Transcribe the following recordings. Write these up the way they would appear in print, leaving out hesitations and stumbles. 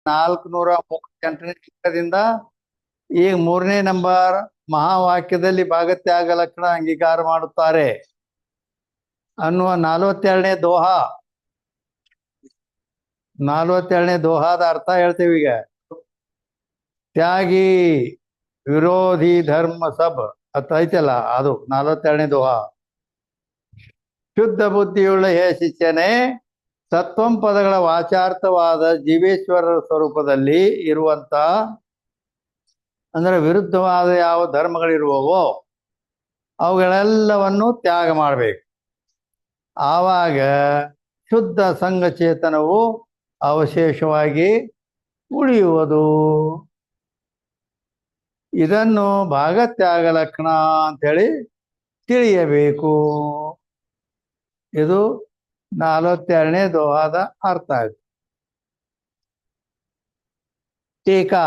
438ನೇ ಶ್ಲೋಕದಿಂದ ಈಗ 3ನೇ ನಂಬರ್ ಮಹಾವಾಕ್ಯದಲ್ಲಿ ಭಾಗತ್ಯಾಗ ಲಕ್ಷಣ ಅಂಗೀಕಾರ ಮಾಡುತ್ತಾರೆ ಅನ್ನುವ 42ನೇ ದೋಹಾ 42ನೇ ದೋಹಾದ ಅರ್ಥ ಹೇಳ್ತೇವೆ ಈಗ. ತ್ಯಾಗಿ ವಿರೋಧಿ ಧರ್ಮ ಸಬ್ ಅತ್ತ ಐತಲ್ಲ, ಅದು 42ನೇ ದೋಹಾ. ಶುದ್ಧ ಬುದ್ಧಿಯುಳ್ಳ ಹೇ ಶಿಷ್ಯನೇ, ಸತ್ವಂ ಪದಗಳ ವಾಚಾರ್ಥವಾದ ಜೀವೇಶ್ವರರ ಸ್ವರೂಪದಲ್ಲಿ ಇರುವಂತ, ಅಂದ್ರೆ ವಿರುದ್ಧವಾದ ಯಾವ ಧರ್ಮಗಳಿರುವವೋ ಅವುಗಳೆಲ್ಲವನ್ನು ತ್ಯಾಗ ಮಾಡಬೇಕು. ಆವಾಗ ಶುದ್ಧ ಸಂಘಚೇತನವು ಅವಶೇಷವಾಗಿ ಉಳಿಯುವುದು. ಇದನ್ನು ಭಾಗತ್ಯಾಗ ಲಕ್ಷಣ ಅಂತೇಳಿ ತಿಳಿಯಬೇಕು. ಇದು 42ನೇ ದೋಹಾದ ಅರ್ಥ ಆಯ್ತು. ಟೀಕಾ.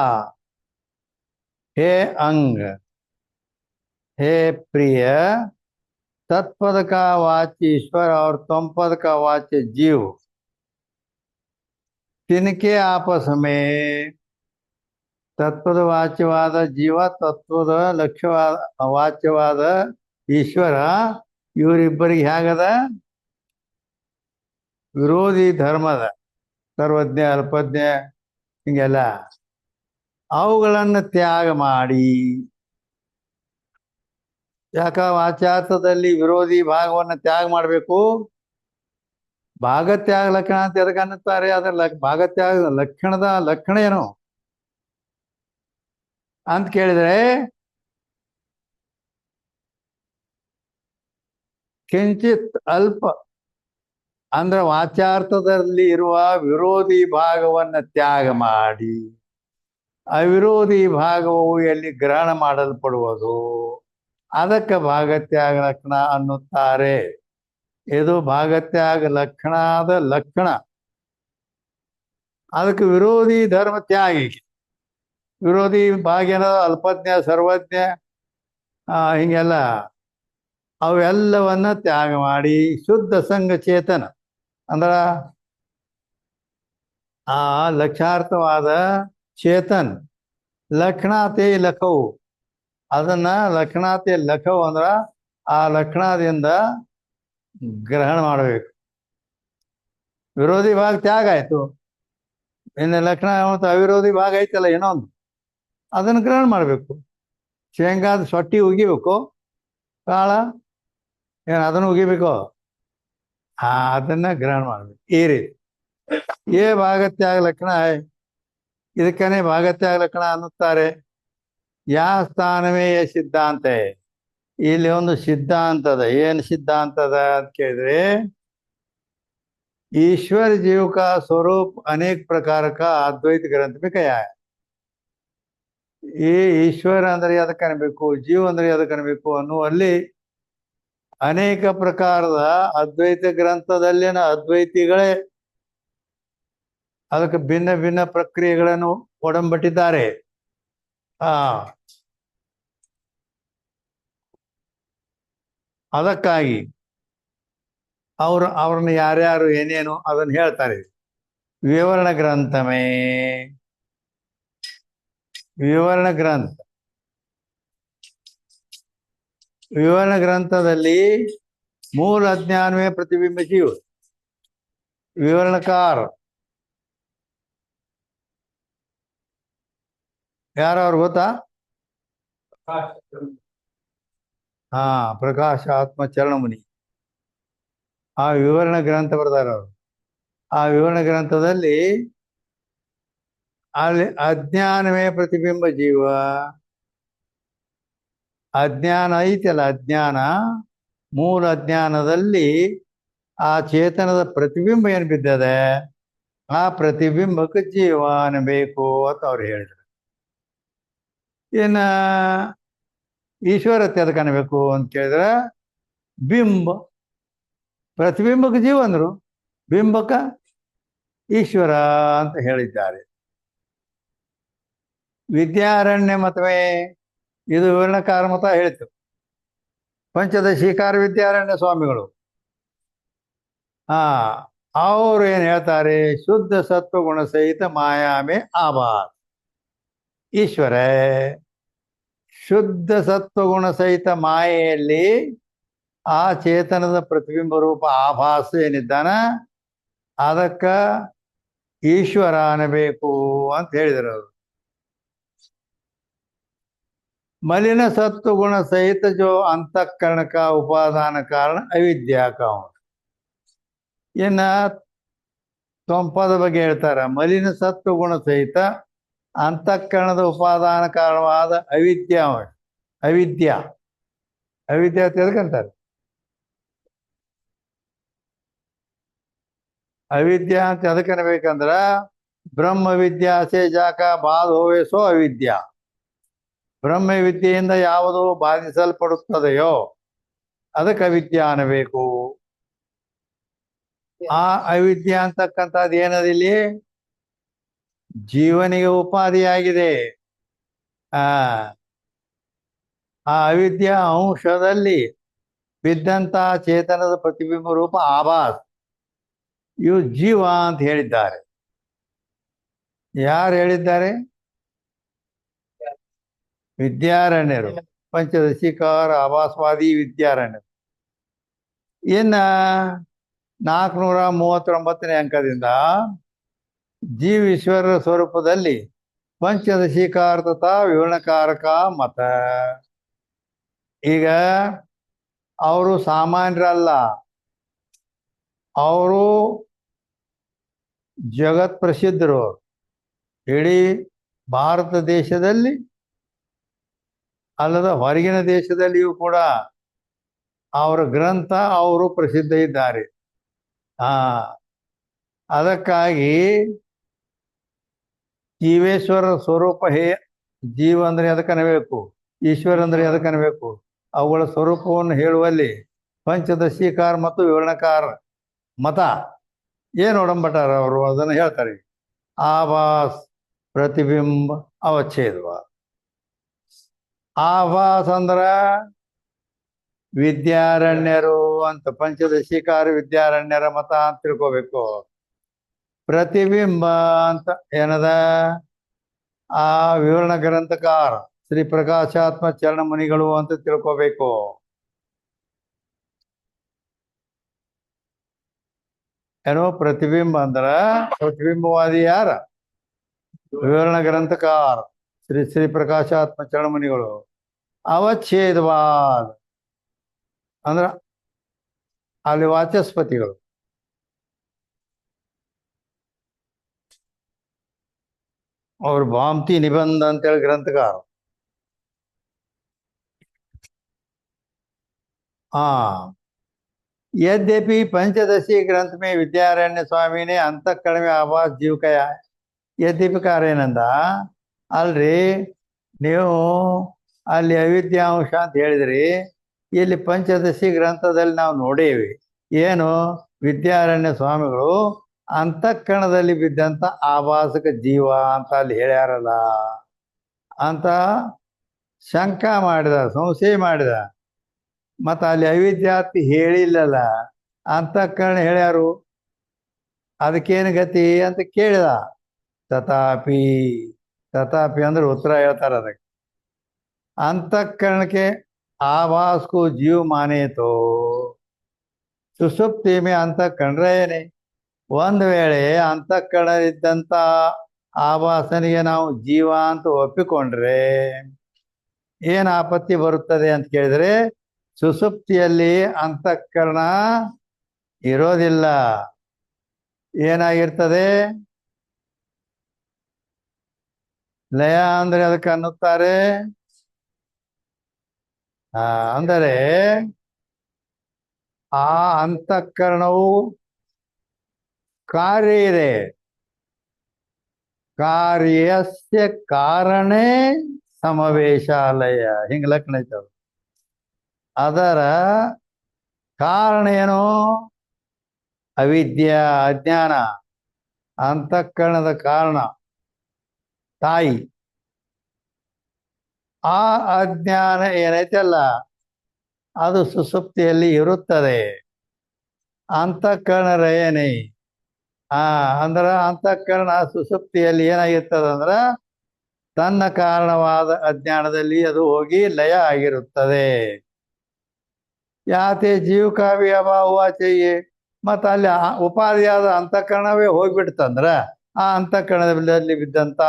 हे अंग, हे प्रिय, तत्पद का वाच्य ईश्वर और त्वम पद का वाच्य जीव, तिनके आपस में तत्पद वाच्यवाद जीव, तत्वದ ಲಕ್ಷ್ಯವಾದ ವಾಚ್ಯವಾದ ಈಶ್ವರ, ಇವರಿಬ್ಬರಿಗೆ ಹೇಗದ ವಿರೋಧಿ ಧರ್ಮದ ಸರ್ವಜ್ಞ ಅಲ್ಪಜ್ಞ ಹಿಂಗೆಲ್ಲ ಅವುಗಳನ್ನು ತ್ಯಾಗ ಮಾಡಿ. ಯಾಕ ವಾಚಾರ್ಥದಲ್ಲಿ ವಿರೋಧಿ ಭಾಗವನ್ನು ತ್ಯಾಗ ಮಾಡಬೇಕು? ಭಾಗತ್ಯಾಗ ಲಕ್ಷಣ ಅಂತ ಎದಕ್ಕೆ ಅನ್ನುತ್ತಾರೆ? ಅದರ ಭಾಗತ್ಯಾಗ ಲಕ್ಷಣದ ಲಕ್ಷಣ ಏನು ಅಂತ ಕೇಳಿದ್ರೆ, ಕಿಂಚಿತ್ ಅಲ್ಪ ಅಂದ್ರೆ ವಾಚಾರ್ಥದಲ್ಲಿ ಇರುವ ವಿರೋಧಿ ಭಾಗವನ್ನು ತ್ಯಾಗ ಮಾಡಿ ಅವಿರೋಧಿ ಭಾಗವು ಎಲ್ಲಿ ಗ್ರಹಣ ಮಾಡಲ್ಪಡುವುದು, ಅದಕ್ಕೆ ಭಾಗತ್ಯಾಗ ಲಕ್ಷಣ ಅನ್ನುತ್ತಾರೆ. ಇದು ಭಾಗತ್ಯಾಗ ಲಕ್ಷಣದ ಲಕ್ಷಣ. ಅದಕ್ಕೆ ವಿರೋಧಿ ಧರ್ಮ ತ್ಯಾಗಿ, ವಿರೋಧಿ ಭಾಗ್ಯನ ಅಲ್ಪಜ್ಞ ಸರ್ವಜ್ಞ ಹಿಂಗೆಲ್ಲ ಅವೆಲ್ಲವನ್ನ ತ್ಯಾಗ ಮಾಡಿ ಶುದ್ಧ ಸಂಘ ಚೇತನ ಅಂದ್ರ ಆ ಲಕ್ಷಾರ್ಥವಾದ ಚೇತನ್ ಲಕ್ಷಣಾತೆ ಲಖವು, ಅದನ್ನ ಲಕ್ಷಣಾತೆ ಲಖವು ಅಂದ್ರ ಆ ಲಕ್ಷಣದಿಂದ ಗ್ರಹಣ ಮಾಡಬೇಕು. ವಿರೋಧಿ ಭಾಗ ತ್ಯಾಗ ಆಯ್ತು, ಇನ್ನು ಲಕ್ಷಣ ಮತ್ತು ಅವಿರೋಧಿ ಭಾಗ ಐತಲ್ಲ ಇನ್ನೊಂದು, ಅದನ್ನು ಗ್ರಹಣ ಮಾಡಬೇಕು. ಶೇಂಗಾದ ಸೊಟ್ಟಿ ಉಗಿಬೇಕು, ಕಾಳ ಏನು ಅದನ್ನು ಉಗಿಬೇಕು, ಅದನ್ನ ಗ್ರಹಣ ಮಾಡಬೇಕು. ಈ ರೀತಿ ಏ ಭಾಗತ್ಯಾಗ ಲಕ್ಷಣ, ಇದಕ್ಕನೇ ಭಾಗತ್ಯಾಗ ಲಕ್ಷಣ ಅನ್ನುತ್ತಾರೆ. ಯಾ ಸ್ಥಾನವೇ ಸಿದ್ಧಾಂತ. ಇಲ್ಲಿ ಒಂದು ಸಿದ್ಧಾಂತದ, ಏನು ಸಿದ್ಧಾಂತದ ಅಂತ ಕೇಳಿದ್ರೆ, ईश्वर जीव का स्वरूप अनेक प्रकार का अद्वैत ग्रंथ में कहा है. ಈ ಈಶ್ವರ ಅಂದ್ರೆ ಅದಕ್ಕೆ ಅನ್ಬೇಕು, ಜೀವ ಅಂದ್ರೆ ಅದಕ್ಕೆ ಅನ್ಬೇಕು ಅನ್ನುವಲ್ಲಿ ಅನೇಕ ಪ್ರಕಾರದ ಅದ್ವೈತ ಗ್ರಂಥದಲ್ಲಿನ ಅದ್ವೈತಿಗಳೇ ಅದಕ್ಕೆ ಭಿನ್ನ ಭಿನ್ನ ಪ್ರಕ್ರಿಯೆಗಳನ್ನು ಒಡಂಬಟ್ಟಿದ್ದಾರೆ. ಅದಕ್ಕಾಗಿ ಅವ್ರನ್ನ ಯಾರ್ಯಾರು ಏನೇನು ಅದನ್ನು ಹೇಳ್ತಾರೆ. ವಿವರಣ ಗ್ರಂಥಮೇ, ವಿವರಣ ಗ್ರಂಥ, ವಿವರಣ ಗ್ರಂಥದಲ್ಲಿ ಮೂಲ ಅಜ್ಞಾನವೇ ಪ್ರತಿಬಿಂಬ ಜೀವ. ವಿವರಣಕಾರ ಯಾರವ್ರು ಗೊತ್ತಾ? ಪ್ರಕಾಶ ಆತ್ಮ ಚರಣಮುನಿ ಆ ವಿವರಣ ಗ್ರಂಥ ಬರ್ದಾರ ಅವರು. ಆ ವಿವರಣ ಗ್ರಂಥದಲ್ಲಿ ಅಲ್ಲಿ ಅಜ್ಞಾನವೇ ಪ್ರತಿಬಿಂಬ ಜೀವ, ಅಜ್ಞಾನ ಐತಲ್ಲ, ಅಜ್ಞಾನ ಮೂಲ ಅಜ್ಞಾನದಲ್ಲಿ ಆ ಚೇತನದ ಪ್ರತಿಬಿಂಬ ಏನು ಬಿದ್ದದೆ, ಆ ಪ್ರತಿಬಿಂಬಕ್ಕೆ ಜೀವ ಅನ್ನಬೇಕು ಅಂತ ಅವ್ರು ಹೇಳಿದ್ರು. ಇನ್ನ ಈಶ್ವರತೆ ಅದಕ್ಕೆ ಅನ್ಬೇಕು ಅಂತ ಕೇಳಿದ್ರೆ, ಬಿಂಬ, ಪ್ರತಿಬಿಂಬಕ್ಕೆ ಜೀವ ಅಂದ್ರು, ಬಿಂಬಕ ಈಶ್ವರ ಅಂತ ಹೇಳಿದ್ದಾರೆ. ವಿದ್ಯಾರಣ್ಯ ಮತವೇ ಇದು ವಿವರಣಕಾರ ಮತ ಹೇಳಿತು. ಪಂಚದಶೀಕಾರ ವಿದ್ಯಾರಣ್ಯ ಸ್ವಾಮಿಗಳು ಅವರು ಏನ್ ಹೇಳ್ತಾರೆ? ಶುದ್ಧ ಸತ್ವಗುಣ ಸಹಿತ ಮಾಯಾಮೆ ಆಭಾಸ್. ಈಶ್ವರ ಶುದ್ಧ ಸತ್ವಗುಣ ಸಹಿತ ಮಾಯೆಯಲ್ಲಿ ಆ ಚೇತನದ ಪ್ರತಿಬಿಂಬ ರೂಪ ಆಭಾಸ ಏನಿದ್ದಾನ ಅದಕ್ಕ ಈಶ್ವರ ಅನ್ನಬೇಕು ಅಂತ ಹೇಳಿದರು ಅವರು. ಮಲಿನ ಸತ್ವಗುಣ ಸಹಿತ ಜೋ ಅಂತಃಕರಣ ಕಾ ಉಪಾದಾನ ಕಾರಣ ಅವಿದ್ಯಾ ಕಾರಣ. ಇನ್ನ ತೊಂಪದ ಬಗ್ಗೆ ಹೇಳ್ತಾರ, ಮಲಿನ ಸತ್ವಗುಣ ಸಹಿತ ಅಂತಃಕರಣದ ಉಪಾದಾನ ಕಾರಣವಾದ ಅವಿದ್ಯಾ ಅವಿದ್ಯಾ ಅವಿದ್ಯಾ ತಿಳ್ಕಂತಾರೆ. ಅವಿದ್ಯಾ ಅಂತ ಎದಕ್ಕೆ ಅನ್ಬೇಕಂದ್ರ ಬ್ರಹ್ಮ ವಿದ್ಯಾ ಸೇ ಜಾಕ ಬಾಧ್ ಹೋವೆ ಸೋ ಅವಿದ್ಯಾ. ಬ್ರಹ್ಮ ವಿದ್ಯೆಯಿಂದ ಯಾವುದು ಬಾಧಿಸಲ್ಪಡುತ್ತದೆಯೋ ಅದಕ್ಕೆ ಅವಿದ್ಯಾ ಅನ್ನಬೇಕು. ಆ ಅವಿದ್ಯಾ ಅಂತಕ್ಕಂಥದ್ದು ಏನದಿಲ್ಲಿ ಜೀವನಿಗೆ ಉಪಾಧಿಯಾಗಿದೆ. ಆ ಅವಿದ್ಯಾ ಅಂಶದಲ್ಲಿ ಬಿದ್ದಂತ ಚೇತನದ ಪ್ರತಿಬಿಂಬ ರೂಪ ಆಭಾಸ್ ಇವು ಜೀವ ಅಂತ ಹೇಳಿದ್ದಾರೆ. ಯಾರು ಹೇಳಿದ್ದಾರೆ? ವಿದ್ಯಾರಣ್ಯರು, ಪಂಚದಶಿಕಾರ ಆಭಾಸವಾದಿ ವಿದ್ಯಾರಣ್ಯರು. ಇನ್ನ 439ನೇ ಅಂಕದಿಂದ ಜೀವೇಶ್ವರ ಸ್ವರೂಪದಲ್ಲಿ ಪಂಚದಶಿಕಾರ ತಥಾ ವಿವರಣಕಾರಕ ಮತ. ಈಗ ಅವರು ಸಾಮಾನ್ಯರಲ್ಲ, ಅವರು ಜಗತ್ ಪ್ರಸಿದ್ಧರು. ಇಡೀ ಭಾರತ ದೇಶದಲ್ಲಿ ಅಲ್ಲದ ಹೊರಗಿನ ದೇಶದಲ್ಲಿಯೂ ಕೂಡ ಅವರ ಗ್ರಂಥ ಅವರು ಪ್ರಸಿದ್ಧ ಇದ್ದಾರೆ. ಅದಕ್ಕಾಗಿ ಜೀವೇಶ್ವರ ಸ್ವರೂಪ ಜೀವ ಅಂದ್ರೆ ಅದಕ್ಕೆ ಅನ್ಬೇಕು, ಈಶ್ವರ ಅಂದ್ರೆ ಅದಕ್ಕೆ ಅನ್ಬೇಕು. ಅವುಗಳ ಸ್ವರೂಪವನ್ನು ಹೇಳುವಲ್ಲಿ ಪಂಚದಶೀಕಾರ ಮತ್ತು ವಿವರಣಕಾರ ಮತ ಏನು ಒಡಂಬಟಾರ ಅವರು ಅದನ್ನು ಹೇಳ್ತಾರೆ. ಆಭಾಸ್ ಪ್ರತಿಬಿಂಬ ಅವಚ್ಛೇದವ. ಆಭಾಸ್ ಅಂದ್ರ ವಿದ್ಯಾರಣ್ಯರು ಅಂತ, ಪಂಚದಶೀಕಾರ ವಿದ್ಯಾರಣ್ಯರ ಮತ ಅಂತ ತಿಳ್ಕೋಬೇಕು. ಪ್ರತಿಬಿಂಬ ಅಂತ ಏನದ ಆ ವಿವರಣ ಗ್ರಂಥಕಾರ ಶ್ರೀ ಪ್ರಕಾಶಾತ್ಮ ಚರಣ ಮುನಿಗಳು ಅಂತ ತಿಳ್ಕೋಬೇಕು. ಏನೋ ಪ್ರತಿಬಿಂಬ ಅಂದ್ರ ಪ್ರತಿಬಿಂಬವಾದಿ ಯಾರ? ವಿವರಣ ಗ್ರಂಥಕಾರ ಶ್ರೀ ಶ್ರೀ ಪ್ರಕಾಶಾತ್ಮ ಚರಣ ಮುನಿಗಳು. ಅವಚ್ಛೇದವಾದ ಅಂದ್ರ ಅಲ್ಲಿ ವಾಚಸ್ಪತಿಗಳು. ಅವ್ರು ಭಾಂತಿ ನಿಬಂಧ ಅಂತೇಳಿ ಗ್ರಂಥಕಾರ. यद्यपि पंचदशी ग्रंथ में विद्यारण्य स्वामी ने अंतःकरण में आभास जीव का यद्यपि ಕಾರ್ಯನಂದ ಅಲ್ರಿ ನೀವು ಅಲ್ಲಿ ಅವಿದ್ಯಾಂಶ ಅಂತ ಹೇಳಿದ್ರಿ. ಇಲ್ಲಿ ಪಂಚದಶಿ ಗ್ರಂಥದಲ್ಲಿ ನಾವು ನೋಡೇವಿ ಏನು ವಿದ್ಯಾರಣ್ಯ ಸ್ವಾಮಿಗಳು ಅಂತಃಕರಣದಲ್ಲಿ ಬಿದ್ದಂತ ಆಭಾಸಕ ಜೀವ ಅಂತ ಅಲ್ಲಿ ಹೇಳ್ಯಾರಲ್ಲ ಅಂತ ಶಂಕ ಮಾಡಿದ, ಸಂಶಯ ಮಾಡಿದ. ಮತ್ತು ಅಲ್ಲಿ ಅವಿದ್ಯಾರ್ಥಿ ಹೇಳಿಲ್ಲಲ್ಲ, ಅಂತಃಕರಣ ಹೇಳ್ಯಾರು, ಅದಕ್ಕೇನು ಗತಿ ಅಂತ ಕೇಳಿದ. ತಥಾಪಿ ತಥಾಪಿ ಅಂದ್ರೆ ಉತ್ತರ ಹೇಳ್ತಾರೆ ಅದಕ್ಕೆ. ಅಂತಃಕರಣಕ್ಕೆ आभास को जीव माने तो ಸುಷುಪ್ತಿ ಮೇ ಅಂತಃಕರಣ ರಹೇನೆ. ಒಂದು ವೇಳೆ ಅಂತಃಕರಣ ಇದ್ದಂಥ ಆಭಾಸನಿಗೆ ನಾವು ಜೀವ ಅಂತ ಒಪ್ಪಿಕೊಂಡ್ರೆ ಏನು ಆಪತ್ತಿ ಬರುತ್ತದೆ ಅಂತ ಕೇಳಿದರೆ, ಸುಷುಪ್ತಿಯಲ್ಲಿ ಅಂತಃಕರಣ ಇರೋದಿಲ್ಲ. ಏನಾಗಿರ್ತದೆ? ಲಯ ಅಂದ್ರೆ ಅದಕ್ಕೆ ಅನ್ನುತ್ತಾರೆ. ಅಂದರೆ ಆ ಅಂತಃಕರಣವು ಕಾರ್ಯ ಇದೆ, ಕಾರ್ಯಸ್ಯ ಕಾರಣೇ ಸಮವೇಶಾಲಯ ಹಿಂಗೆ ಲಕ್ಷಣ ಐತೆ. ಅದರ ಕಾರಣ ಏನು? ಅವಿದ್ಯಾ, ಅಜ್ಞಾನ. ಅಂತಃಕರಣದ ಕಾರಣ ತಾಯಿ. ಆ ಅಜ್ಞಾನ ಏನೈತಲ್ಲ ಅದು ಸುಷುಪ್ತಿಯಲ್ಲಿ ಇರುತ್ತದೆ. ಅಂತಃಕರಣ ರಯನೆ ಅಂದ್ರ ಅಂತಃಕರಣ ಸುಷುಪ್ತಿಯಲ್ಲಿ ಏನಾಗಿರ್ತದಂದ್ರ ತನ್ನ ಕಾರಣವಾದ ಅಜ್ಞಾನದಲ್ಲಿ ಅದು ಹೋಗಿ ಲಯ ಆಗಿರುತ್ತದೆ. ಯಾತೆ ಜೀವಕಾವಿ ಅಭಾವಾಚೆಯೇ, ಮತ್ತು ಅಲ್ಲಿ ಉಪಾಧಿಯಾದ ಅಂತಃಕರಣವೇ ಹೋಗ್ಬಿಡ್ತಂದ್ರ ಆ ಅಂತಃಕರಣದಲ್ಲಿ ಬಿದ್ದಂತ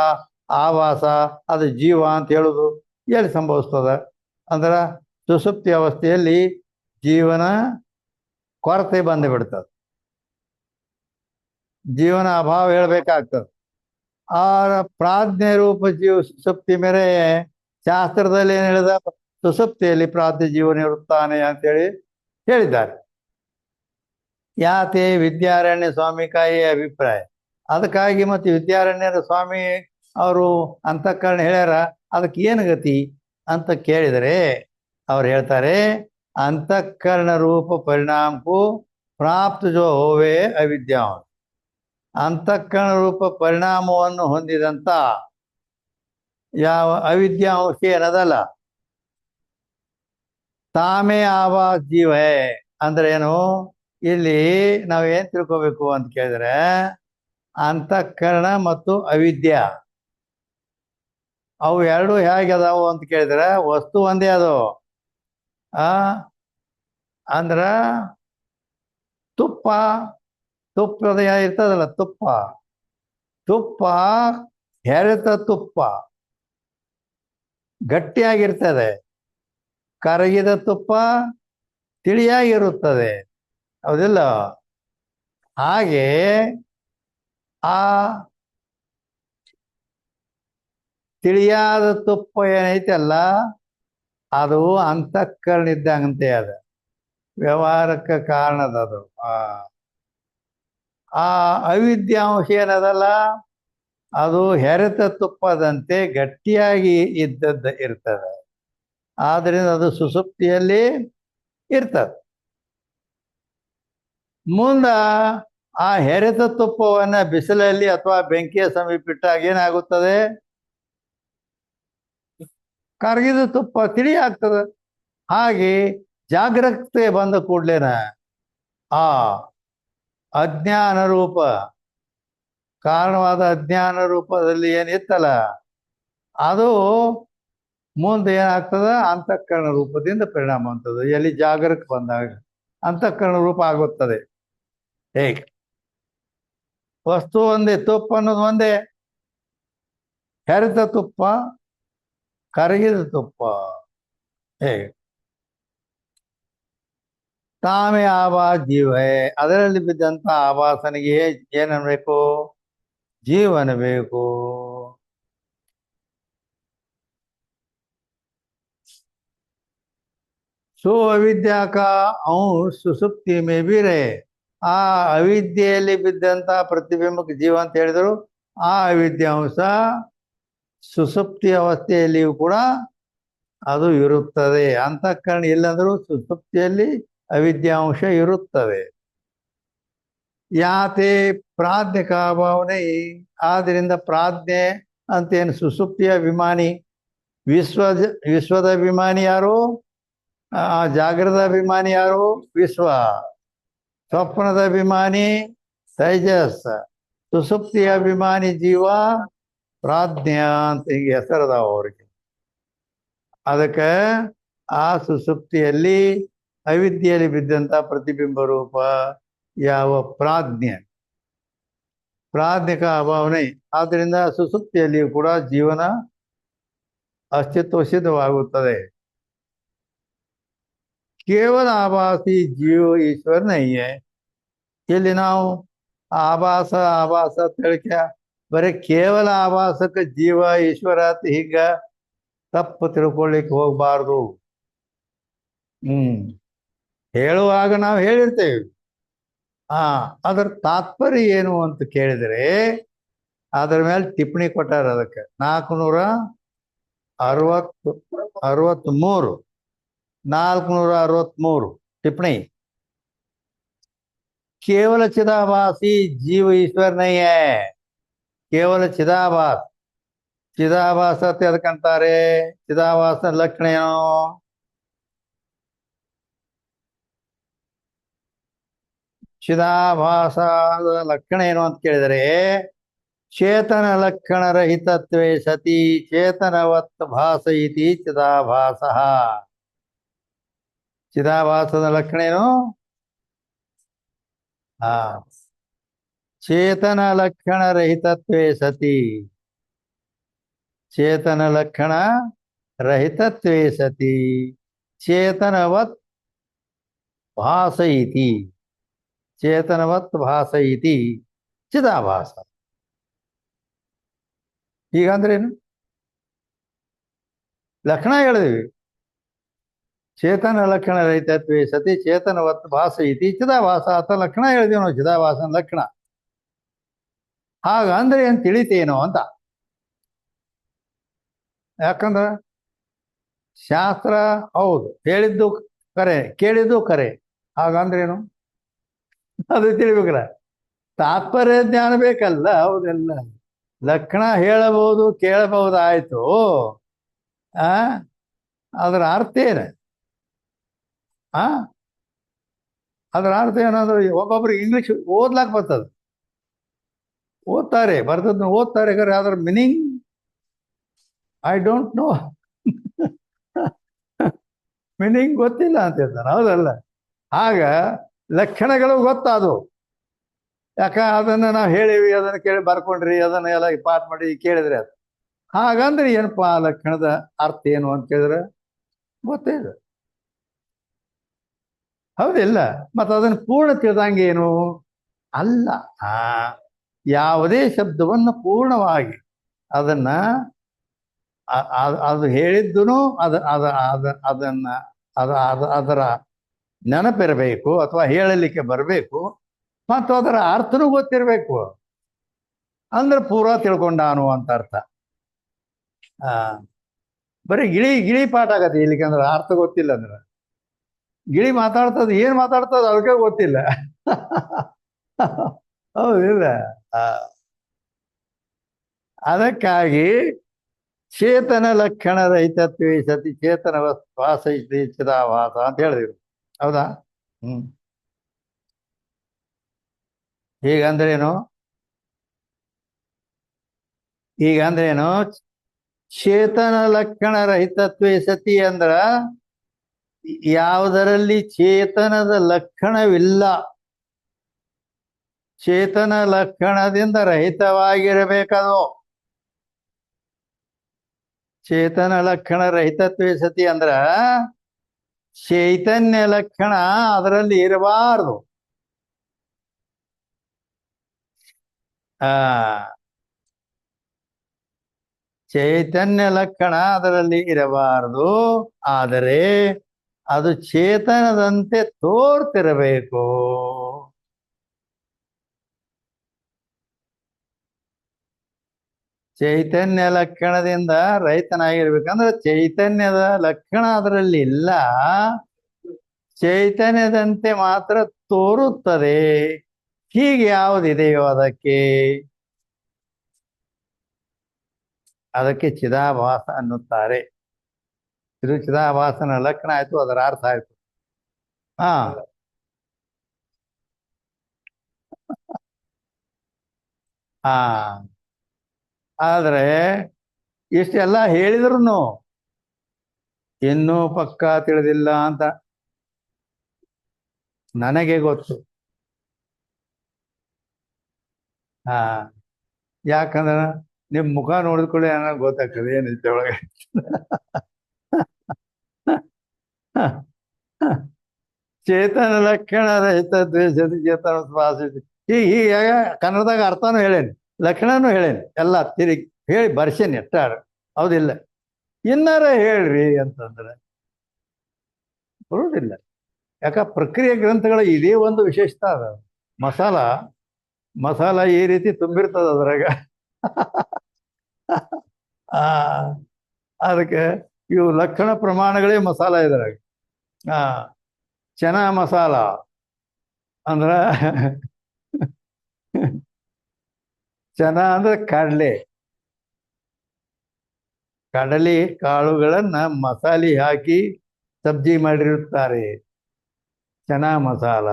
ಆವಾಸ ಅದು ಜೀವ ಅಂತ ಹೇಳುದು ಎಲ್ಲಿ ಸಂಭವಿಸ್ತದ? ಅಂದ್ರ ಸುಷುಪ್ತಿ ಅವಸ್ಥೆಯಲ್ಲಿ ಜೀವನ ಕೊರತೆ ಬಂದು ಬಿಡ್ತದೆ, ಜೀವನ ಅಭಾವ ಹೇಳ್ಬೇಕಾಗ್ತದೆ. ಆ ಪ್ರಾಜ್ಞೆ ರೂಪ ಜೀವ ಸುಷುಪ್ತಿ ಮೇರೆ ಶಾಸ್ತ್ರದಲ್ಲಿ ಏನ್ ಹೇಳಿದ? ಸುಷುಪ್ತಿಯಲ್ಲಿ ಪ್ರಾಜ್ಞೆ ಜೀವನ ಇರುತ್ತಾನೆ ಅಂತೇಳಿ ಹೇಳಿದ್ದಾರೆ. ಯಾತೆ ವಿದ್ಯಾರಣ್ಯ ಸ್ವಾಮಿ ಕಾಯಿ ಅಭಿಪ್ರಾಯ. ಅದಕ್ಕಾಗಿ ಮತ್ತೆ ವಿದ್ಯಾರಣ್ಯರ ಸ್ವಾಮಿ ಅವರು ಅಂತಃಕರಣ ಹೇಳ್ಯಾರ, ಅದಕ್ಕೆ ಏನು ಗತಿ ಅಂತ ಕೇಳಿದರೆ ಅವ್ರು ಹೇಳ್ತಾರೆ, ಅಂತಃಕರಣ ರೂಪ ಪರಿಣಾಮಕ್ಕೂ ಪ್ರಾಪ್ತ ಜೋ ಹೋವೆ ಅವಿದ್ಯಾ. ಅಂತಃಕರಣ ರೂಪ ಪರಿಣಾಮವನ್ನು ಹೊಂದಿದಂತ ಯಾವ ಅವಿದ್ಯಾಂಶ ಏನದಲ್ಲ, ತಾಮೇ ಆವಾಸ್ ಜೀವ. ಅಂದ್ರೆ ಏನು? ಇಲ್ಲಿ ನಾವೇನ್ ತಿಳ್ಕೋಬೇಕು ಅಂತ ಕೇಳಿದ್ರೆ, ಅಂತಃಕರಣ ಮತ್ತು ಅವಿದ್ಯಾ ಅವು ಎರಡು ಹೇಗೆ ಅದಾವು ಅಂತ ಕೇಳಿದ್ರೆ ವಸ್ತು ಒಂದೇ ಅದು. ಅಂದ್ರ ತುಪ್ಪ ತುಪ್ಪದ ಇರ್ತದಲ್ಲ, ತುಪ್ಪ ಹೆರೆತ ತುಪ್ಪ ಗಟ್ಟಿಯಾಗಿರ್ತದೆ, ಕರಗಿದ ತುಪ್ಪ ತಿಳಿಯಾಗಿರುತ್ತದೆ, ಹೌದಿಲ್ಲ? ಹಾಗೆ ಆ ತಿಳಿಯಾದ ತುಪ್ಪ ಏನೈತಲ್ಲ ಅದು ಅಂತಃಕರಣ ಇದ್ದಂತೆ, ಅದ ವ್ಯವಹಾರಕ್ಕೆ ಕಾರಣದದು. ಆ ಅವಿದ್ಯಾಂಶ ಏನದಲ್ಲ ಅದು ಹೆರೆತ ತುಪ್ಪದಂತೆ ಗಟ್ಟಿಯಾಗಿ ಇರ್ತದೆ. ಆದ್ರಿಂದ ಅದು ಸುಷುಪ್ತಿಯಲ್ಲಿ ಇರ್ತದೆ. ಮುಂದ ಆ ಹೆರೆತ ತುಪ್ಪವನ್ನ ಬಿಸಿಲಲ್ಲಿ ಅಥವಾ ಬೆಂಕಿಯ ಸಮೀಪಿಟ್ಟಾಗ ಏನಾಗುತ್ತದೆ? ಕರಗಿದ ತುಪ್ಪ ತಿಳಿ ಆಗ್ತದೆ. ಹಾಗೆ ಜಾಗ್ರತೆ ಬಂದ ಕೂಡ್ಲೇನ ಆ ಅಜ್ಞಾನ ರೂಪ ಕಾರಣವಾದ ಅಜ್ಞಾನ ರೂಪದಲ್ಲಿ ಏನಿತ್ತಲ್ಲ ಅದು ಮುಂದೆ ಏನಾಗ್ತದ? ಅಂತಃಕರಣ ರೂಪದಿಂದ ಪರಿಣಾಮ ಅಂತದ್ದು. ಎಲ್ಲಿ ಜಾಗರಕ್ಕೆ ಬಂದಾಗ ಅಂತಃಕರಣ ರೂಪ ಆಗುತ್ತದೆ. ಹೇಗೆ? ವಸ್ತು ಒಂದೇ, ತುಪ್ಪ ಅನ್ನೋದು ಒಂದೇ, ಹೆರೆತ ತುಪ್ಪ ಕರಗಿದ ತುಪ್ಪ. ಹೇಗೆ? ತಾಮೇ ಆವಾಸ್ ಜೀವ. ಅದರಲ್ಲಿ ಬಿದ್ದಂತ ಆವಾಸನಿಗೆ ಏನನ್ಬೇಕು? ಜೀವನ ಬೇಕು. सो अविद्या का अंश सुसुप्ति में भी रहे. ಆ ಅವಿದ್ಯೆಯಲ್ಲಿ ಬಿದ್ದಂತ ಪ್ರತಿಬಿಂಬಕ್ಕೆ ಜೀವ ಅಂತ ಹೇಳಿದ್ರು. ಆ ಅವಿದ್ಯಾಂಶ ಸುಸುಪ್ತಿ ಅವಸ್ಥೆಯಲ್ಲಿಯೂ ಕೂಡ ಅದು ಇರುತ್ತದೆ. ಅಂತಃಕರಣ ಇಲ್ಲಂದ್ರೂ ಸುಸುಪ್ತಿಯಲ್ಲಿ ಅವಿದ್ಯಾಂಶ ಇರುತ್ತದೆ. ಯಾತೆ ಪ್ರಾಜ್ಞಕ ಭಾವನೆ. ಆದ್ರಿಂದ ಪ್ರಾಜ್ಞೆ ಅಂತೇನು ಸುಸುಪ್ತಿಯ ಅಭಿಮಾನಿ, ವಿಶ್ವದ ಅಭಿಮಾನಿ ಯಾರು? ಜಾಗ್ರದ ಅಭಿಮಾನಿ ಯಾರು? ವಿಶ್ವ. ಸ್ವಪ್ನದ ಅಭಿಮಾನಿ ತೈಜಸ್. ಸುಸುಪ್ತಿಯ ಅಭಿಮಾನಿ ಜೀವ, ಪ್ರಾಜ್ಞ ಅಂತ ಹೀಗೆ ಹೆಸರದಾವ ಅವ್ರಿಗೆ. ಅದಕ್ಕೆ ಆ ಸುಸುಪ್ತಿಯಲ್ಲಿ ಅವಿದ್ಯೆಯಲ್ಲಿ ಬಿದ್ದಂತ ಪ್ರತಿಬಿಂಬ ರೂಪ ಯಾವ ಪ್ರಾಜ್ಞಿಕ ಅಭಾವನೆ. ಆದ್ದರಿಂದ ಸುಸುಪ್ತಿಯಲ್ಲಿಯೂ ಕೂಡ ಜೀವನ ಅಸ್ತಿತ್ವ ಸಿದ್ಧವಾಗುತ್ತದೆ. ಕೇವಲ ಆಭಾಸಿ ಜೀವ ಈಶ್ವರ ನಯ್ಯೆ. ಇಲ್ಲಿ ನಾವು ಆಭಾಸ ತಿಳ್ಕ ಬರೀ ಕೇವಲ ಆಭಾಸಕ್ಕೆ ಜೀವ ಈಶ್ವರ ಅಂತ ಹೀಗ ತಪ್ಪು ತಿಳ್ಕೊಳ್ಳಿಕ್ಕೆ ಹೋಗ್ಬಾರ್ದು. ಹೇಳುವಾಗ ನಾವು ಹೇಳಿರ್ತೇವೆ. ಅದರ ತಾತ್ಪರ್ಯ ಏನು ಅಂತ ಕೇಳಿದರೆ ಅದರ ಮೇಲೆ ಟಿಪ್ಪಣಿ ಕೊಟ್ಟಾರ. ಅದಕ್ಕೆ 463 टिप्पणी. केवल चिदाभासी जीव ईश्वर नहीं है. केवल चिदाभास. चिदाभास ಅದಕ್ಕಂತಾರೆ. ಚಿದಾಭಾಸನ ಲಕ್ಷಣ ಏನು? ಚಿದಾಭಾಸದ ಲಕ್ಷಣ ಏನು ಅಂತ ಕೇಳಿದರೆ ಚೇತನ ಲಕ್ಷಣ ರಹಿತತ್ವೇ ಸತಿ ಚೇತನವತ್ ಭಾಸಯಿತಿ ಚಿದಾಭಾಸ. ಚಿದಾಭಾಸದ ಲಕ್ಷಣ ಏನು? ಹಾ, ಚೇತನ ಲಕ್ಷಣ ರಹಿತತ್ವೇ ಸತಿ ಚೇತನ ಲಕ್ಷಣ ರಹಿತತ್ವೇ ಸತಿ ಚೇತನವತ್ ಭಾಸಯಿತಿ ಚೇತನವತ್ ಭಾಸಯಿತಿ ಚಿದಾಭಾಸ. ಹೀಗಂದ್ರೇನು? ಲಕ್ಷಣ ಹೇಳಿದ್ವಿ. ಚೇತನ ಲಕ್ಷಣ ರಹಿತತ್ವೇ ಸತಿ ಚೇತನವತ್ ಭಾಸಯಿತಿ ಚಿದಾಭಾಸ ಅಂತ ಲಕ್ಷಣ ಹೇಳಿದೀವಿ ನಾವು. ಚಿದಾಭಾಸನ ಲಕ್ಷಣ ಹಾಗಂದ್ರೆ ಏನ್ ತಿಳಿತೇನೋ ಅಂತ. ಯಾಕಂದ್ರೆ ಶಾಸ್ತ್ರ ಹೌದು, ಹೇಳಿದ್ದು ಕರೆ, ಕೇಳಿದ್ದು ಕರೆ. ಹಾಗಂದ್ರೇನು ಅದು ತಿಳಿಬೇಕಲ್ಲ. ತಾತ್ಪರ್ಯ ಜ್ಞಾನ ಬೇಕಲ್ಲ. ಹೌದಲ್ಲ, ಲಕ್ಷಣ ಹೇಳಬಹುದು ಕೇಳಬಹುದಾಯ್ತು, ಅದರ ಅರ್ಥ ಏನು? ಅದರ ಅರ್ಥ ಏನಂದ್ರೆ ಒಬ್ಬೊಬ್ರಿಗೆ ಇಂಗ್ಲಿಷ್ ಓದ್ಲಾಕ್ ಬರ್ತದ, ಓದ್ತಾರೆ, ಬರ್ತದ ಓದ್ತಾರೆ, ಅದರ meaning I don't know, meaning ಗೊತ್ತಿಲ್ಲ ಅಂತ ಹೇಳ್ತಾನೆ. ಹೌದಲ್ಲ? ಆಗ ಲಕ್ಷಣಗಳು ಗೊತ್ತಾದವು. ಯಾಕ ಅದನ್ನು ನಾವು ಹೇಳಿವಿ, ಅದನ್ನು ಕೇಳಿ ಬರ್ಕೊಂಡ್ರಿ, ಅದನ್ನ ಎಲ್ಲ ಪಾಠ ಮಾಡಿ ಕೇಳಿದ್ರೆ ಅದು. ಹಾಗಂದ್ರೆ ಏನಪ್ಪ ಆ ಲಕ್ಷಣದ ಅರ್ಥ ಏನು ಅಂತ ಕೇಳಿದ್ರೆ ಗೊತ್ತೇ ಇದೆ. ಹೌದಿಲ್ಲ? ಮತ್ತು ಅದನ್ನು ಪೂರ್ಣ ತಿಳಿದಂಗೆ ಏನು ಅಲ್ಲ. ಯಾವುದೇ ಶಬ್ದವನ್ನು ಪೂರ್ಣವಾಗಿ ಅದನ್ನ ಅದು ಹೇಳಿದ್ದೂ ಅದನ್ನ ಅದರ ನೆನಪಿರಬೇಕು, ಅಥವಾ ಹೇಳಲಿಕ್ಕೆ ಬರಬೇಕು, ಮತ್ತು ಅದರ ಅರ್ಥನೂ ಗೊತ್ತಿರಬೇಕು. ಅಂದ್ರೆ ಪೂರ್ವ ತಿಳ್ಕೊಂಡಾನು ಅಂತ ಅರ್ಥ. ಬರೀ ಗಿಳಿ ಪಾಠ ಆಗತ್ತೆ ಇಲ್ಲಿಕಂದ್ರೆ ಅರ್ಥ ಗೊತ್ತಿಲ್ಲ ಅಂದ್ರೆ. ಗಿಳಿ ಮಾತಾಡ್ತದ, ಏನ್ ಮಾತಾಡ್ತದ ಅದಕ್ಕೆ ಗೊತ್ತಿಲ್ಲ. ಹೌದಿಲ್ಲ? ಅದಕ್ಕಾಗಿ ಚೇತನ ಲಕ್ಷಣ ರಹಿತತ್ವೇ ಸತಿ ಚೇತನ ವಾಸಯಿತಿ ಚಿದಾಭಾಸ ಅಂತ ಹೇಳಿದ್ರು. ಹೌದಾ? ಹೀಗಂದ್ರೇನು? ಹೀಗಂದ್ರೇನು? ಚೇತನ ಲಕ್ಷಣ ರಹಿತತ್ವೇ ಸತಿ ಅಂದ್ರ ಯಾವುದರಲ್ಲಿ ಚೇತನದ ಲಕ್ಷಣವಿಲ್ಲ, ಚೇತನ ಲಕ್ಷಣದಿಂದ ರಹಿತವಾಗಿರಬೇಕದು. ಚೇತನ ಲಕ್ಷಣ ರಹಿತತ್ವೇ ಸತಿ ಅಂದ್ರ ಚೈತನ್ಯ ಲಕ್ಷಣ ಅದರಲ್ಲಿ ಇರಬಾರದು. ಚೈತನ್ಯ ಲಕ್ಷಣ ಅದರಲ್ಲಿ ಇರಬಾರದು, ಆದರೆ ಅದು ಚೇತನದಂತೆ ತೋರ್ತಿರಬೇಕು. ಚೈತನ್ಯ ಲಕ್ಷಣದಿಂದ ರಹಿತನಾಗಿರ್ಬೇಕಂದ್ರೆ ಚೈತನ್ಯದ ಲಕ್ಷಣ ಅದರಲ್ಲಿ ಇಲ್ಲ, ಚೈತನ್ಯದಂತೆ ಮಾತ್ರ ತೋರುತ್ತದೆ. ಹೀಗೆ ಯಾವುದಿದೆಯೋ ಅದಕ್ಕೆ ಚಿದಾಭಾಸ ಅನ್ನುತ್ತಾರೆ. ಇದು ಚಿದಾಭಾಸನ ಲಕ್ಷಣ ಆಯ್ತು, ಅದರ ಅರ್ಥ ಆಯ್ತು. ಆದ್ರೆ ಇಷ್ಟೆಲ್ಲ ಹೇಳಿದ್ರು ಇನ್ನೂ ಪಕ್ಕಾ ತಿಳಿದಿಲ್ಲ ಅಂತ ನನಗೆ ಗೊತ್ತು. ಯಾಕಂದ್ರೆ ನಿಮ್ ಮುಖ ನೋಡಿದ್ಕೊಳ್ಳಿ ನನಗೆ ಗೊತ್ತಾಗ್ತದೆ ಏನಿದೆ ಒಳಗೆ. ಚೇತನ ಲಕ್ಷಣ ರಹಿತ ದ್ವೇಷದ ಚೇತನ ವಾಸಿಸಿ. ಹೀಗೆ ಕನ್ನಡದಾಗ ಅರ್ಥನೂ ಹೇಳೇನಿ, ಲಕ್ಷಣನೂ ಹೇಳೇನಿ, ಎಲ್ಲ ತಿರುಗಿ ಹೇಳಿ ಬರ್ಸೇನಿ ಎಷ್ಟಾರ. ಹೌದಿಲ್ಲ? ಇನ್ನಾರ ಹೇಳ್ರಿ ಅಂತಂದ್ರೆ ಬರುವುದಿಲ್ಲ. ಯಾಕ ಪ್ರಕ್ರಿಯೆ ಗ್ರಂಥಗಳ ಇದೇ ಒಂದು ವಿಶೇಷತೆ ಅದ. ಮಸಾಲ ಈ ರೀತಿ ತುಂಬಿರ್ತದ ಅದ್ರಾಗ. ಅದಕ್ಕೆ ಇವು ಲಕ್ಷಣ ಪ್ರಮಾಣಗಳೇ ಮಸಾಲ ಇದ್ರಾಗ. ಚನಾ ಮಸಾಲ ಅಂದ್ರ ಚನಾ ಅಂದ್ರೆ ಕಡಲೆ ಕಾಳುಗಳನ್ನ ಮಸಾಲೆ ಹಾಕಿ ಸಬ್ಜಿ ಮಾಡಿರುತ್ತಾರೆ, ಚನಾ ಮಸಾಲ.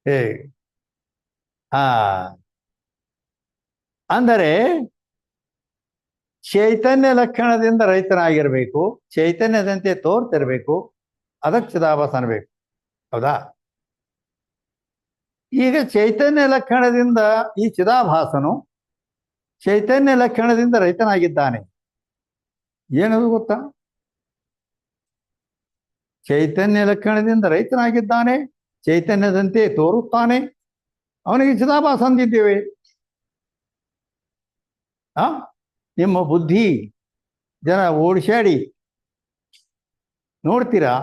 ಹೇ ಹಾ ಅಂದರೆ ಚೈತನ್ಯ ಲಕ್ಷಣದಿಂದ ರಹಿತನಾಗಿರ್ಬೇಕು, ಚೈತನ್ಯದಂತೆ ತೋರ್ತಿರ್ಬೇಕು, ಅದಕ್ಕೆ ಚಿದಾಭಾಸ ಅನ್ಬೇಕು. ಹೌದಾ? ಈಗ ಚೈತನ್ಯ ಲಕ್ಷಣದಿಂದ ಈ ಚಿದಾಭಾಸನು ಚೈತನ್ಯ ಲಕ್ಷಣದಿಂದ ರಹಿತನಾಗಿದ್ದಾನೆ. ಏನದು ಗೊತ್ತಾ? ಚೈತನ್ಯ ಲಕ್ಷಣದಿಂದ ರಹಿತನಾಗಿದ್ದಾನೆ, ಚೈತನ್ಯದಂತೆ ತೋರುತ್ತಾನೆ, ಅವನಿಗೆ ಚಿದಾಭಾಸ ಅಂದಿದ್ದೇವೆ. ಆ ನಿಮ್ಮ ಬುದ್ಧಿ ಜನ ಓಡಿಸಾಡಿ ನೋಡ್ತೀರಾ,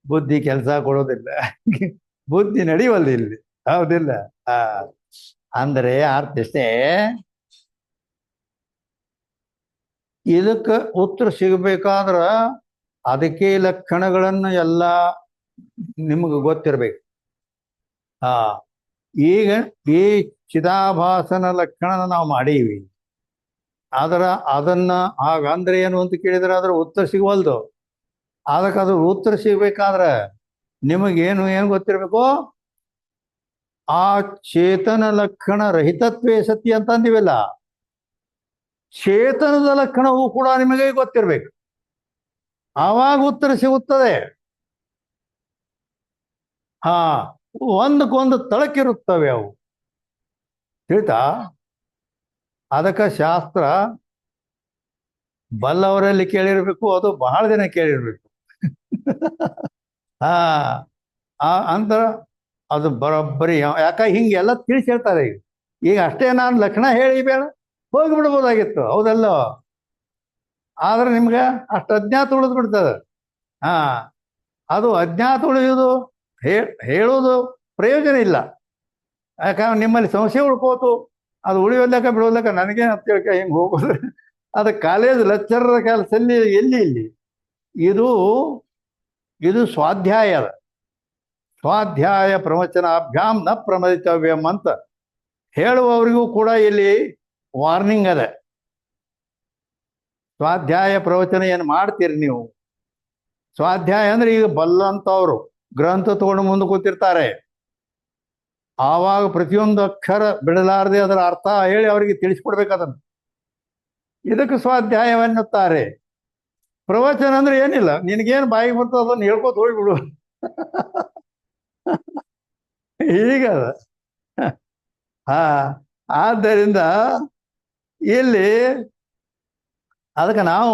ಬುದ್ಧಿ ಕೆಲಸ ಕೊಡೋದಿಲ್ಲ, ಬುದ್ಧಿ ನಡೆಯುವಲ್ಲ ಇಲ್ಲಿ. ಹೌದಿಲ್ಲ? ಆ ಅಂದ್ರೆ ಅರ್ಥ ಇಷ್ಟೇ, ಇದಕ್ಕೆ ಉತ್ತರ ಸಿಗಬೇಕಾದ್ರ ಅದಕ್ಕೆ ಲಕ್ಷಣಗಳನ್ನು ಎಲ್ಲ ನಿಮಗೆ ಗೊತ್ತಿರ್ಬೇಕು. ಆ ಈಗ ಈ ಚಿದಾಭಾಸನ ಲಕ್ಷಣ ನಾವು ಮಾಡೀವಿ, ಅದನ್ನ ಹಾಗಂದ್ರೆ ಏನು ಅಂತ ಕೇಳಿದ್ರೆ ಅದ್ರ ಉತ್ತರ ಸಿಗವಲ್ದು. ಅದಕ್ಕೆ ಅದ್ರ ಉತ್ತರ ಸಿಗ್ಬೇಕಾದ್ರೆ ನಿಮಗೇನು ಏನು ಗೊತ್ತಿರ್ಬೇಕು? ಆ ಚೇತನ ಲಕ್ಷಣ ರಹಿತತ್ವೇ ಸತ್ಯ ಅಂತ ಅಂದಿವಲ್ಲ, ಚೇತನದ ಲಕ್ಷಣವೂ ಕೂಡ ನಿಮಗೆ ಗೊತ್ತಿರ್ಬೇಕು, ಆವಾಗ ಉತ್ತರ ಸಿಗುತ್ತದೆ. ಹಾ ಒಂದಕ್ಕೊಂದು ತಳಕಿರುತ್ತವೆ ಅವು, ತಿಳಿತಾ? ಅದಕ್ಕೆ ಶಾಸ್ತ್ರ ಬಲ್ಲವರಲ್ಲಿ ಕೇಳಿರ್ಬೇಕು, ಅದು ಬಹಳ ದಿನ ಕೇಳಿರ್ಬೇಕು. ಹಾ ಅಂದ್ರ ಅದು ಬರೋಬ್ಬರಿ. ಯಾಕ ಹಿಂಗೆಲ್ಲ ತಿಳಿಸಿ ಹೇಳ್ತಾರೆ. ಈಗ ಅಷ್ಟೇ ನಾನು ಲಕ್ಷಣ ಹೇಳಿ ಬೇಡ ಹೋಗಿಬಿಡ್ಬೋದಾಗಿತ್ತು, ಹೌದಲ್ಲ? ಆದ್ರೆ ನಿಮ್ಗೆ ಅಷ್ಟು ಅಜ್ಞಾತ ಉಳಿದು ಬಿಡ್ತದೆ. ಹಾ ಅದು ಅಜ್ಞಾತ ಉಳಿಯೋದು ಹೇಳೋದು ಪ್ರಯೋಜನ ಇಲ್ಲ. ಯಾಕಂದ್ರೆ ನಿಮ್ಮಲ್ಲಿ ಸಂಶಯ ಉಳ್ಕೋತು, ಅದು ಉಳಿಯೋದಕ್ಕ ಬಿಡೋದಕ್ಕ ನನಗೇನು ಅಂತ ಹೇಳ್ಕ ಹಿಂಗೆ ಹೋಗೋದು. ಅದು ಕಾಲೇಜ್ ಲೆಕ್ಚರರ ಕೆಲಸದಲ್ಲಿ ಇಲ್ಲಿ ಇದು ಸ್ವಾಧ್ಯಾಯ ಅದ. ಸ್ವಾಧ್ಯಾಯ ಪ್ರವಚನಾಭ್ಯಾಂ ನ ಪ್ರಮದಿತವ್ಯಂ ಅಂತ ಹೇಳುವವರಿಗೂ ಕೂಡ ಇಲ್ಲಿ ವಾರ್ನಿಂಗ್ ಅದ. ಸ್ವಾಧ್ಯಾಯ ಪ್ರವಚನ ಏನು ಮಾಡ್ತೀರಿ ನೀವು? ಸ್ವಾಧ್ಯಾಯ ಅಂದ್ರೆ ಈಗ ಬಲ್ಲಂತವ್ರು ಗ್ರಂಥ ತಗೊಂಡು ಮುಂದೆ ಕೂತಿರ್ತಾರೆ, ಆವಾಗ ಪ್ರತಿಯೊಂದು ಅಕ್ಷರ ಬಿಡಲಾರದೆ ಅದರ ಅರ್ಥ ಹೇಳಿ ಅವರಿಗೆ ತಿಳಿಸ್ಕೊಡ್ಬೇಕದನ್ನು. ಇದಕ್ಕೆ ಸ್ವಾಧ್ಯಾಯವನ್ನುತ್ತಾರೆ. ಪ್ರವಚನ ಅಂದ್ರೆ ಏನಿಲ್ಲ, ನಿನಗೇನು ಬಾಯಿಗೆ ಬರ್ತದೆ ಅದನ್ನು ಹೇಳ್ಕೊತ ಹೋಗ್ಬಿಡು. ಹೀಗದ. ಹಾ ಆದ್ದರಿಂದ ಇಲ್ಲಿ ಅದಕ್ಕೆ ನಾವು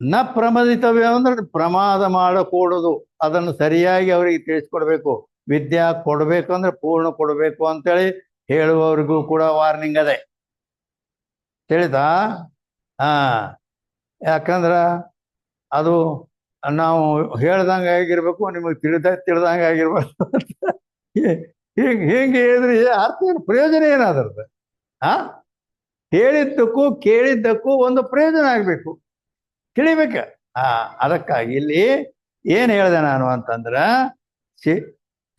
ನ ಪ್ರಮದಿತವ್ಯ ಅಂದ್ರೆ ಪ್ರಮಾದ ಮಾಡಕೂಡದು, ಅದನ್ನು ಸರಿಯಾಗಿ ಅವರಿಗೆ ತಿಳಿಸ್ಕೊಡ್ಬೇಕು. ವಿದ್ಯಾ ಕೊಡ್ಬೇಕು ಅಂದ್ರೆ ಪೂರ್ಣ ಕೊಡಬೇಕು ಅಂತೇಳಿ ಹೇಳುವವರಿಗೂ ಕೂಡ ವಾರ್ನಿಂಗ್ ಅದೇ, ತಿಳಿತಾ? ಹಾ ಯಾಕಂದ್ರ ಅದು ನಾವು ಹೇಳ್ದಂಗೆ ಆಗಿರ್ಬೇಕು, ನಿಮಗೆ ತಿಳಿದಂಗೆ ಆಗಿರ್ಬೇಕು. ಹಿಂಗೆ ಹೇಳಿದ್ರೆ ಅರ್ಥ ಏನು, ಪ್ರಯೋಜನ ಏನಾದ್ರದ್ದು? ಆ ಹೇಳಿದ್ದಕ್ಕೂ ಕೇಳಿದ್ದಕ್ಕೂ ಒಂದು ಪ್ರಯೋಜನ ಆಗ್ಬೇಕು, ತಿಳಿಬೇಕ. ಅದಕ್ಕಾಗಿ ಇಲ್ಲಿ ಏನ್ ಹೇಳಿದೆ ನಾನು ಅಂತಂದ್ರ,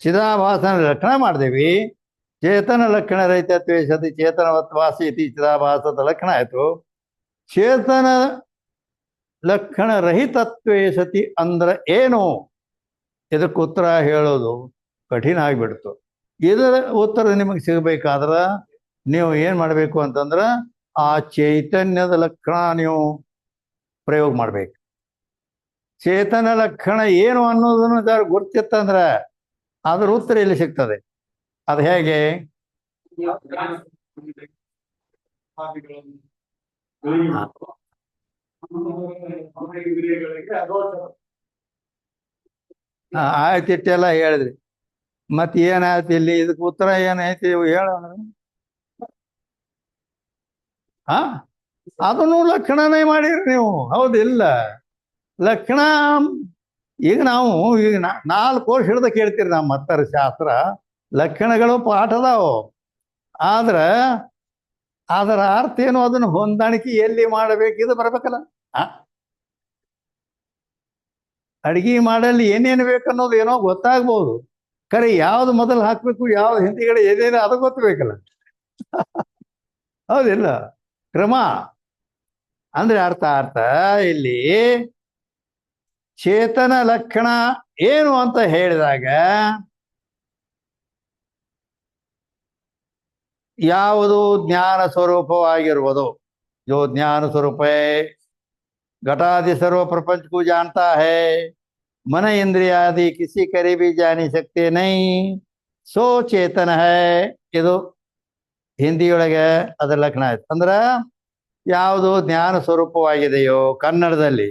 ಚಿದಾಭಾಸನ ಲಕ್ಷಣ ಮಾಡ್ದೇವಿ, ಚೇತನ ಲಕ್ಷಣ ರಹಿತತ್ವೇ ಸತಿ ಚೇತನವತ್ವಾಸಿ ಇತಿ ಚಿದಾಭಾಸದ ಲಕ್ಷಣ ಆಯ್ತು. ಚೇತನ ಲಕ್ಷಣ ರಹಿತತ್ವೇ ಸತಿ ಅಂದ್ರೆ ಏನು? ಇದಕ್ಕೆ ಉತ್ತರ ಹೇಳೋದು ಕಠಿಣ ಆಗಿಬಿಡ್ತು. ಇದರ ಉತ್ತರ ನಿಮಗೆ ಸಿಗಬೇಕಾದ್ರ ನೀವು ಏನ್ ಮಾಡಬೇಕು ಅಂತಂದ್ರ ಆ ಚೈತನ್ಯದ ಲಕ್ಷಣ ನೀವು ಪ್ರಯೋಗ ಮಾಡ್ಬೇಕು. ಚೇತನ ಲಕ್ಷಣ ಏನು ಅನ್ನೋದನ್ನು ಗುರ್ತಿತ್ತಂದ್ರ ಅದ್ರ ಉತ್ತರ ಇಲ್ಲಿ ಸಿಗ್ತದೆ. ಅದು ಹೇಗೆ? ಆಯ್ತು, ಇಟ್ಟೆಲ್ಲ ಹೇಳಿದ್ರಿ, ಮತ್ ಏನಾಯ್ತು ಇಲ್ಲಿ? ಇದಕ್ಕೆ ಉತ್ತರ ಏನೈತಿ ಹೇಳೋಣ. ಅದನ್ನು ಲಕ್ಷಣನೇ ಮಾಡಿರಿ ನೀವು, ಹೌದಿಲ್ಲ? ಲಕ್ಷಣ ಈಗ ನಾವು ಈಗ 4 ವರ್ಷ ಹಿಡ್ದ ಕೇಳ್ತೀರಿ ನಮ್ಮ ಮತ್ತರ ಶಾಸ್ತ್ರ. ಲಕ್ಷಣಗಳು ಪಾಠದಾವು, ಆದ್ರ ಅದರ ಅರ್ಥ ಏನು, ಅದನ್ನು ಹೊಂದಾಣಿಕೆ ಎಲ್ಲಿ ಮಾಡಬೇಕು ಇದು ಬರ್ಬೇಕಲ್ಲ. ಅಡಿಗೆ ಮಾಡಲ್ಲಿ ಏನೇನು ಬೇಕನ್ನೋದು ಏನೋ ಗೊತ್ತಾಗ್ಬೋದು, ಖರೆ ಯಾವ್ದು ಮೊದಲು ಹಾಕ್ಬೇಕು, ಯಾವ್ದು ಹಿಂದಿಗಡೆ ಏನೇನು ಅದು ಗೊತ್ತಬೇಕಲ್ಲ. ಹೌದಿಲ್ಲ? ಕ್ರಮ ಅಂದ್ರೆ ಅರ್ಥ ಇಲ್ಲಿ ಚೇತನ ಲಕ್ಷಣ ಏನು ಅಂತ ಹೇಳಿದಾಗ ಯಾವುದು ಜ್ಞಾನ ಸ್ವರೂಪವಾಗಿರುವುದು. जो ज्ञान स्वरूप है घटादि सर्व प्रपंच को जानता है, मन इंद्रिय आदि किसी करे भी जानी सकते नहीं, सो चेतन है. ಇದು ಹಿಂದಿಯೊಳಗೆ ಅದರ ಲಕ್ಷಣ ಆಯ್ತು. ಅಂದ್ರೆ ಯಾವುದು ಜ್ಞಾನ ಸ್ವರೂಪವಾಗಿದೆಯೋ, ಕನ್ನಡದಲ್ಲಿ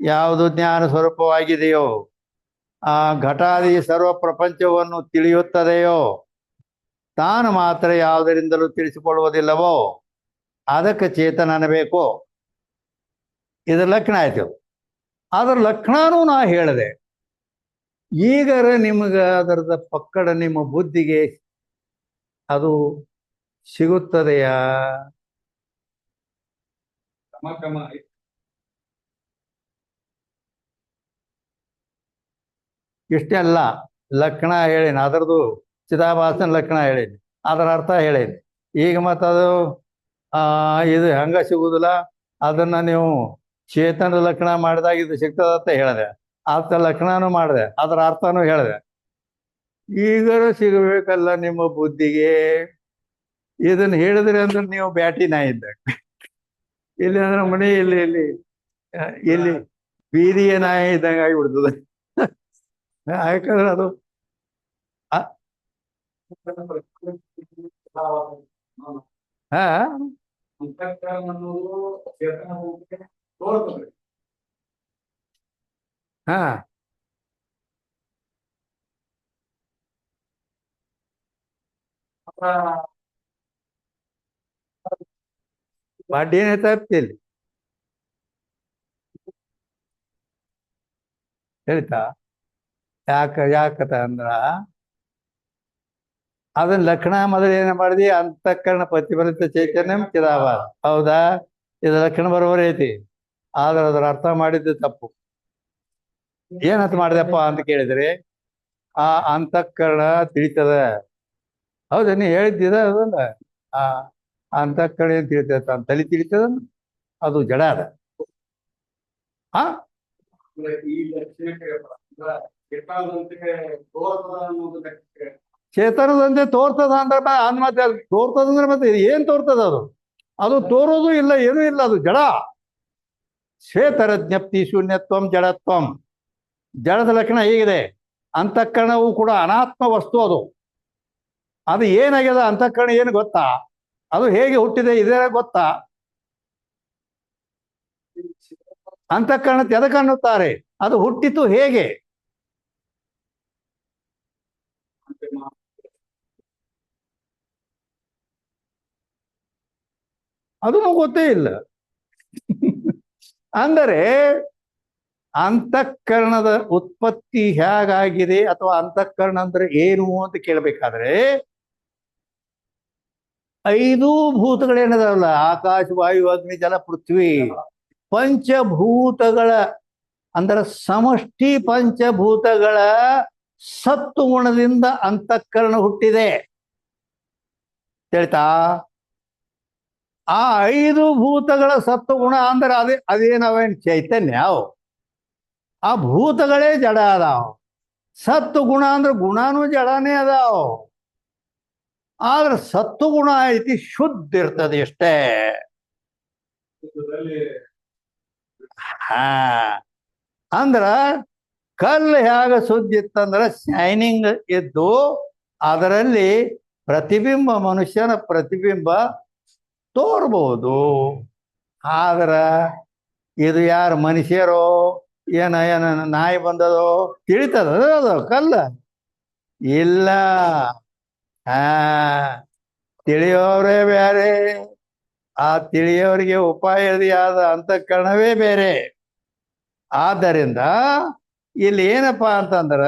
ಯಾವುದು ಜ್ಞಾನ ಸ್ವರೂಪವಾಗಿದೆಯೋ, ಆ ಘಟಾದಿ ಸರ್ವ ಪ್ರಪಂಚವನ್ನು ತಿಳಿಯುತ್ತದೆಯೋ, ತಾನು ಮಾತ್ರ ಯಾವುದರಿಂದಲೂ ತಿಳಿಸಿಕೊಳ್ಳುವುದಿಲ್ಲವೋ ಅದಕ್ಕೆ ಚೇತನ ಅನ್ನಬೇಕು. ಇದರ ಲಕ್ಷಣ ಆಯ್ತು. ಅದರ ಲಕ್ಷಣನೂ ನಾ ಹೇಳಿದೆ. ಈಗರ ನಿಮಗೆ ಅದರದ ಪಕ್ಕಡ ನಿಮ್ಮ ಬುದ್ಧಿಗೆ ಅದು ಸಿಗುತ್ತದೆಯಾ? ಇಷ್ಟೆಲ್ಲ ಲಕ್ಷಣ ಹೇಳೀನಿ, ಅದರದು ಚಿದಾಭಾಸನ ಲಕ್ಷಣ ಹೇಳೀನಿ, ಅದರ ಅರ್ಥ ಹೇಳೀನಿ. ಈಗ ಮತ್ತದು ಇದು ಹಂಗ ಸಿಗುವುದಿಲ್ಲ, ಅದನ್ನ ನೀವು ಚೇತನದ ಲಕ್ಷಣ ಮಾಡಿದಾಗ ಇದು ಸಿಗ್ತದಂತ ಹೇಳಿದೆ. ಆತ ಲಕ್ಷಣನೂ ಮಾಡಿದೆ, ಅದರ ಅರ್ಥನೂ ಹೇಳಿದೆ. ಈಗರೂ ಸಿಗಬೇಕಲ್ಲ ನಿಮ್ಮ ಬುದ್ಧಿಗೆ. ಇದನ್ನ ಹೇಳಿದ್ರಿ ಅಂದ್ರೆ ನೀವು ಬ್ಯಾಟಿ ನಾಯಿ ಇದ್ದಾಗ, ಇಲ್ಲಿ ಅಂದ್ರೆ ಮನೆ ಇಲ್ಲಿ ಇಲ್ಲಿ ಇಲ್ಲಿ ಬೀದಿಯ ನಾಯಿ ಇದ್ದಂಗ ಆಗಿಬಿಡ್ತದೆ. ಯಾಕಂದ್ರೆ ಅದು ಹಾ ಹಾ ಪಾಡ್ಯನೇ ತಪ್ಪಿಲ್ಲಿ ಹೇಳ್ತಾ. ಯಾಕತ ಅಂದ್ರ ಅದನ್ನ ಲಕ್ಷಣ ಮೊದಲು ಏನ ಮಾಡಿದಿ, ಅಂತಃಕರಣ ಪ್ರತಿಫಲಿತ ಚೈತನ್ಯ ಚಿದಾಭಾಸ. ಹೌದಾ? ಇದು ಲಕ್ಷಣ ಬರೋಬರಿ ಐತಿ, ಆದ್ರೆ ಅದರ ಅರ್ಥ ಮಾಡಿದ್ದು ತಪ್ಪು. ಏನಂತ ಮಾಡಿದಪ್ಪ ಅಂತ ಕೇಳಿದ್ರೆ, ಆ ಅಂತಃಕರಣ ತಿಳಿತದ. ಹೌದಾ? ನೀ ಹೇಳಿದ್ದಿದ ಅದಲ್ಲ, ಆ ಅಂತಃಕರಣ ಏನ್ ತಿಳಿತದ, ತಲೆ ತಿಳಿತದ, ಅದು ಜಡ ಅದ. ಆ ಚೇತನದಂತೆ ತೋರ್ತದ ಅಂದ್ರೆ ಮತ್ತೆ ತೋರ್ತದಂದ್ರೆ ಮತ್ತೆ ಏನ್ ತೋರ್ತದ? ಅದು ತೋರೋದು ಇಲ್ಲ, ಏನೂ ಇಲ್ಲ, ಅದು ಜಡ. ಶ್ವೇತರ ಜ್ಞಪ್ತಿ ಶೂನ್ಯತ್ವಂ ಜಡತ್ವಂ. ಜಡದ ಲಕ್ಷಣ ಹೀಗಿದೆ. ಅಂತಃಕರಣವು ಕೂಡ ಅನಾತ್ಮ ವಸ್ತು. ಅದು ಏನಾಗ್ಯದ, ಅಂತಃಕರಣ ಏನು ಗೊತ್ತಾ? ಅದು ಹೇಗೆ ಹುಟ್ಟಿದೆ ಇದೇ ಗೊತ್ತಾ? ಅಂತಃಕರಣ ಎದಕ್ಕೆ ಅನ್ನುತ್ತಾರೆ? ಅದು ಹುಟ್ಟಿತು ಹೇಗೆ? ಅದು ಗೊತ್ತೇ ಇಲ್ಲ. ಅಂದರೆ ಅಂತಃಕರಣದ ಉತ್ಪತ್ತಿ ಹೇಗಾಗಿದೆ ಅಥವಾ ಅಂತಃಕರಣ ಅಂದ್ರೆ ಏನು ಅಂತ ಕೇಳಬೇಕಾದ್ರೆ, 5 ಭೂತಗಳೇನದಾವಲ್ಲ, ಆಕಾಶ ವಾಯು ಅಗ್ನಿ ಜಲ ಪೃಥ್ವಿ, ಪಂಚಭೂತಗಳ ಅಂದ್ರೆ ಸಮಷ್ಟಿ ಪಂಚಭೂತಗಳ ಸತ್ತು ಗುಣದಿಂದ ಅಂತಃಕರಣ ಹುಟ್ಟಿದೆ. ಹೇಳ್ತಾ, ಆ 5 ಭೂತಗಳ ಸತ್ತು ಗುಣ ಅಂದ್ರೆ ಅದೇನವೇನು ಚೈತನ್ಯ? ಆ ಭೂತಗಳೇ ಜಡ ಅದಾವ. ಸತ್ತು ಗುಣ ಅಂದ್ರೆ ಗುಣನೂ ಜಡನೇ ಅದಾವ. ಆದ್ರೆ ಸತ್ತು ಗುಣ ಐತಿ, ಶುದ್ಧ ಇರ್ತದೆ ಎಷ್ಟೇ. ಹಾ ಅಂದ್ರ ಕಲ್ಲು ಹೇಗ ಶುದ್ಧ ಇತ್ತಂದ್ರ ಶೈನಿಂಗ್ ಇದ್ದು ಅದರಲ್ಲಿ ಪ್ರತಿಬಿಂಬ, ಮನುಷ್ಯನ ಪ್ರತಿಬಿಂಬ ತೋರ್ಬಹುದು. ಆದ್ರ ಇದು ಯಾರು ಮನುಷ್ಯರೋ ಏನ ನಾಯಿ ಬಂದದೋ ತಿಳಿತದ ಅದು ಕಲ್ಲ? ಇಲ್ಲ. ತಿಳಿಯೋರೇ ಬೇರೆ, ಆ ತಿಳಿಯೋರಿಗೆ ಉಪಾಯದಿಯಾದ ಅಂತಃಕರಣವೇ ಬೇರೆ. ಆದ್ದರಿಂದ ಇಲ್ಲಿ ಏನಪ್ಪಾ ಅಂತಂದ್ರ,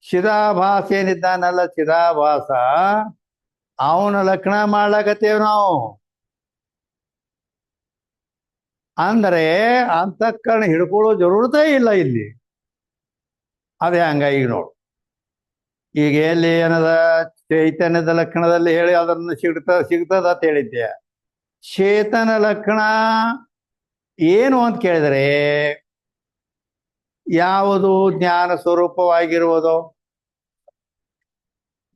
ಚಿದಾಭಾಸ ಏನಿದ್ದಾನಲ್ಲ, ಚಿದಾಭಾಸ ಅವನ ಲಕ್ಷಣ ಮಾಡ್ಲಾಕತ್ತೇವ್ ನಾವು. ಅಂದರೆ ಅಂತಃಕರಣ ಹಿಡ್ಕೊಳ್ಳೋ ಜರೂರತೆ ಇಲ್ಲ ಇಲ್ಲಿ. ಅದೇ ಹಂಗ ಈಗ ನೋಡು, ಈಗ ಎಲ್ಲಿ ಏನದ ಚೈತನ್ಯದ ಲಕ್ಷಣದಲ್ಲಿ ಹೇಳಿ ಅದನ್ನು ಸಿಗ್ತದ ಅಂತ ಹೇಳಿದ್ದೆ. ಚೇತನ ಲಕ್ಷಣ ಏನು ಅಂತ ಕೇಳಿದರೆ ಯಾವುದು ಜ್ಞಾನ ಸ್ವರೂಪವಾಗಿರುವುದೋ,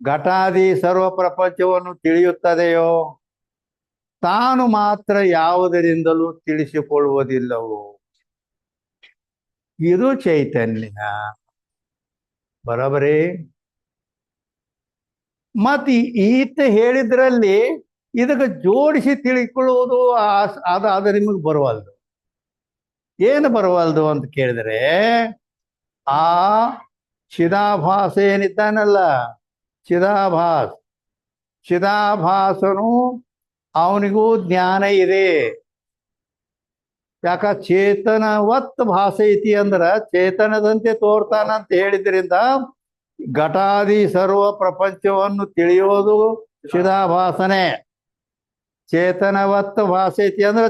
ಘಟಾದಿ ಸರ್ವ ಪ್ರಪಂಚವನ್ನು ತಿಳಿಯುತ್ತದೆಯೋ ತಾನು ಮಾತ್ರ ಯಾವುದರಿಂದಲೂ ತಿಳಿಸಿಕೊಳ್ಳುವುದಿಲ್ಲವೋ ಇದು ಚೈತನ್ಯ. ಬರೋಬರಿ. ಮತ್ತೆ ಈತ ಹೇಳಿದ್ರಲ್ಲಿ ಇದಕ್ಕೆ ಜೋಡಿಸಿ ತಿಳಿಕೊಳ್ಳುವುದು ಅದು ನಿಮಗೆ ಬರುವಲ್ದು. ಏನು ಬರುವಲ್ದು ಅಂತ ಕೇಳಿದರೆ ಆ ಚಿದಾಭಾಸ ಏನಿದ್ದಾನಲ್ಲ, ಚಿದಾಭಾಸನು ಅವನಿಗೂ ಜ್ಞಾನ ಇದೆ. ಯಾಕ ಚೇತನವತ್ ಭಾಸೈತಿ ಅಂದ್ರ ಚೇತನದಂತೆ ತೋರ್ತಾನಂತ ಹೇಳಿದ್ರಿಂದ ಘಟಾದಿ ಸರ್ವ ಪ್ರಪಂಚವನ್ನು ತಿಳಿಯೋದು ಚಿದಾಭಾಸನೆ. ಚೇತನವತ್ ಭಾಸೈತಿ ಅಂದ್ರೆ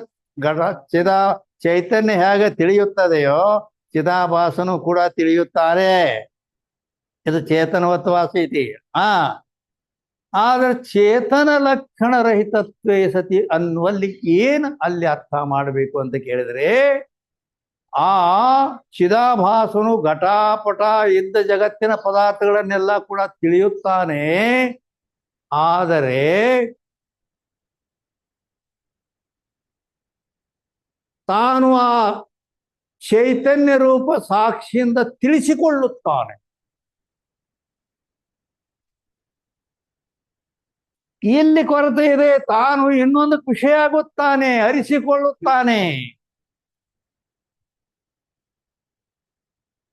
ಚೈತನ್ಯ ಹೇಗೆ ತಿಳಿಯುತ್ತದೆಯೋ ಚಿದಾಭಾಸನು ಕೂಡ ತಿಳಿಯುತ್ತಾನೆ. ಇದು ಚೇತನವತ್ ಭಾಸೈತಿ. ಆದ್ರೆ ಚೇತನ ಲಕ್ಷಣ ರಹಿತತ್ವೇ ಸತಿ ಅನ್ನುವಲ್ಲಿ ಏನು ಅಲ್ಲಿ ಅರ್ಥ ಮಾಡಬೇಕು ಅಂತ ಕೇಳಿದ್ರೆ, ಆ ಚಿದಾಭಾಸನು ಘಟಾಪಟ ಇದ್ದ ಜಗತ್ತಿನ ಪದಾರ್ಥಗಳನ್ನೆಲ್ಲ ಕೂಡ ತಿಳಿಯುತ್ತಾನೆ. ಆದರೆ ತಾನು ಆ ಚೈತನ್ಯ ರೂಪ ಸಾಕ್ಷಿಯಿಂದ ತಿಳಿಸಿಕೊಳ್ಳುತ್ತಾನೆ. ಇಲ್ಲಿ ಕೊರತೆ ಇದೆ. ತಾನು ಇನ್ನೊಂದು ಖುಷಿ ಆಗುತ್ತಾನೆ, ಅರಿಸಿಕೊಳ್ಳುತ್ತಾನೆ.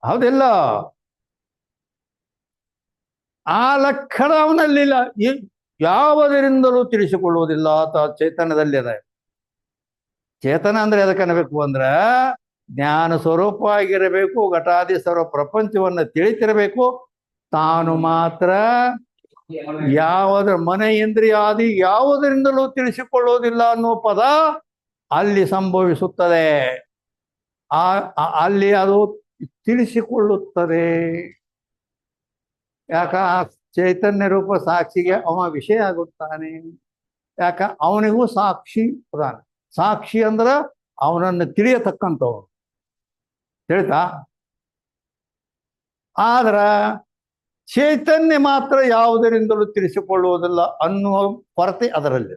ಹೌದಿಲ್ಲ? ಆ ಲಕ್ಷಣ ಅವನಲ್ಲಿಲ್ಲ. ಯಾವುದರಿಂದಲೂ ತಿಳಿಸಿಕೊಳ್ಳುವುದಿಲ್ಲ. ಚೈತನ್ಯದಲ್ಲಿ ಅದ. ಚೇತನ ಅಂದ್ರೆ ಅದಕ್ಕೆ ಅನ್ನಬೇಕು ಅಂದ್ರ ಜ್ಞಾನ ಸ್ವರೂಪ ಆಗಿರಬೇಕು, ಘಟಾದಿ ಸರ್ವ ಪ್ರಪಂಚವನ್ನ ತಿಳಿತಿರಬೇಕು. ತಾನು ಮಾತ್ರ ಮನ ಇಂದ್ರಿಯಾದಿ ಯಾವುದರಿಂದಲೂ ತಿಳಿಸಿಕೊಳ್ಳುವುದಿಲ್ಲ ಅನ್ನೋ ಪದ ಅಲ್ಲಿ ಸಂಭವಿಸುತ್ತದೆ. ಅಲ್ಲಿ ಅದು ತಿಳಿಸಿಕೊಳ್ಳುತ್ತದೆ. ಯಾಕ ಚೈತನ್ಯ ರೂಪ ಸಾಕ್ಷಿಗೆ ಅವ ವಿಷಯ ಆಗುತ್ತಾನೆ. ಯಾಕ ಅವನಿಗೂ ಸಾಕ್ಷಿ ಪ್ರಧಾನ. ಸಾಕ್ಷಿ ಅಂದ್ರ ಅವನನ್ನು ತಿಳಿಯತಕ್ಕಂಥವನು. ತಿಳಿತಾ? ಆದ್ರ ಚೈತನ್ಯ ಮಾತ್ರ ಯಾವುದರಿಂದಲೂ ತಿಳಿಸಿಕೊಳ್ಳುವುದಿಲ್ಲ ಅನ್ನುವ ಕೊರತೆ ಅದರಲ್ಲಿ.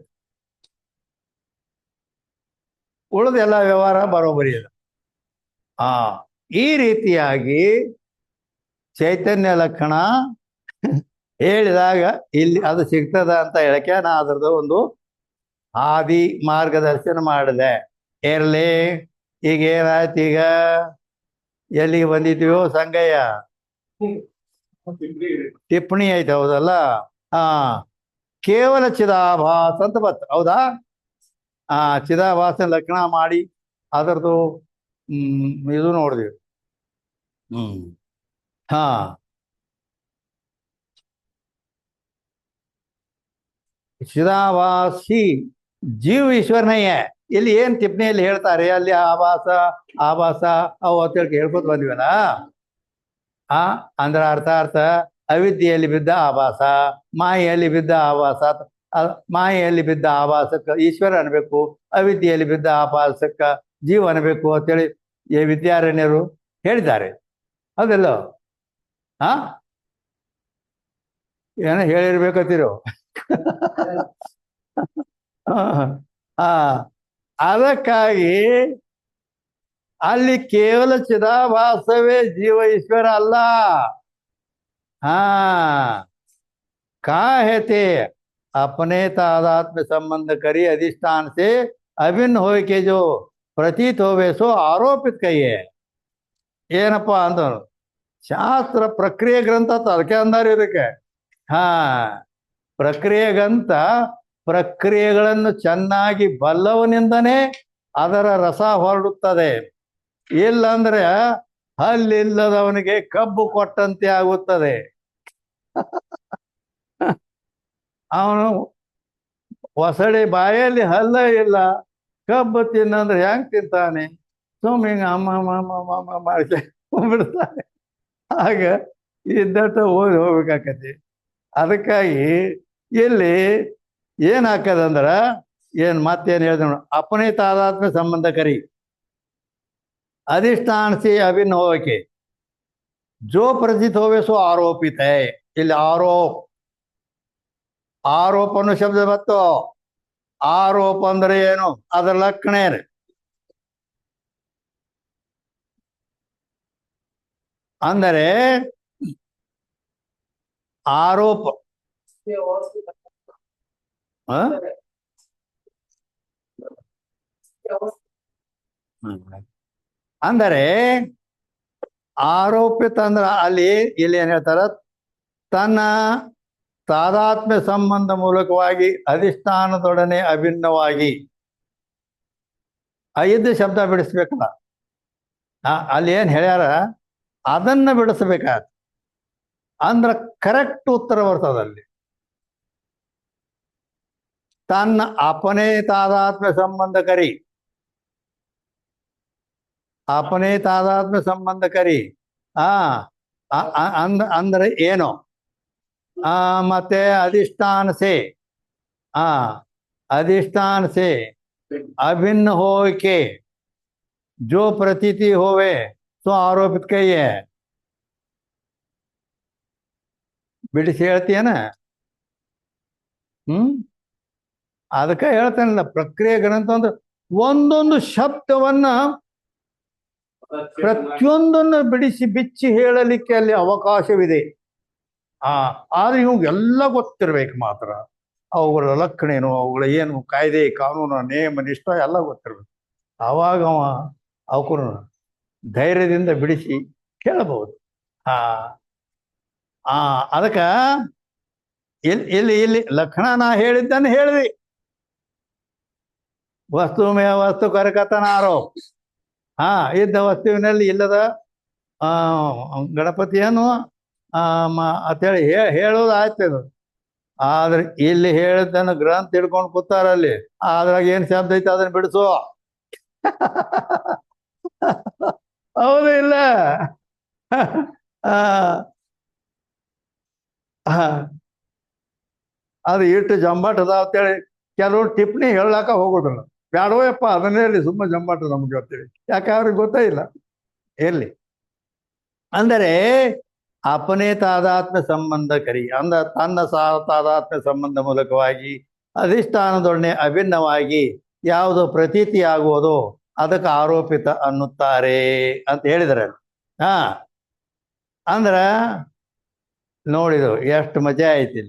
ಉಳಿದ ಎಲ್ಲ ವ್ಯವಹಾರ ಬರೋಬರಿ ಇದೆ. ಈ ರೀತಿಯಾಗಿ ಚೈತನ್ಯ ಲಕ್ಷಣ ಹೇಳಿದಾಗ ಇಲ್ಲಿ ಅದು ಸಿಗ್ತದ ಅಂತ ಹೇಳಕ್ಕೆ ನಾ ಅದ್ರದ್ದು ಒಂದು ಆದಿ ಮಾರ್ಗದರ್ಶನ ಮಾಡಿದೆ. ಇರ್ಲಿ, ಈಗ ಏನಾಯ್ತು? ಈಗ ಎಲ್ಲಿಗೆ ಬಂದಿದ್ದೀವೋ ಸಂಗಯ್ಯ? ಟಿಪ್ಪಣಿ ಐತೆ, ಹೌದಲ್ಲ? ಕೇವಲ ಚಿದಾಭಾಸ ಅಂತ ಬತ್ತ, ಹೌದಾ? ಚಿದಾಭಾಸ ಲಕ್ಷಣ ಮಾಡಿ ಅದರದು ಇದು ನೋಡಿದ್ವಿ. ಚಿದಾಭಾಸಿ ಜೀವ ಈಶ್ವರನಯ್ಯ. ಇಲ್ಲಿ ಏನ್ ಟಿಪ್ಪಣಿಯಲ್ಲಿ ಹೇಳ್ತಾರೆ, ಅಲ್ಲಿ ಆಭಾಸ ಅವು ಅಂತ ಹೇಳ್ಕೊತ ಬಂದಿವಲ್ಲ. ಅಂದ್ರ ಅರ್ಥ ಅವಿದ್ಯೆಯಲ್ಲಿ ಬಿದ್ದ ಆಭಾಸ, ಮಾಯೆಯಲ್ಲಿ ಬಿದ್ದ ಆಭಾಸ. ಮಾಯೆಯಲ್ಲಿ ಬಿದ್ದ ಆಭಾಸಕ್ಕ ಈಶ್ವರ ಅನ್ಬೇಕು, ಅವಿದ್ಯೆಯಲ್ಲಿ ಬಿದ್ದ ಆಭಾಸಕ್ಕ ಜೀವ ಅನ್ಬೇಕು ಅಂತೇಳಿ ಈ ವಿದ್ಯಾರಣ್ಯರು ಹೇಳಿದ್ದಾರೆ. ಹೌದಲ್ಲ? ಏನೋ ಹೇಳಿರ್ಬೇಕಂತೀರೋ. ಅದಕ್ಕಾಗಿ ಅಲ್ಲಿ ಕೇವಲ ಚಿದಾಭಾಸವೇ ಜೀವ ಈಶ್ವರ ಅಲ್ಲ. काहते अपने तादात्म्य संबंध करी अधिष्ठान से अभिन्न हो के जो प्रतीत होवे सो आरोपित कहिए. ಏನಪ್ಪ ಅಂತ ಶಾಸ್ತ್ರ ಪ್ರಕ್ರಿಯೆ ಗ್ರಂಥ ಅದಕ್ಕೆ ಅಂದಾರ ಇದಕ್ಕೆ. ಪ್ರಕ್ರಿಯೆ ಗ್ರಂಥ ಪ್ರಕ್ರಿಯೆಗಳನ್ನು ಚೆನ್ನಾಗಿ ಬಲ್ಲವನಿಂದನೇ ಅದರ ರಸ ಹೊರಡುತ್ತದೆ. ಇಲ್ಲಂದ್ರೆ ಹಲ್ಲಿಲ್ಲದವನಿಗೆ ಕಬ್ಬು ಕೊಟ್ಟಂತೆ ಆಗುತ್ತದೆ. ಅವನು ಹೊಸಡಿ ಬಾಯಲ್ಲಿ ಹಲ್ಲ ಇಲ್ಲ, ಕಬ್ಬು ತಿನ್ನಂದ್ರೆ ಹೆಂಗ್ ತಿಂತಾನೆ? ಸುಮ್ಮನೆ ಹಿಂಗ ಅಮ್ಮ ಮಾಡ್ಬಿಡ್ತಾನೆ. ಆಗ ಇದ್ದಟ್ಟ ಓದಿ ಹೋಗ್ಬೇಕಾಕತಿ. ಅದಕ್ಕಾಗಿ ಇಲ್ಲಿ ಏನ್ ಹಾಕದಂದ್ರ, ಏನ್ ಮತ್ತೇನು ಹೇಳಿದ, ಅಪನೇ ತಾದಾತ್ಮ್ಯ ಸಂಬಂಧ ಕರಿ. अधिष्ठान से अभिन्न हो के जो प्रतीत होवे सो आरोपित है. ಇಲ್ಲಿ ಆರೋಪ ಅನ್ನೋ ಶಬ್ದ ಬತ್ತು. ಆರೋಪ ಅಂದ್ರೆ ಏನು? ಅದರ ಲಕ್ಷಣ ಏನು? ಅಂದರೆ ಆರೋಪ ಅಂದರೆ ಆರೋಪಿತ ಅಂದ್ರ ಅಲ್ಲಿ ಇಲ್ಲಿ ಏನ್ ಹೇಳ್ತಾರ, ತನ್ನ ತಾದಾತ್ಮ್ಯ ಸಂಬಂಧ ಮೂಲಕವಾಗಿ ಅಧಿಷ್ಠಾನದೊಡನೆ ಅಭಿನ್ನವಾಗಿ ಐದು ಶಬ್ದ ಬಿಡಿಸ್ಬೇಕಲ್ಲ. ಅಲ್ಲಿ ಏನ್ ಹೇಳ್ಯಾರ ಅದನ್ನ ಬಿಡಿಸ್ಬೇಕಾದ ಅಂದ್ರ ಕರೆಕ್ಟ್ ಉತ್ತರ ಬರ್ತದಲ್ಲಿ. ತನ್ನ ಅಪನೇ ತಾದಾತ್ಮ್ಯ ಸಂಬಂಧ ಕರಿ, ಅಪನೇ ತಾದಾತ್ಮ್ಯ ಸಂಬಂಧ ಕರಿ. ಅಂದ್ರೆ ಏನು? ಮತ್ತೆ अधिष्ठान से अधिष्ठान से अभिन्न हो के जो प्रतीति होवे सो आरोपित कही है. ಬಿಡಿಸಿ ಹೇಳ್ತೀಯನ? ಅದಕ್ಕೆ ಹೇಳ್ತಾನಲ್ಲ, ಪ್ರಕ್ರಿಯೆ ಗ್ರಂಥ ಅಂದ್ರೆ ಒಂದೊಂದು ಶಬ್ದವನ್ನ ಪ್ರತಿಯೊಂದನ್ನು ಬಿಡಿಸಿ ಬಿಚ್ಚಿ ಹೇಳಲಿಕ್ಕೆ ಅಲ್ಲಿ ಅವಕಾಶವಿದೆ. ಆದ್ರೆ ಇವಾಗೆಲ್ಲ ಗೊತ್ತಿರ್ಬೇಕು ಮಾತ್ರ. ಅವುಗಳ ಲಕ್ಷಣ ಏನು, ಅವುಗಳ ಏನು, ಕಾಯ್ದೆ ಕಾನೂನು ನೇಮ ನಿಷ್ಠ ಎಲ್ಲ ಗೊತ್ತಿರ್ಬೇಕು. ಆವಾಗ ಅವಕ್ಕೂ ಧೈರ್ಯದಿಂದ ಬಿಡಿಸಿ ಕೇಳಬಹುದು. ಅದಕ್ಕ ಇಲ್ಲಿ ಇಲ್ಲಿ ಲಕ್ಷಣ ನಾ ಹೇಳಿದ್ದನ್ನು ಹೇಳಿದ್ವಿ. ವಸ್ತು ಮೇ ವಸ್ತು ಕರಕತನಾರೋ, ಇದ್ದ ವಸ್ತುವಿನಲ್ಲಿ ಇಲ್ಲದ ಗಣಪತಿಯನ್ನು ಅಂತೇಳಿ ಹೇಳೋದು ಆಯ್ತು. ಆದ್ರೆ ಇಲ್ಲಿ ಹೇಳಿದ್ದನ್ನು ಗ್ರಂಥ ಹಿಡ್ಕೊಂಡು ಕೂತಾರಲ್ಲಿ, ಅದ್ರಾಗ ಏನ್ ಶಬ್ದ ಐತೆ ಅದನ್ನ ಬಿಡಿಸು. ಹೌದು ಇಲ್ಲ? ಅದು ಇಟ್ಟು ಜಂಬಾಟ್ ಅದ ಅಂತೇಳಿ ಕೆಲವರು ಟಿಪ್ಪಣಿ ಹೇಳಾಕ ಹೋಗೋದಿಲ್ಲ. ಬ್ಯಾಡವಪ್ಪ ಅದನ್ನೇ ಇರಲಿ, ಸುಮ್ಮ ಜಂಬಾಟ ನಮ್ಗೆ ಗೊತ್ತೇಳಿ. ಯಾಕೆ ಅವ್ರಿಗೆ ಗೊತ್ತೇ ಇಲ್ಲ. ಇರ್ಲಿ ಅಂದರೆ ಅಪನೇ ತಾದಾತ್ಮ್ಯ ಸಂಬಂಧ ಕರಿ ಅಂದ ತನ್ನ ತಾದಾತ್ಮ್ಯ ಸಂಬಂಧ ಮೂಲಕವಾಗಿ ಅಧಿಷ್ಠಾನದೊಡನೆ ಅಭಿನ್ನವಾಗಿ ಯಾವುದು ಪ್ರತೀತಿ ಆಗುವುದೋ ಅದಕ್ಕೆ ಆರೋಪಿತ ಅನ್ನುತ್ತಾರೆ ಅಂತ ಹೇಳಿದರೆ. ಅಂದ್ರ ನೋಡಿದು ಎಷ್ಟು ಮಜಾ ಐತಿ.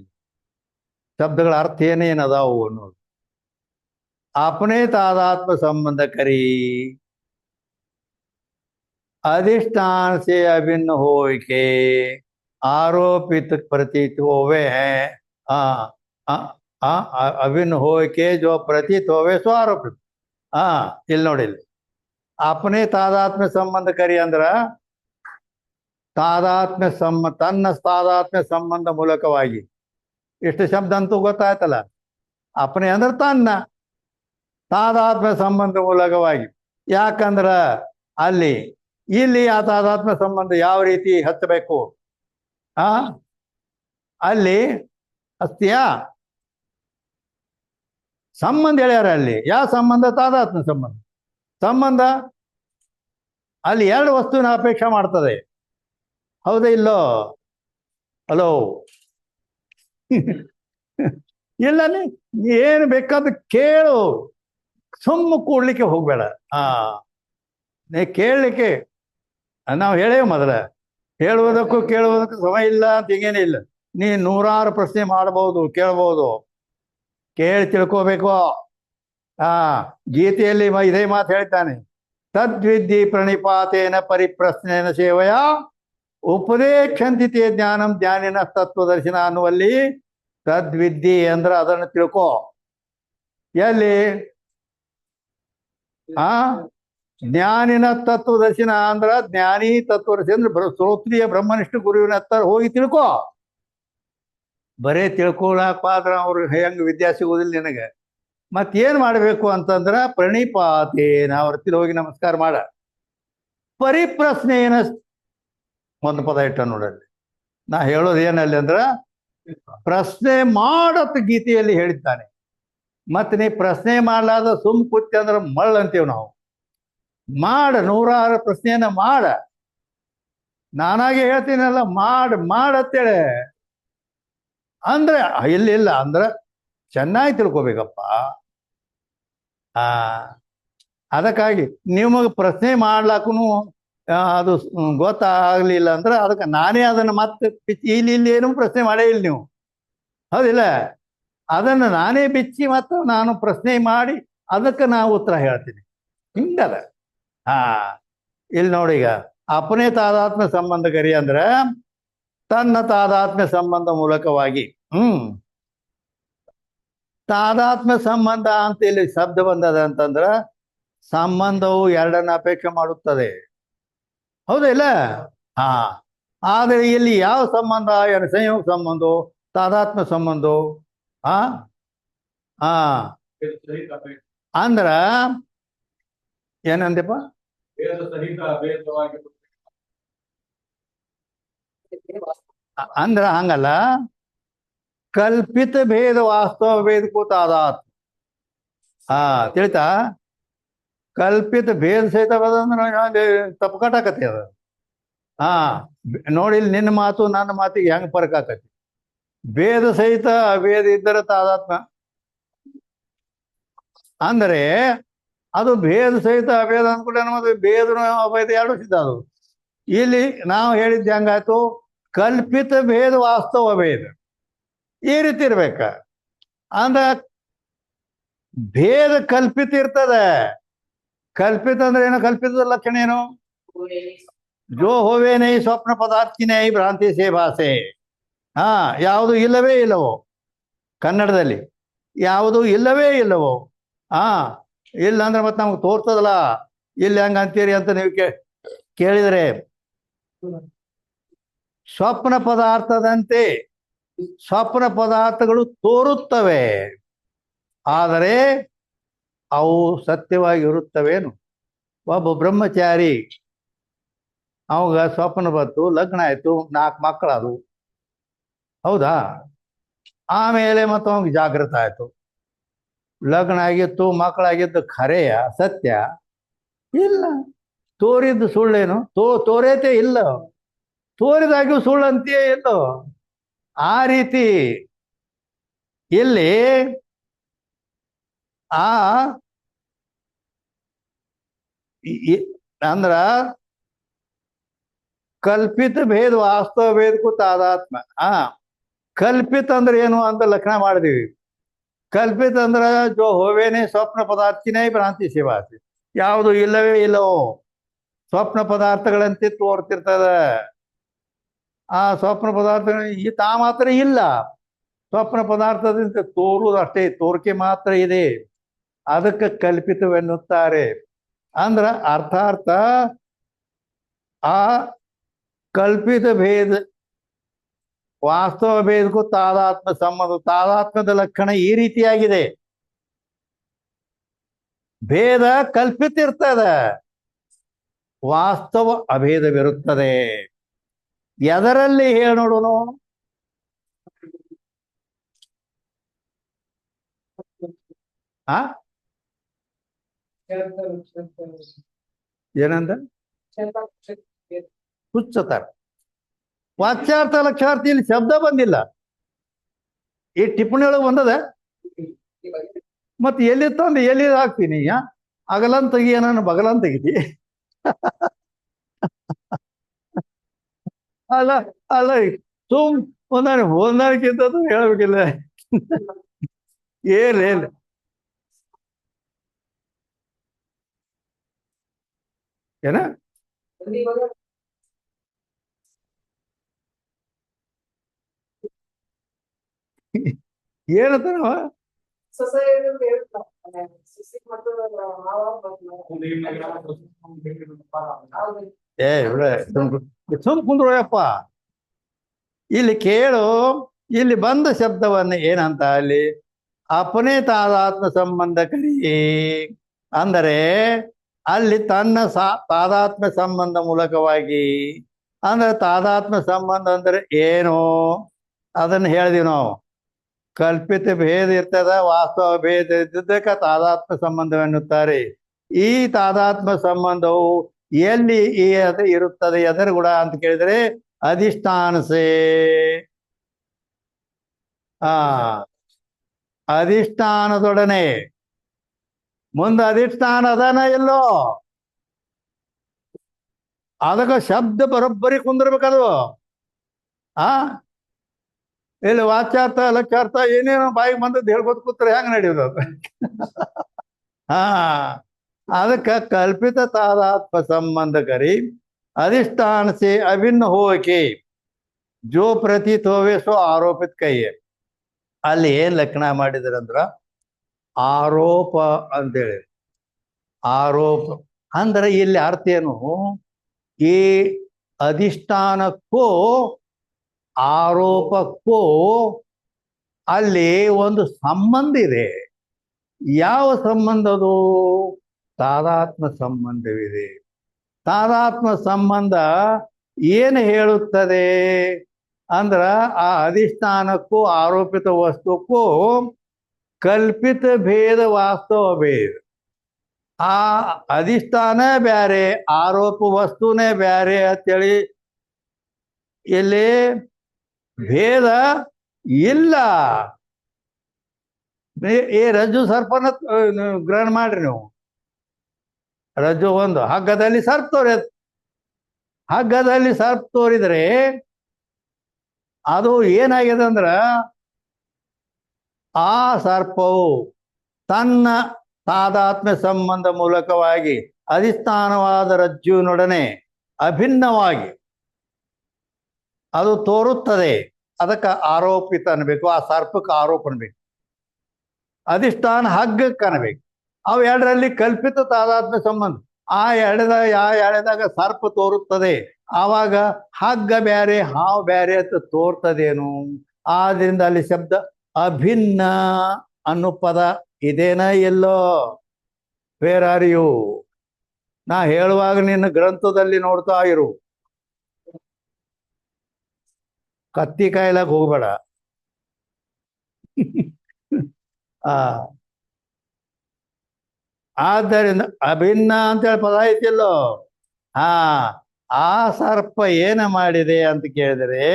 ಶಬ್ದಗಳ ಅರ್ಥ ಏನೇನದಾವು ಅನ್ನೋದು. ಅಪನೇ ತಾದಾತ್ಮ್ಯ ಸಂಬಂಧ ಕರಿ अधिष्ठान से अभिन्न हो के आरोपित प्रतीत होवे हैं. अभिन्न हो के जो प्रतीत होवे सो आरोपित. ಇಲ್ಲಿ ನೋಡಿ, ಅಪನೇ ತಾದಾತ್ಮ್ಯ ಸಂಬಂಧ ಕರಿ ಅಂದ್ರ ತನ್ನ ತಾದಾತ್ಮ್ಯ ಸಂಬಂಧ ಮೂಲಕವಾಗಿ. ಇಷ್ಟು ಶಬ್ದ ಅಂತೂ ಗೊತ್ತಾಯ್ತಲ್ಲ. ಅಪನೇ ಅಂದ್ರೆ ತನ್ನ ತಾದಾತ್ಮ್ಯ ಸಂಬಂಧ ಮೂಲಕವಾಗಿ. ಯಾಕಂದ್ರ ಅಲ್ಲಿ ಇಲ್ಲಿ ಆ ತಾದಾತ್ಮ್ಯ ಸಂಬಂಧ ಯಾವ ರೀತಿ ಹಚ್ಚಬೇಕು? ಅಲ್ಲಿ ಹಚ್ತೀಯಾ? ಸಂಬಂಧ ಹೇಳ್ಯಾರ ಅಲ್ಲಿ. ಯಾವ ಸಂಬಂಧ? ತಾದಾತ್ಮ್ಯ ಸಂಬಂಧ. ಸಂಬಂಧ ಅಲ್ಲಿ ಎರಡು ವಸ್ತುವಿನ ಅಪೇಕ್ಷೆ ಮಾಡ್ತದೆ. ಹೌದಾ ಇಲ್ಲೋ? ಹಲೋ? ಇಲ್ಲ, ಏನು ಬೇಕಾದ್ರೆ ಕೇಳು, ಸುಮ್ಮ ಕೂಡ್ಲಿಕ್ಕೆ ಹೋಗ್ಬೇಡ. ನೀ ಕೇಳಲಿಕ್ಕೆ ನಾವು ಹೇಳೇವು ಮೊದಲ. ಹೇಳುವುದಕ್ಕೂ ಕೇಳುವುದಕ್ಕೂ ಸಮಯ ಇಲ್ಲ ಅಂತ ಹಿಂಗೇನೇ ಇಲ್ಲ. ನೀ ನೂರಾರು ಪ್ರಶ್ನೆ ಮಾಡಬಹುದು, ಕೇಳ್ಬಹುದು, ಕೇಳಿ ತಿಳ್ಕೋಬೇಕು. ಗೀತೆಯಲ್ಲಿ ಇದೇ ಮಾತು ಹೇಳ್ತಾನೆ, ತದ್ವಿದ್ಧಿ ಪ್ರಣಿಪಾತೇನ ಪರಿಪ್ರಶ್ನೇನ ಸೇವೆಯ ಉಪದೇಕ್ಷಂತಿತೆ ಜ್ಞಾನಂ ಜ್ಞಾನಿನ ತತ್ವದರ್ಶನ ಅನ್ನುವಲ್ಲಿ ತದ್ವಿದ್ಧಿ ಅಂದ್ರೆ ಅದನ್ನು ತಿಳ್ಕೋ. ಎಲ್ಲಿ? ಜ್ಞಾನಿನ ತತ್ವದರ್ಶನ ಅಂದ್ರ ಜ್ಞಾನಿ ತತ್ವದರ್ಶಿ ಅಂದ್ರೆ ಶ್ರೋತ್ರಿಯ ಬ್ರಹ್ಮನಿಷ್ಠ ಗುರುವಿನ ಹತ್ರ ಹೋಗಿ ತಿಳ್ಕೊ. ಬರೇ ತಿಳ್ಕೊಳಕ್ಕಾದ್ರ ಅವ್ರಿಗೆ ಹೆಂಗ್ ವಿದ್ಯಾ ಸಿಗೋದಿಲ್ಲ ನಿನಗೆ. ಮತ್ತೇನ್ ಮಾಡ್ಬೇಕು ಅಂತಂದ್ರ ಪ್ರಣಿಪಾತೇನ ಅವ್ರ ಹತ್ತಿರ ಹೋಗಿ ನಮಸ್ಕಾರ ಮಾಡ. ಪರಿಪ್ರಶ್ನೆಯನ ಒಂದು ಪದ ಇಟ್ಟ ನೋಡಲ್ಲಿ. ನಾ ಹೇಳೋದು ಏನಲ್ಲಿ ಅಂದ್ರ ಪ್ರಶ್ನೆ ಮಾಡತ್ ಗೀತೆಯಲ್ಲಿ ಹೇಳಿದ್ದಾನೆ. ಮತ್ ನೀ ಪ್ರಶ್ನೆ ಮಾಡ್ಲಾದ ಸುಮ್ ಕೂತಿ ಅಂದ್ರ ಮಳ್ ಅಂತೀವ್ ನಾವು. ಮಾಡ, 106 ಪ್ರಶ್ನೆಯನ್ನ ಮಾಡ. ನಾನಾಗೆ ಹೇಳ್ತೀನಲ್ಲ, ಮಾಡತ್ತೇಳೆ. ಅಂದ್ರೆ ಇಲ್ಲ ಅಂದ್ರೆ ಚೆನ್ನಾಗಿ ತಿಳ್ಕೊಬೇಕಪ್ಪ. ಆ ಅದಕ್ಕಾಗಿ ನಿಮಗೆ ಪ್ರಶ್ನೆ ಮಾಡ್ಲಾಕು ಅದು ಗೊತ್ತಾಗ್ಲಿಲ್ಲ ಅಂದ್ರೆ ಅದಕ್ಕೆ ನಾನೇ ಅದನ್ನು ಮತ್ತೆ ಇಲ್ಲಿ ಏನು ಪ್ರಶ್ನೆ ಮಾಡೇ ಇಲ್ಲ ನೀವು, ಹೌದಿಲ್ಲ? ಅದನ್ನು ನಾನೇ ಬಿಚ್ಚಿ ಮತ್ತು ನಾನು ಪ್ರಶ್ನೆ ಮಾಡಿ ಅದಕ್ಕೆ ನಾವು ಉತ್ತರ ಹೇಳ್ತೀನಿ. ಹಿಂಗದ. ಹಾ, ಇಲ್ಲಿ ನೋಡಿ, ಈಗ ಅಪನೇ ತಾದಾತ್ಮ್ಯ ಸಂಬಂಧಕರಿ ಅಂದ್ರೆ ತನ್ನ ತಾದಾತ್ಮ್ಯ ಸಂಬಂಧ ಮೂಲಕವಾಗಿ ತಾದಾತ್ಮ್ಯ ಸಂಬಂಧ ಅಂತ ಇಲ್ಲಿ ಶಬ್ದ ಬಂದದ ಅಂತಂದ್ರ ಸಂಬಂಧವು ಎರಡನ್ನ ಅಪೇಕ್ಷೆ ಮಾಡುತ್ತದೆ, ಹೌದಿಲ್ಲ? ಹಾ, ಆದರೆ ಇಲ್ಲಿ ಯಾವ ಸಂಬಂಧ? ಏನು ಸಂಯೋಗ ಸಂಬಂಧ, ತಾದಾತ್ಮ್ಯ ಸಂಬಂಧ. ಆ ಹಾ ಅಂದ್ರ ಏನಂದಪ್ಪ? ಅಂದ್ರ ಹಂಗಲ್ಲ, ಕಲ್ಪಿತ ಭೇದ ವಾಸ್ತವ ಭೇದಕ್ಕೂ ತಾದಾತ್ಮ್ಯ. ಹಾ, ತಿಳಿತಾ? ಕಲ್ಪಿತ ಭೇದ ಸಹಿತ ಅಂದ್ರೆ ತಪ್ಪು ಕಟ್ಟಾಕತಿ ಅದು. ಹಾ, ನೋಡಿ, ಇಲ್ಲಿ ನಿನ್ನ ಮಾತು ನನ್ನ ಮಾತಿಗೆ ಹೆಂಗ್ ಫರ್ಕ್ ಆಕತಿ. ಭೇದ ಸಹಿತ ಅಭೇದ ಇದ್ದರೆ ತಾದಾತ್ಮ್ಯ ಅಂದರೆ ಅದು ಭೇದ ಸಹಿತ ಅಭೇದ ಅಂದ್ಕೊಂಡೆ ಮತ್ತೆ ಭೇದನು ಅಭೇದ ಎರಡು ಸಿದ್ಧ. ಅದು ಇಲ್ಲಿ ನಾವು ಹೇಳಿದ್ದು ಹೆಂಗಾಯ್ತು? ಕಲ್ಪಿತ ಭೇದ ವಾಸ್ತವ ಭೇದ ಈ ರೀತಿ ಇರ್ಬೇಕ. ಅಂದ್ರ ಭೇದ ಕಲ್ಪಿತ ಇರ್ತದೆ. ಕಲ್ಪಿತ ಅಂದ್ರೆ ಏನು? ಕಲ್ಪಿತದ ಲಕ್ಷಣ ಏನು? ಜೋ ಹೋವೇ ನೈ ಸ್ವಪ್ನ ಪದಾರ್ಥಿ ನೈ ಭ್ರಾಂತಿ ಸೇ ಭಾಷೆ. ಹಾ, ಯಾವುದು ಇಲ್ಲವೇ ಇಲ್ಲವೋ, ಕನ್ನಡದಲ್ಲಿ ಯಾವುದು ಇಲ್ಲವೇ ಇಲ್ಲವೋ. ಹಾ, ಇಲ್ಲ ಅಂದ್ರೆ ಮತ್ತೆ ನಮ್ಗೆ ತೋರ್ತದಲ್ಲ, ಇಲ್ಲಿ ಹೆಂಗ ಅಂತೀರಿ ಅಂತ ನೀವು ಕೇಳಿದರೆ, ಸ್ವಪ್ನ ಪದಾರ್ಥದಂತೆ ಸ್ವಪ್ನ ಪದಾರ್ಥಗಳು ತೋರುತ್ತವೆ, ಆದರೆ ಅವು ಸತ್ಯವಾಗಿರುತ್ತವೇನು? ಒಬ್ಬ ಬ್ರಹ್ಮಚಾರಿ, ಅವಾಗ ಸ್ವಪ್ನ ಬಂತು, ಲಗ್ನ ಆಯ್ತು, 4 ಮಕ್ಕಳದು, ಹೌದಾ? ಆಮೇಲೆ ಮತ್ತೆ ಅವಂಗೆ ಜಾಗೃತ ಆಯ್ತು, ಲಗ್ನ ಆಗಿತ್ತು, ಮಕ್ಕಳಾಗಿದ್ದು ಖರೆಯ, ಸತ್ಯ ಇಲ್ಲ. ತೋರಿದ್ದು ಸುಳ್ಳೇನು? ತೋರೇತೆ ಇಲ್ಲ, ತೋರಿದಾಗ್ಯೂ ಸುಳ್ಳು ಅಂತೀಯೇ ಇಲ್ಲೋ. ಆ ರೀತಿ ಇಲ್ಲಿ ಆ ಅಂದ್ರ ಕಲ್ಪಿತ ಭೇದ ವಾಸ್ತವ ಭೇದಕ್ಕೂ ತಾದಾತ್ಮ. ಕಲ್ಪಿತ ಅಂದ್ರೆ ಏನು ಅಂತ ಲಕ್ಷಣ ಮಾಡಿದೀವಿ. ಕಲ್ಪಿತ ಅಂದ್ರ ಜೋ ಹೋವೇನೆ ಸ್ವಪ್ನ ಪದಾರ್ಥಿನೇ ಭ್ರಾಂತಿ ಸೇವಾಸಿ, ಯಾವುದು ಇಲ್ಲವೇ ಇಲ್ಲವೋ ಸ್ವಪ್ನ ಪದಾರ್ಥಗಳಂತೆ ತೋರ್ತಿರ್ತದ. ಆ ಸ್ವಪ್ನ ಪದಾರ್ಥಗಳು ಮಾತ್ರ ಇಲ್ಲ, ಸ್ವಪ್ನ ಪದಾರ್ಥದಿಂದ ತೋರುವುದು ಅಷ್ಟೇ, ತೋರಿಕೆ ಮಾತ್ರ ಇದೆ, ಅದಕ್ಕೆ ಕಲ್ಪಿತವೆನ್ನುತ್ತಾರೆ. ಅಂದ್ರ ಅರ್ಥಾರ್ಥ ಆ ಕಲ್ಪಿತ ಭೇದ ವಾಸ್ತವ ಭೇದಕ್ಕೂ ತಾದಾತ್ಮ ಸಂಬಂಧ. ತಾದಾತ್ಮದ ಲಕ್ಷಣ ಈ ರೀತಿಯಾಗಿದೆ. ಭೇದ ಕಲ್ಪಿತ ಇರ್ತದೆ, ವಾಸ್ತವ ಅಭೇದವಿರುತ್ತದೆ. ಎದರಲ್ಲಿ ಹೇಳಿ ನೋಡೋನು? ಏನಂದ? ಹುಚ್ಚತಾರ. ವಾಚ್ಯಾರ್ಥ ಲಕ್ಷಾರ್ಥ ಇಲ್ಲಿ ಶಬ್ದ ಬಂದಿಲ್ಲ, ಈ ಟಿಪ್ಪಣಿ ಒಳಗೆ ಬಂದದ. ಮತ್ತೆ ಎಲ್ಲಿ ತಂದು ಎಲ್ಲಿ ಹಾಕ್ತೀನಿ? ಅಗಲನ್ ತೆಗಿಯ, ನಾನು ಬಗಲನ್ ತೆಗಿತಿ. ಅಲ್ಲ ಅಲ್ಲ, ಹೊಂದಾಣಿಕೆಂತ ಹೇಳ್ಬೇಕಿಲ್ಲ. ಏನ್ ಏನ ಏನಂತಾನವ? ಸುಮ್ ಕುಂದ್ರಯ್ಯಪ್ಪ, ಇಲ್ಲಿ ಕೇಳು. ಇಲ್ಲಿ ಬಂದ ಶಬ್ದವನ್ನ ಏನಂತ? ಅಲ್ಲಿ ಅಪನೇ ತಾದಾತ್ಮ ಸಂಬಂಧ ಕರಿ ಅಂದರೆ ಅಲ್ಲಿ ತನ್ನ ತಾದಾತ್ಮ ಸಂಬಂಧ ಮೂಲಕವಾಗಿ. ಅಂದ್ರೆ ತಾದಾತ್ಮ ಸಂಬಂಧ ಅಂದ್ರೆ ಏನು ಅದನ್ನ ಹೇಳಿದೀವಿ ನಾವು. ಕಲ್ಪಿತ ಭೇದ ಇರ್ತದ, ವಾಸ್ತವ ಭೇದ ಇದ್ದಕ್ಕ ತಾದಾತ್ಮ ಸಂಬಂಧವೆನ್ನುತ್ತಾರೆ. ಈ ತಾದಾತ್ಮ ಸಂಬಂಧವು ಎಲ್ಲಿ ಇರುತ್ತದೆ ಎದುರುಗುಡ ಅಂತ ಕೇಳಿದರೆ ಅಧಿಷ್ಠಾನಸೆ. ಆ ಅಧಿಷ್ಠಾನದೊಡನೆ. ಮುಂದೆ ಅಧಿಷ್ಠಾನ ಅದನ ಎಲ್ಲೋ, ಅದಕ್ಕೆ ಶಬ್ದ ಬರೋಬ್ಬರಿ ಕುಂದಿರ್ಬೇಕದು. ಆ ಇಲ್ಲಿ ವಾಚ್ಯಾರ್ಥ ಲಕ್ಷ್ಯಾರ್ಥ ಏನೇನೋ ಬಾಯಿಗೆ ಬಂದದ್ದು ಹೇಳ್ಕೊತ ಕೂತ್ರೆ ಹೆಂಗ್ ನಡೆಯೋದು ಅದು? ಹಾ ಅದಕ್ಕೆ ಕಲ್ಪಿತ तादात्म संबंध करी अधिष्ठान से अभिन्न हो के जो प्रतीत होवे सो आरोपित कहिए. ಅಲ್ಲಿ ಏನ್ ಲಕ್ಷಣ ಮಾಡಿದ್ರಂದ್ರ ಆರೋಪ ಅಂತೇಳಿ. ಆರೋಪ ಅಂದ್ರೆ ಇಲ್ಲಿ ಅರ್ಥ ಏನು? ಈ ಅಧಿಷ್ಠಾನಕ್ಕೂ ಆರೋಪಕ್ಕೂ ಅಲ್ಲಿ ಒಂದು ಸಂಬಂಧ ಇದೆ. ಯಾವ ಸಂಬಂಧದು? ತಾದಾತ್ಮ ಸಂಬಂಧವಿದೆ. ತಾದಾತ್ಮ ಸಂಬಂಧ ಏನು ಹೇಳುತ್ತದೆ ಅಂದ್ರ ಆ ಅಧಿಷ್ಠಾನಕ್ಕೂ ಆರೋಪಿತ ವಸ್ತುಕ್ಕೂ ಕಲ್ಪಿತ ಭೇದ ವಾಸ್ತವ ಭೇದ. ಆ ಅಧಿಷ್ಠಾನ ಬ್ಯಾರೆ, ಆರೋಪ ವಸ್ತುನೇ ಬ್ಯಾರೆ ಅಂತೇಳಿ ಇಲ್ಲಿ ಭೇದ ಇಲ್ಲ. ಈ ರಜ್ಜು ಸರ್ಪನ ಗ್ರಹಣ ಮಾಡ್ರಿ ನೀವು. ರಜ್ಜು ಒಂದು ಹಗ್ಗದಲ್ಲಿ ಸರ್ಪ ತೋರಿ, ಹಗ್ಗದಲ್ಲಿ ಸರ್ಪ ತೋರಿದ್ರೆ ಅದು ಏನಾಗಿದೆ ಅಂದ್ರ ಆ ಸರ್ಪವು ತನ್ನ ತಾದಾತ್ಮ್ಯ ಸಂಬಂಧ ಮೂಲಕವಾಗಿ ಅಧಿಷ್ಠಾನವಾದ ರಜ್ಜುವಿನೊಡನೆ ಅಭಿನ್ನವಾಗಿ ಅದು ತೋರುತ್ತದೆ. ಅದಕ್ಕೆ ಆರೋಪಿತ ಅನ್ಬೇಕು, ಆ ಸರ್ಪಕ್ಕೆ ಆರೋಪ ಅನ್ಬೇಕು. ಅಧಿಷ್ಠಾನ ಹಗ್ಗಕ್ಕೆ ಅನ್ಬೇಕು. ಅವು ಎರಡರಲ್ಲಿ ಕಲ್ಪಿತ ತಾದಾತ್ಮ್ಯ ಸಂಬಂಧ. ಆ ಎಳೆದಾಗ ಸರ್ಪ ತೋರುತ್ತದೆ, ಆವಾಗ ಹಗ್ಗ ಬ್ಯಾರೆ ಹಾವು ಬ್ಯಾರೆ ಅಂತ ತೋರ್ತದೇನು. ಆದ್ರಿಂದ ಅಲ್ಲಿ ಶಬ್ದ ಅಭಿನ್ನ ಅನ್ನೋ ಪದ ಇದೇನ ಎಲ್ಲೋ? Where are you? ನಾ ಹೇಳುವಾಗ ನಿನ್ನ ಗ್ರಂಥದಲ್ಲಿ ನೋಡ್ತಾ ಇರು, ಕತ್ತಿ ಕಾಯ್ಲಾಕ್ ಹೋಗ್ಬೇಡ. ಆ ಆದ್ದರಿಂದ ಅಭಿನ್ನ ಅಂತೇಳಿ ಪದ ಐತಿಲ್ಲೋ. ಆ ಸರ್ಪ ಏನ ಮಾಡಿದೆ ಅಂತ ಕೇಳಿದರೆ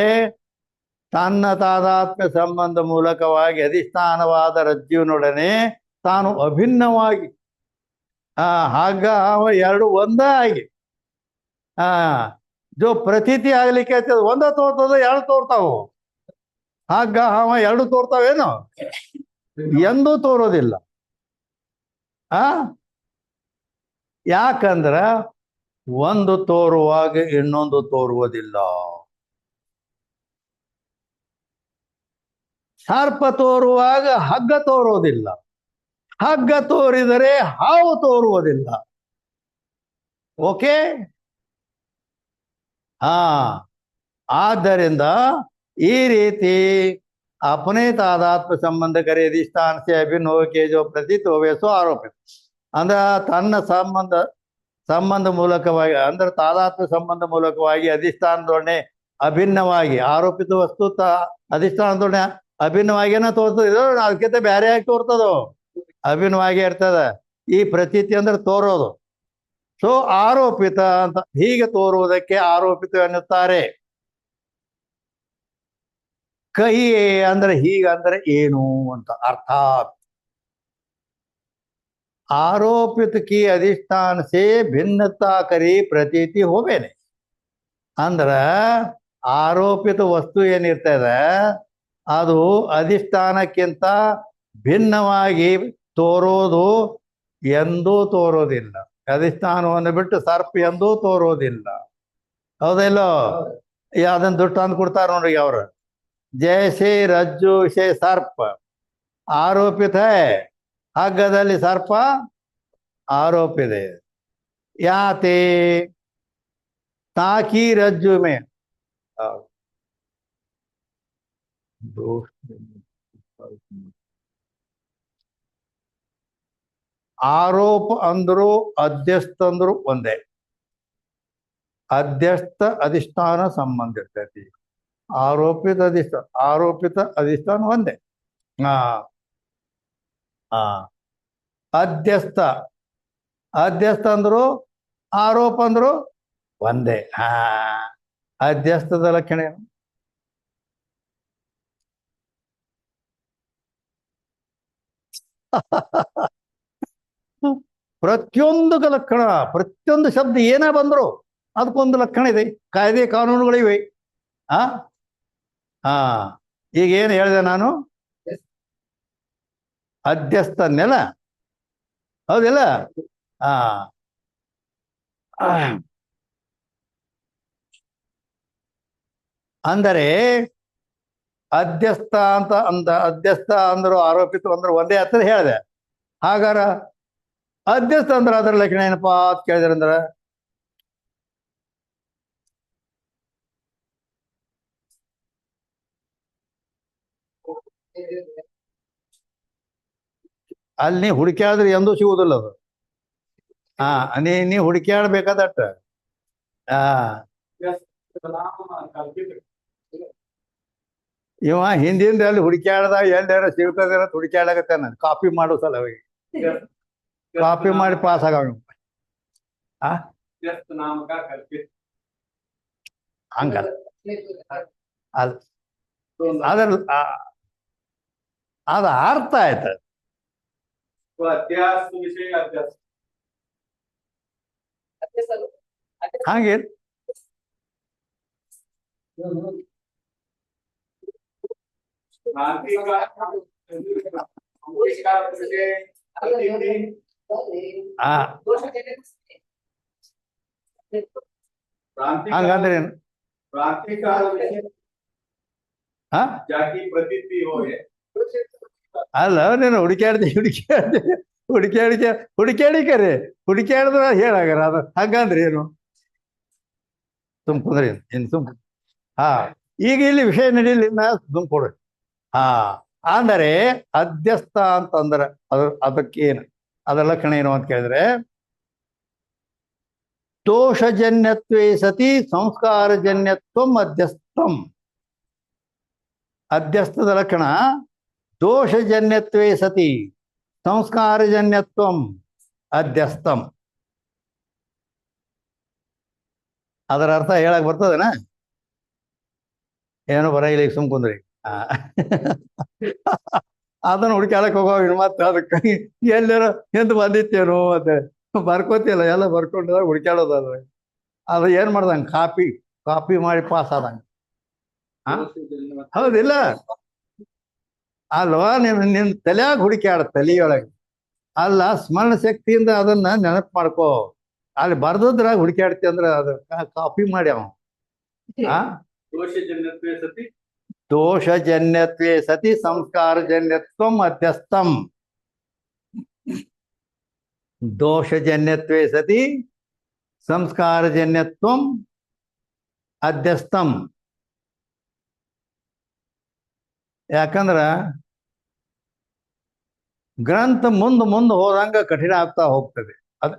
ತನ್ನ ತಾದಾತ್ಮ್ಯ ಸಂಬಂಧ ಮೂಲಕವಾಗಿ ಅಧಿಷ್ಠಾನವಾದ ರಜ್ಜುವಿನೊಡನೆ ತಾನು ಅಭಿನ್ನವಾಗಿ ಹಗ್ಗ ಹಾವ ಎರಡು ಒಂದೇ ಆಗಿ ಜೋ ಪ್ರತೀತಿ ಆಗ್ಲಿಕ್ಕೆ ಒಂದ ತೋರ್ತದ, ಎರಡು ತೋರ್ತಾವು. ಹಗ್ಗ ಹಾವ ಎರಡು ತೋರ್ತಾವೇನು? ಎಂದೂ ತೋರೋದಿಲ್ಲ. ಯಾಕಂದ್ರ ಒಂದು ತೋರುವಾಗ ಇನ್ನೊಂದು ತೋರುವುದಿಲ್ಲ. ಸರ್ಪ ತೋರುವಾಗ ಹಗ್ಗ ತೋರುವುದಿಲ್ಲ, ಹಗ್ಗ ತೋರಿದರೆ ಹಾವು ತೋರುವುದಿಲ್ಲ. ಓಕೆ? ಆದ್ದರಿಂದ ಈ ರೀತಿ अपने तादात्म संबंध करे अधिष्ठान से अभिन्न हो के जो प्रतीत होवे सो आरोपित. अंದ್ರ ತನ್ನ ಸಂಬಂಧ ಮೂಲಕವಾಗಿ ಅಂದ್ರೆ ತಾದಾತ್ಮ ಸಂಬಂಧ ಮೂಲಕವಾಗಿ ಅಧಿಷ್ಠಾನದೊಡನೆ ಅಭಿನ್ನವಾಗಿ ಆರೋಪಿತ ವಸ್ತು ಅಧಿಷ್ಠಾನದೊಡನೆ ಅಭಿನ್ನವಾಗಿನ ತೋರ್ತದ. ಅದಕ್ಕಿಂತ ಬೇರೆ ಆಗಿ ತೋರ್ತದೋ, ಅಭಿನ್ನವಾಗಿ ಇರ್ತದ. ಈ ಪ್ರತೀತಿ ಅಂದ್ರೆ ತೋರೋದು. ಸೊ ಆರೋಪಿತ ಅಂತ ಹೀಗೆ ತೋರುವುದಕ್ಕೆ ಆರೋಪಿತ ಎನ್ನುತ್ತಾರೆ. ಕಹಿಯೇ ಅಂದ್ರೆ ಹೀಗಂದ್ರೆ ಏನು ಅಂತ ಅರ್ಥಾತ್ ಆರೋಪಿತ ಕಿ ಅಧಿಷ್ಠಾನ ಸೇ ಭಿನ್ನತಾ ಕರಿ ಪ್ರತೀತಿ ಹೋವೇನೆ. ಅಂದ್ರ ಆರೋಪಿತ ವಸ್ತು ಏನಿರ್ತದೆ ಅದು ಅಧಿಷ್ಠಾನಕ್ಕಿಂತ ಭಿನ್ನವಾಗಿ ತೋರೋದು ಎಂದೂ ತೋರೋದಿಲ್ಲ. ಅಧಿಷ್ಠಾನವನ್ನು ಬಿಟ್ಟು ಸರ್ಪ ಎಂದೂ ತೋರೋದಿಲ್ಲ. ಹೌದಿಲ್ಲೋ? ಅದನ್ನ ದೃಷ್ಟಾಂತ ಕೊಡ್ತಾರ ನೋಡ್ರಿ ಅವ್ರು. जैसे रज्जु से सर्प आरोपित है, हग्गदल्ली सर्प आरोपित है. याते ताकि रज्जु में ಆರೋಪ ಅಂದ್ರು ಅಧ್ಯಸ್ಥ ಅಂದ್ರು ಒಂದೇ. ಅಧ್ಯಸ್ಥ ಅಧಿಷ್ಠಾನ ಸಂಬಂಧ ಇರ್ತೈತಿ. ಆರೋಪಿತ ಅಧಿಷ್ಠಾನ ಒಂದೇ. ಅಧ್ಯಸ್ಥ ಅಧ್ಯಸ್ಥ ಅಂದ್ರು ಆರೋಪ ಅಂದ್ರು ಒಂದೇ. ಅಧ್ಯಸ್ಥದ ಲಕ್ಷಣ ಏನು? ಪ್ರತಿಯೊಂದು ಲಕ್ಷಣ, ಪ್ರತಿಯೊಂದು ಶಬ್ದ ಏನೇ ಬಂದ್ರು ಅದಕ್ಕೊಂದು ಲಕ್ಷಣ ಇದೆ, ಕಾಯ್ದೆ ಕಾನೂನುಗಳಿವೆ. ಆ ಹಾ ಈಗ ಏನು ಹೇಳಿದೆ ನಾನು? ಅಧ್ಯಸ್ಥನ್ನೆಲ್ಲ, ಹೌದಿಲ್ಲ? ಆ ಅಂದರೆ ಅಧ್ಯಸ್ಥ ಅಧ್ಯಸ್ಥ ಅಂದ್ರು ಆರೋಪಿತ ಅಂದ್ರು ಒಂದೇ ಹತ್ತಿರ ಹೇಳಿದೆ. ಹಾಗಾರ ಅಧ್ಯಸ್ಥ ಅಂದ್ರೆ ಅದರ ಲಕ್ಷಣ ಏನಪ್ಪಾ ಅಂತ ಕೇಳಿದ್ರಂದ್ರ ಅಲ್ಲಿ ನೀ ಹುಡುಕ್ಯಾಡಿದ್ರೆ ಎಂದೂ ಸಿಗುವುದಿಲ್ಲ ಅದು. ನೀ ಹುಡುಕ್ಯಾಡ್ಬೇಕಾದಟ್ಟ. ಇವ ಹಿಂದಿಂದ ಅಲ್ಲಿ ಹುಡುಕ್ಯಾಡ್ದ ಎಲ್ಲಾರ ಸಿಗ್ತದ ಹುಡುಕ್ಯಾಡಕತ್ತ ನಾನು ಕಾಪಿ ಮಾಡೋ ಸಲುವಾಗಿ ಕಾಪಿ ಮಾಡಿ ಪಾಸ್ ಆಗ ಹಂಗ ಅದ್ರ ಅದ ಅರ್ಥ ಆಯ್ತು. ಹಾಗೆ ಹಂಗಂದ್ರೆ ಏನು? ಅಲ್ಲ ನೀನು ಹುಡುಕ್ಯಾಡಿಕರೆ ಹುಡುಕ್ಯಾಡಿದ್ರ ಹೇಳಾಗಾರ ಅದು ಹಂಗಂದ್ರೆ ಏನು? ತುಂಬ್ಕೊಂಡ್ರಿ ಇನ್ ಈಗ ಇಲ್ಲಿ ವಿಷಯ ನಡೀಲಿ, ತುಂಬ್ಕೊಡ್ರಿ. ಅಂದರೆ ಅಧ್ಯಸ್ಥ ಅಂತಂದ್ರೆ ಅದಕ್ಕೇನು ಅದರ ಲಕ್ಷಣ ಏನು ಅಂತ ಕೇಳಿದ್ರೆ, ದೋಷಜನ್ಯತ್ವೇ ಸತಿ ಸಂಸ್ಕಾರಜನ್ಯತ್ವಂ ಅಧ್ಯಸ್ಥಂ. ಅಧ್ಯಸ್ಥದ ಲಕ್ಷಣ ದೋಷಜನ್ಯತ್ವೇ ಸತಿ ಸಂಸ್ಕಾರಜನ್ಯತ್ವಂ ಅಧ್ಯಸ್ಥಂ. ಅದರ ಅರ್ಥ ಹೇಳಕ್ ಬರ್ತದೇನ? ಏನು ಬರಂಗಿಲ್ಲ, ಈಗ ಸುಮ್ಕುಂದ್ರಿ. ಅದನ್ನ ಹುಡುಕಾಡಕ್ ಹೋಗೋ ಮತ್ತೆ ಅದಕ್ಕೆ ಎಲ್ಲಾರ ಎಂತ ಬಂದಿತ್ತೇನು ಮತ್ತೆ ಬರ್ಕೋತಿಲ್ಲ, ಎಲ್ಲ ಬರ್ಕೊಂಡ ಹುಡುಕಾಡೋದು. ಅದು ಏನ್ ಮಾಡ್ದಂಗ ಕಾಪಿ ಮಾಡಿ ಪಾಸ್ ಆದಂಗ. ಹೌದಿಲ್ಲ? ಅಲ್ವಾ? ನಿನ್ ತಲೆಯಾಗ ಹುಡುಕ್ಯಾಡ, ತಲೆಯೊಳಗೆ ಅಲ್ಲ, ಸ್ಮರಣ ಶಕ್ತಿಯಿಂದ ಅದನ್ನ ನೆನಪು ಮಾಡ್ಕೋ. ಅಲ್ಲಿ ಬರ್ದದ್ರಾಗ ಹುಡುಕ್ಯಾಡ್ತಿ ಅಂದ್ರೆ ಅದು ಕಾಪಿ ಮಾಡಿ ಅವ. ದೋಷಜನ್ಯತ್ವೇ ಸತಿ ಸಂಸ್ಕಾರಜನ್ಯತ್ವಂ ಅಧ್ಯಸ್ಥಂ. ದೋಷಜನ್ಯತ್ವೇ ಸತಿ ಸಂಸ್ಕಾರಜನ್ಯತ್ವಂ ಅಧ್ಯಸ್ಥಂ. ಯಾಕಂದ್ರ ಗ್ರಂಥ ಮುಂದೆ ಹೋದಂಗ ಕಠಿಣ ಆಗ್ತಾ ಹೋಗ್ತದೆ.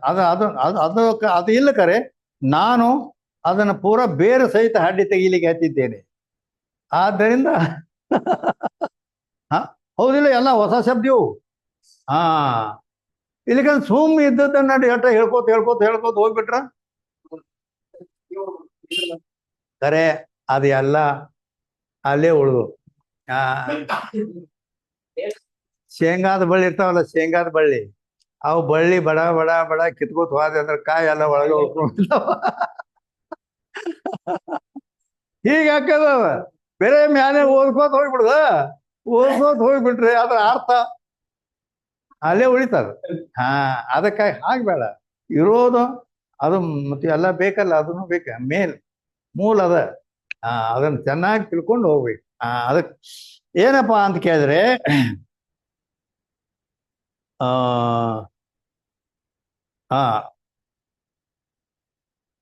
ಅದು ಇಲ್ಲ ಕರೆ, ನಾನು ಅದನ್ನ ಪೂರ ಬೇರೆ ಸಹಿತ ಹಡ್ಡಿ ತೆಗೀಲಿಕ್ಕೆ ಹತ್ತಿದ್ದೇನೆ. ಆದ್ದರಿಂದ ಹೌದಿಲ್ಲ, ಎಲ್ಲ ಹೊಸ ಶಬ್ದವು. ಇಲ್ಲಿಗಂದ್ರೆ ಸುಮ್ ಇದ್ದದನ್ನ ಹೇಳ್ಕೋತ ಹೋಗ್ಬಿಟ್ರ ಕರೆ ಅದು ಎಲ್ಲ ಅಲ್ಲೇ ಉಳಿದು. ಶೇಂಗಾದ ಬಳ್ಳಿ ಇರ್ತಾವಲ್ಲ, ಶೇಂಗಾದ ಬಳ್ಳಿ, ಅವು ಬಳ್ಳಿ ಬಡ ಬಡ ಬಡ ಕಿತ್ಕೋತ ಹೋದೆ ಅಂದ್ರೆ ಕಾಯಿ ಎಲ್ಲ ಒಳಗೆ ಉಳ್ಕೊಂಡಿರ್ತಾವ. ಹೀಗೆ ಹಾಕದ ಬೇರೆ ಮ್ಯಾನೆ ಓದ್ಕೋತ ಹೋಗ್ಬಿಟ್ರೆ ಅದ್ರ ಅರ್ಥ ಅಲ್ಲೇ ಉಳಿತದ. ಅದಕ್ಕಾಗಿ ಹಾಕ್ಬೇಡ. ಇರೋದು ಅದು ಮತ್ತೆ ಎಲ್ಲ ಬೇಕಲ್ಲ, ಅದನ್ನು ಬೇಕ, ಮೂಲ ಅದ. ಅದನ್ನ ಚೆನ್ನಾಗಿ ತಿಳ್ಕೊಂಡು ಹೋಗ್ಬೇಕು. ಅದಕ್ಕೆ ಏನಪ್ಪಾ ಅಂತ ಕೇಳಿದ್ರೆ,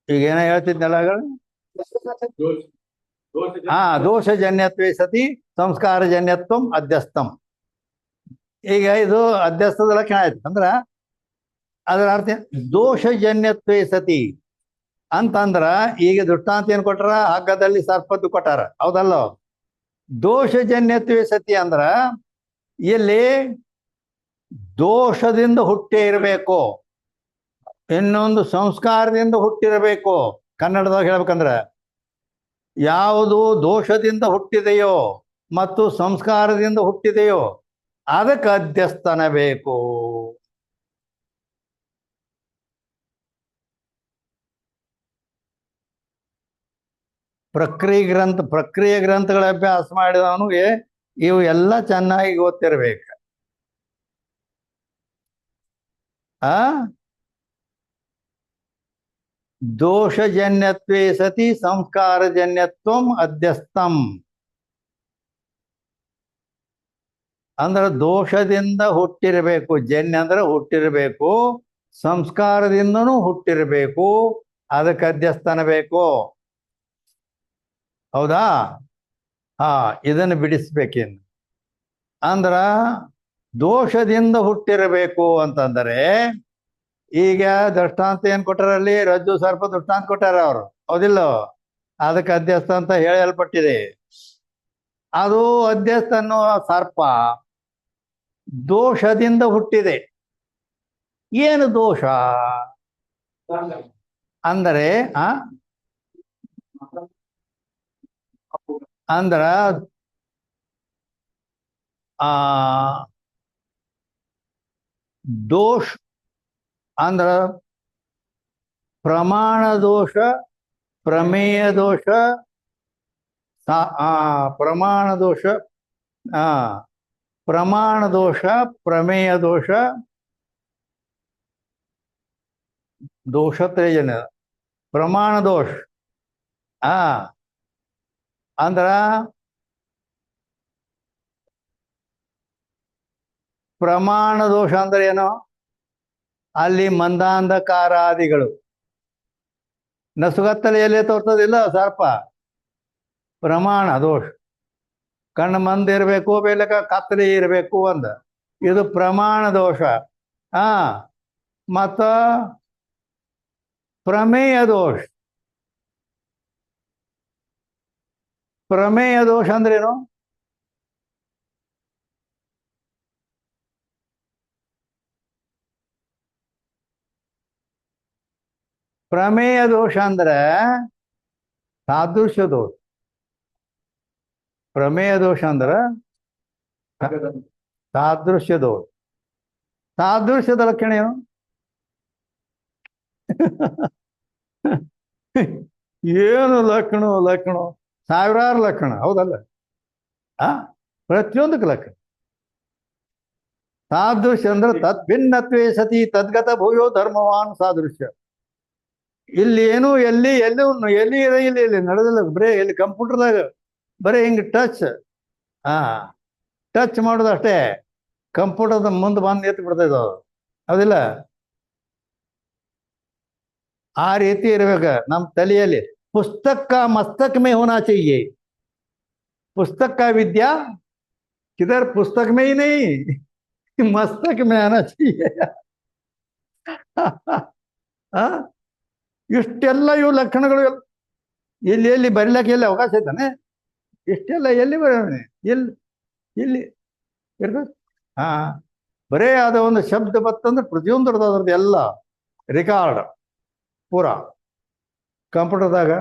ಈಗ ಏನ ಹೇಳ್ತಿದ್ನಲ್ಲ, ದೋಷಜನ್ಯತ್ವೇ ಸತಿ ಸಂಸ್ಕಾರಜನ್ಯತ್ವಂ ಅಧ್ಯಸ್ಥಂ. ಈಗ ಇದು ಅಧ್ಯಸ್ಥದ ಲಕ್ಷಣ ಆಯ್ತು ಅಂದ್ರ ಅದರ ಅರ್ಥ ದೋಷಜನ್ಯತ್ವೇ ಸತಿ ಅಂತಂದ್ರ, ಈಗ ದೃಷ್ಟಾಂತ ಏನ್ ಕೊಟ್ಟಾರ? ಹಗ್ಗದಲ್ಲಿ ಸರ್ಪದ್ದು ಕೊಟ್ಟಾರ, ಹೌದಲ್ಲ? ದೋಷಜನ್ಯತ್ವೇ ಸತಿ ಅಂದ್ರ ಇಲ್ಲಿ ದೋಷದಿಂದ ಹುಟ್ಟೇ ಇರಬೇಕು. ಇನ್ನೊಂದು ಸಂಸ್ಕಾರದಿಂದ ಹುಟ್ಟಿರಬೇಕು. ಕನ್ನಡದಾಗ ಹೇಳ್ಬೇಕಂದ್ರೆ ಯಾವುದು ದೋಷದಿಂದ ಹುಟ್ಟಿದೆಯೋ ಮತ್ತು ಸಂಸ್ಕಾರದಿಂದ ಹುಟ್ಟಿದೆಯೋ ಅದಕ್ಕೆ ಅಧ್ಯಸ್ಥನ ಬೇಕು. ಪ್ರಕ್ರಿಯೆ ಗ್ರಂಥಗಳ ಅಭ್ಯಾಸ ಮಾಡಿದವನಿಗೆ ಇವು ಎಲ್ಲ ಚೆನ್ನಾಗಿ ಗೊತ್ತಿರಬೇಕು. ಆ ದೋಷಜನ್ಯತ್ವೇ ಸತಿ ಸಂಸ್ಕಾರಜನ್ಯತ್ವಂ ಅಧ್ಯಸ್ಥಂ. ಅಂದ್ರೆ ದೋಷದಿಂದ ಹುಟ್ಟಿರಬೇಕು. ಜನ್ಯ ಅಂದ್ರೆ ಹುಟ್ಟಿರಬೇಕು, ಸಂಸ್ಕಾರದಿಂದನೂ ಹುಟ್ಟಿರಬೇಕು, ಅದಕ್ಕೆ ಅಧ್ಯಸ್ಥನ ಬೇಕು. ಹೌದಾ? ಇದನ್ನು ಬಿಡಿಸ್ಬೇಕಿನ್ನು. ಅಂದ್ರ ದೋಷದಿಂದ ಹುಟ್ಟಿರಬೇಕು ಅಂತಂದರೆ ಈಗ ದೃಷ್ಟಾಂತ ಏನ್ ಕೊಟ್ಟಾರಲ್ಲಿ, ರಜ್ಜು ಸರ್ಪ ದೃಷ್ಟಾಂತ ಕೊಟ್ಟಾರ ಅವರು. ಹೌದಿಲ್ಲ? ಅದಕ್ಕೆ ಅಧ್ಯಸ್ಥ ಅಂತ ಹೇಳಲ್ಪಟ್ಟಿದೆ. ಅದು ಅಧ್ಯಸ್ಥ ಅನ್ನುವ ಸರ್ಪ ದೋಷದಿಂದ ಹುಟ್ಟಿದೆ. ಏನು ದೋಷ ಅಂದರೆ ಅಂದ್ರ ದೋಷ ಅಂದ್ರ ಪ್ರಮಾಣ ದೋಷ, ಪ್ರಮೇಯ ದೋಷ, ಪ್ರಮಾಣ ದೋಷ, ಪ್ರಮಾಣ ದೋಷ, ಪ್ರಮೇಯ ದೋಷ, ದೋಷತ್ರಯನ ಪ್ರಮಾಣ ದೋಷ. ಅಂದ್ರ ಪ್ರಮಾಣ ದೋಷ ಅಂದ್ರೆ ಏನು? ಅಲ್ಲಿ ಮಂದಾಂಧಕಾರಾದಿಗಳು ನಸುಗತ್ತಲೆಯಲ್ಲೇ ತೋರ್ತದಿಲ್ಲ ಸರ್ಪ. ಪ್ರಮಾಣ ದೋಷ. ಕಣ್ಣು ಮಂದಿರಬೇಕು, ಬೇಲಕ ಕತ್ತಲೆ ಇರಬೇಕು ಅಂದ. ಇದು ಪ್ರಮಾಣ ದೋಷ. ಮತ್ತ ಪ್ರಮೇಯ ದೋಷ. ಪ್ರಮೇಯ ದೋಷ ಅಂದ್ರೇನು? ಪ್ರಮೇಯ ದೋಷ ಅಂದ್ರೆ ಸಾದೃಶ್ಯ ದೋಷ. ಪ್ರಮೇಯ ದೋಷ ಅಂದ್ರೆ ಸಾದೃಶ್ಯ ದೋಷ. ಸಾದೃಶ್ಯದ ಲಕ್ಷಣ ಏನು? ಏನು ಲಕ್ಷಣ ಸಾವಿರಾರು ಲಕ್ಷಣ. ಹೌದಲ್ಲ? ಪ್ರತಿಯೊಂದಕ್ಕೆ ಲಕ್ಷಣ. ಸಾದೃಶ್ಯ ಅಂದ್ರೆ ತದ್ಭಿನ್ನತ್ವೇ ಸತಿ ತದ್ಗತ ಭೂಯೋ ಧರ್ಮವಾನ್ ಸಾದೃಶ್ಯ. ಇಲ್ಲಿ ಏನು ಎಲ್ಲಿ ಇಲ್ಲಿ ನಡೆದಿಲ್ಲ. ಬರೇ ಇಲ್ಲಿ ಕಂಪ್ಯೂಟರ್ದಾಗ ಬರೀ ಹಿಂಗೆ ಟಚ್ ಮಾಡೋದು ಅಷ್ಟೇ. ಕಂಪ್ಯೂಟರ್ದ ಮುಂದೆ ಬಂದು ಎತ್ತು ಬಿಡ್ತಾ ಇದ್ದಾವ. ಹೌದಿಲ್ಲ? ಆ ರೀತಿ ಇರ್ಬೇಕ ನಮ್ಮ ತಲೆಯಲ್ಲಿ. ಪುಸ್ತಕ ಮಸ್ತಕ್ ಮೇ ಹೋನಾ चाहिए. पुस्तक का विद्या किधर पुस्तक में ही नहीं, मस्तक में आना चाहिए. ಇಷ್ಟೆಲ್ಲ ಇವು ಲಕ್ಷಣಗಳು ಎಲ್ಲಿ ಬರಿಲಕ್ಕೆ ಎಲ್ಲಿ ಅವಕಾಶ ಇದ್ದಾನೆ? ಇಷ್ಟೆಲ್ಲ ಎಲ್ಲಿ ಬರೋಣ? ಇಲ್ಲಿ ಇರ್ತದೆ. ಬರೇ ಅದ ಒಂದು ಶಬ್ದ ಬತ್ತಂದ್ರೆ ಪ್ರತಿಯೊಂದು ಅದ್ರದ್ದು ಎಲ್ಲ ರೆಕಾರ್ಡ್ ಪೂರ ಕಂಪ್ಯೂಟರ್ದಾಗ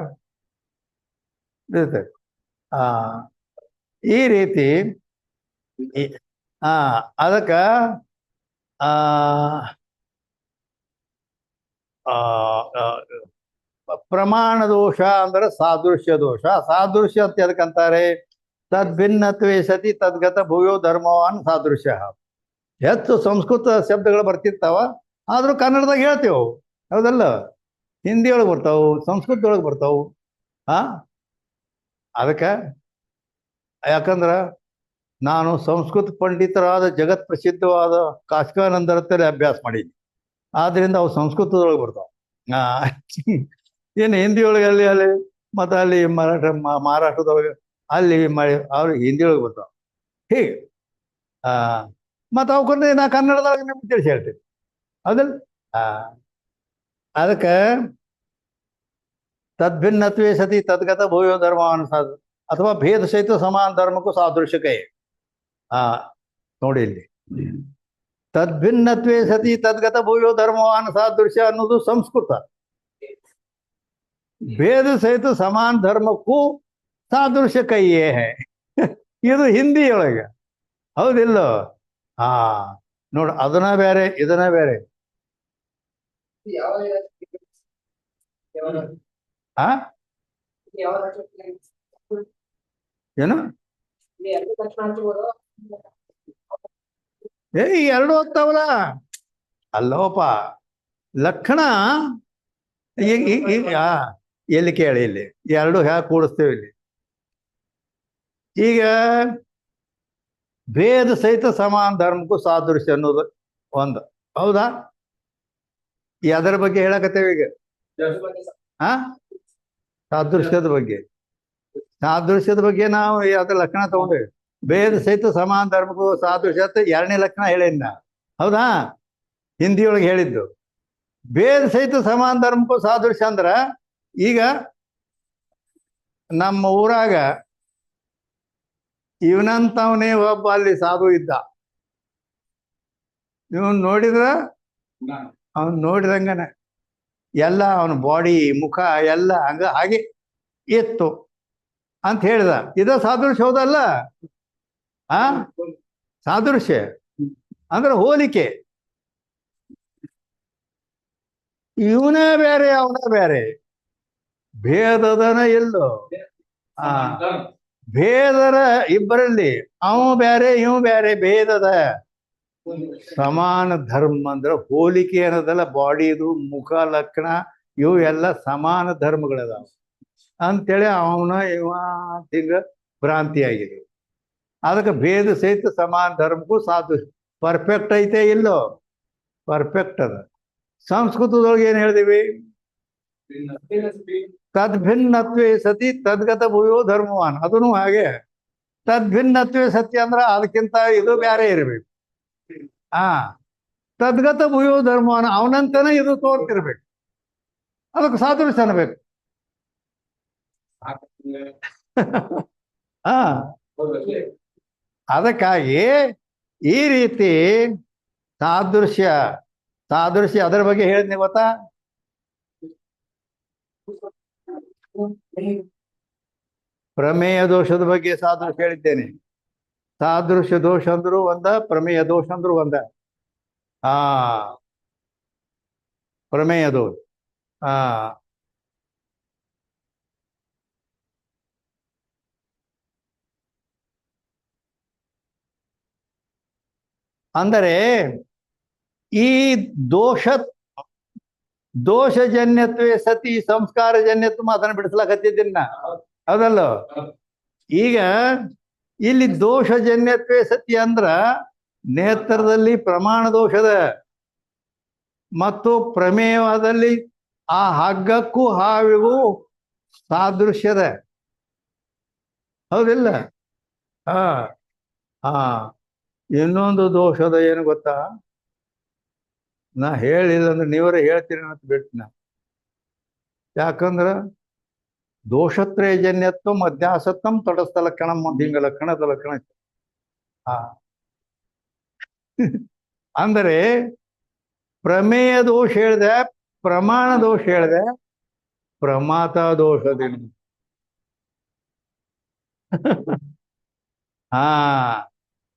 ಇರುತ್ತೆ. ಈ ರೀತಿ ಅದಕ್ಕೆ ಪ್ರಮಾಣ ದೋಷ ಅಂದ್ರೆ ಸಾದೃಶ್ಯ ದೋಷ. ಸಾದೃಶ್ಯ ಅಂತ ಎದಕ್ಕಂತಾರೆ? ತದ್ಭಿನ್ನತ್ವೇ ಸತಿ ತದ್ಗತ ಭೂಯೋ ಧರ್ಮವಾನ್ ಸಾದೃಶ್ಯ. ಹೆಚ್ಚು ಸಂಸ್ಕೃತ ಶಬ್ದಗಳು ಬರ್ತಿರ್ತಾವ, ಆದ್ರೂ ಕನ್ನಡದಾಗ ಹೇಳ್ತೇವೆ. ಹೌದಲ್ಲ? ಹಿಂದಿ ಒಳಗೆ ಬರ್ತಾವು, ಸಂಸ್ಕೃತದೊಳಗೆ ಬರ್ತಾವು. ಅದಕ್ಕೆ ಯಾಕಂದ್ರ ನಾನು ಸಂಸ್ಕೃತ ಪಂಡಿತರಾದ ಜಗತ್ ಪ್ರಸಿದ್ಧವಾದ ಕಾಶಿಕಾನಂದರ ಹತ್ತಿರ ಅಭ್ಯಾಸ ಮಾಡಿದ್ದೆ. ಆದ್ರಿಂದ ಅವು ಸಂಸ್ಕೃತದೊಳಗೆ ಬರ್ತಾವ. ಏನು ಹಿಂದಿ ಒಳಗೆ ಅಲ್ಲಿ ಮತ್ತು ಅಲ್ಲಿ ಮಹಾರಾಷ್ಟ್ರದೊಳಗೆ ಅಲ್ಲಿ ಅವ್ರಿಗೆ ಹಿಂದಿ ಒಳಗೆ ಬರ್ತಾವ. ಹೀಗೆ ಮತ್ತು ಅವಕ್ಕೆ ನಾ ಕನ್ನಡದೊಳಗೆ ನಿಮ್ಗೆ ತಿಳಿಸಿ ಹೇಳ್ತೀನಿ. ಹೌದಲ್ಲ? ಅದಕ್ಕೆ ತದ್ಭಿನ್ನತ್ವೇ ಸತಿ ತದ್ಗತ ಭೂಯೋ ಧರ್ಮವಾನ್ ಸಾಧು ಅಥವಾ ಭೇದ ಸಹಿತ ಸಮಾನ ಧರ್ಮಕ್ಕೂ ಸಾದೃಶ್ಯಕೈ. ನೋಡಿ ಇಲ್ಲಿ ತದ್ಭಿನ್ನತ್ವೇ ಸತಿ ತದ್ಗತ ಭೂಯೋ ಧರ್ಮವಾನ್ ಸಾದೃಶ್ಯ ಅನ್ನೋದು ಸಂಸ್ಕೃತ. ಭೇದ ಸಹಿತ ಸಮಾನ ಧರ್ಮಕ್ಕೂ ಸಾದೃಶ್ಯ ಕೈಯೇ ಹೇ ಇದು ಹಿಂದಿಯೊಳಗ. ಹೌದಿಲ್ಲೋ? ಹಾ, ನೋಡು, ಅದನ್ನ ಬೇರೆ ಇದನ್ನ ಬೇರೆ. ಆ ಏನು ಈ ಎರಡು ಹೋಗ್ತಾವಲ್ಲ ಅಲ್ಲೋಪ ಲಕ್ಷಣ. ಎಲ್ಲಿ ಕೇಳಿ, ಇಲ್ಲಿ ಎರಡು ಹೇಗೆ ಕೂಡಿಸ್ತೇವೆ ಇಲ್ಲಿ. ಈಗ ಭೇದ ಸಹಿತ ಸಮಾನ ಧರ್ಮಕ್ಕೂ ಸಾದೃಶ್ಯ ಅನ್ನೋದು ಒಂದು, ಹೌದಾ? ಅದರ ಬಗ್ಗೆ ಹೇಳಕತ್ತೇವೆ ಈಗ. ಸಾದೃಶ್ಯದ ಬಗ್ಗೆ, ಸಾದೃಶ್ಯದ ಬಗ್ಗೆ ನಾವು ಯಾವ್ದ್ರ ಲಕ್ಷಣ ತಗೊಂಡೇವೆ. ಭೇದ ಸಹಿತ ಸಮಾನ ಧರ್ಮಕ್ಕೂ ಸಾದೃಶ್ಯ ಅಂತ ಎರಡನೇ ಲಕ್ಷಣ ಹೇಳಿದ್ನ, ಹೌದಾ? ಹಿಂದಿಯೊಳಗೆ ಹೇಳಿದ್ದು. ಭೇದ ಸಹಿತ ಸಮಾನ ಧರ್ಮಕ್ಕೂ ಸಾದೃಶ್ಯ ಅಂದ್ರ, ಈಗ ನಮ್ಮ ಊರಾಗ ಇವನಂತವನೇ ಒಬ್ಬ ಅಲ್ಲಿ ಸಾಧು ಇದ್ದ. ಇವನ್ ನೋಡಿದ್ರ ಅವನ್ ನೋಡಿದಂಗನೆ ಎಲ್ಲ ಅವನ ಬಾಡಿ ಮುಖ ಎಲ್ಲ ಹಂಗ ಹಾಗೆ ಇತ್ತು ಅಂತ ಹೇಳಿದ. ಇದ ಸಾದೃಶ್ಯ, ಹೌದಲ್ಲ? ಸಾದೃಶ್ಯ ಅಂದ್ರೆ ಹೋಲಿಕೆ. ಇವನೇ ಬೇರೆ ಅವನೇ ಬೇರೆ, ಭೇದದನ ಎಲ್ಲೋ. ಭೇದರ ಇಬ್ಬರಲ್ಲಿ ಅವ ಬೇರೆ ಇವ್ ಬೇರೆ, ಭೇದದ ಸಮಾನ ಧರ್ಮ ಅಂದ್ರೆ ಹೋಲಿಕೆ ಅನ್ನೋದಲ್ಲ. ಬಾಡಿದು ಮುಖ ಲಕ್ಷಣ ಇವು ಎಲ್ಲ ಸಮಾನ ಧರ್ಮಗಳದಾವ ಅಂತೇಳಿ ಅವನ ಇವ ಹಿಂಗ ಭ್ರಾಂತಿ ಆಗಿದೆ. ಅದಕ್ಕೆ ಭೇದ ಸಹಿತ ಸಮಾನ ಧರ್ಮಕ್ಕೂ ಸಾದೃಶ್ಯ ಪರ್ಫೆಕ್ಟ್ ಐತೆ ಇಲ್ಲೋ? ಪರ್ಫೆಕ್ಟ್ ಅದ. ಸಂಸ್ಕೃತದೊಳಗೆ ಏನ್ ಹೇಳಿದೀವಿ? ತದ್ಭಿನ್ನತ್ವೇ ಸತಿ ತದ್ಗತ ಭೂಯೋ ಧರ್ಮವಾನ್. ಅದನ್ನು ಹಾಗೆ ತದ್ಭಿನ್ನತ್ವೇ ಸತ್ಯ ಅಂದ್ರ ಅದಕ್ಕಿಂತ ಇದು ಬೇರೆ ಇರ್ಬೇಕು. ತದ್ಗತ ಭೂಯೋ ಧರ್ಮವಾನ್, ಅವನಂತನೇ ಇದು ತೋರ್ತಿರ್ಬೇಕು. ಅದಕ್ಕೆ ಸಾದೃಶ್ಯ ಅನ್ಬೇಕು. ಅದಕ್ಕಾಗಿ ಈ ರೀತಿ ಸಾದೃಶ್ಯ ಸಾದೃಶ್ಯ ಅದರ ಬಗ್ಗೆ ಹೇಳಿದ್ನಿ ಗೊತ್ತಾ? ಪ್ರಮೇಯ ದೋಷದ ಬಗ್ಗೆ ಸಾದೃಶ್ಯ ಹೇಳಿದ್ದೇನೆ. ಸಾದೃಶ್ಯ ದೋಷ ಅಂದ್ರು ಒಂದ, ಪ್ರಮೇಯ ದೋಷ ಅಂದ್ರು ಒಂದ. ಪ್ರಮೇಯ ದೋಷ ಅಂದರೆ ಈ ದೋಷಜನ್ಯತ್ವೇ ಸತಿ ಸಂಸ್ಕಾರಜನ್ಯತ್ವ ಅದನ್ನ ಬಿಡಿಸ್ಲಾಕತ್ತಿದ್ದೀನಿ ನಾ, ಹೌದಲ್ಲ? ಈಗ ಇಲ್ಲಿ ದೋಷಜನ್ಯತ್ವೇ ಸತಿ ಅಂದ್ರ ನೇತ್ರದಲ್ಲಿ ಪ್ರಮಾಣ ದೋಷದ ಮತ್ತು ಪ್ರಮೇಯದಲ್ಲಿ ಆ ಹಗ್ಗಕ್ಕೂ ಹಾವಿಗೂ ಸಾದೃಶ್ಯದ, ಹೌದಿಲ್ಲ? ಇನ್ನೊಂದು ದೋಷದ ಏನು ಗೊತ್ತಾ? ನಾ ಹೇಳಿಲ್ಲ ಅಂದ್ರೆ ನೀವರೇ ಹೇಳ್ತೀರಿ ಅಂತ ಬಿಟ್ಟು ನಾ. ಯಾಕಂದ್ರ ದೋಷತ್ರಯಜನ್ಯತ್ವ ಮಧ್ಯಾಸತ್ವಂ ತಟಸ್ಥ ಲಕ್ಷಣಂ ಅಂತ ಹಿಂಗ ಲಕ್ಷಣದ ಲಕ್ಷಣ. ಅಂದರೆ ಪ್ರಮೇಯ ದೋಷ ಹೇಳಿದೆ, ಪ್ರಮಾಣ ದೋಷ ಹೇಳಿದೆ, ಪ್ರಮಾತ ದೋಷದಿಂದ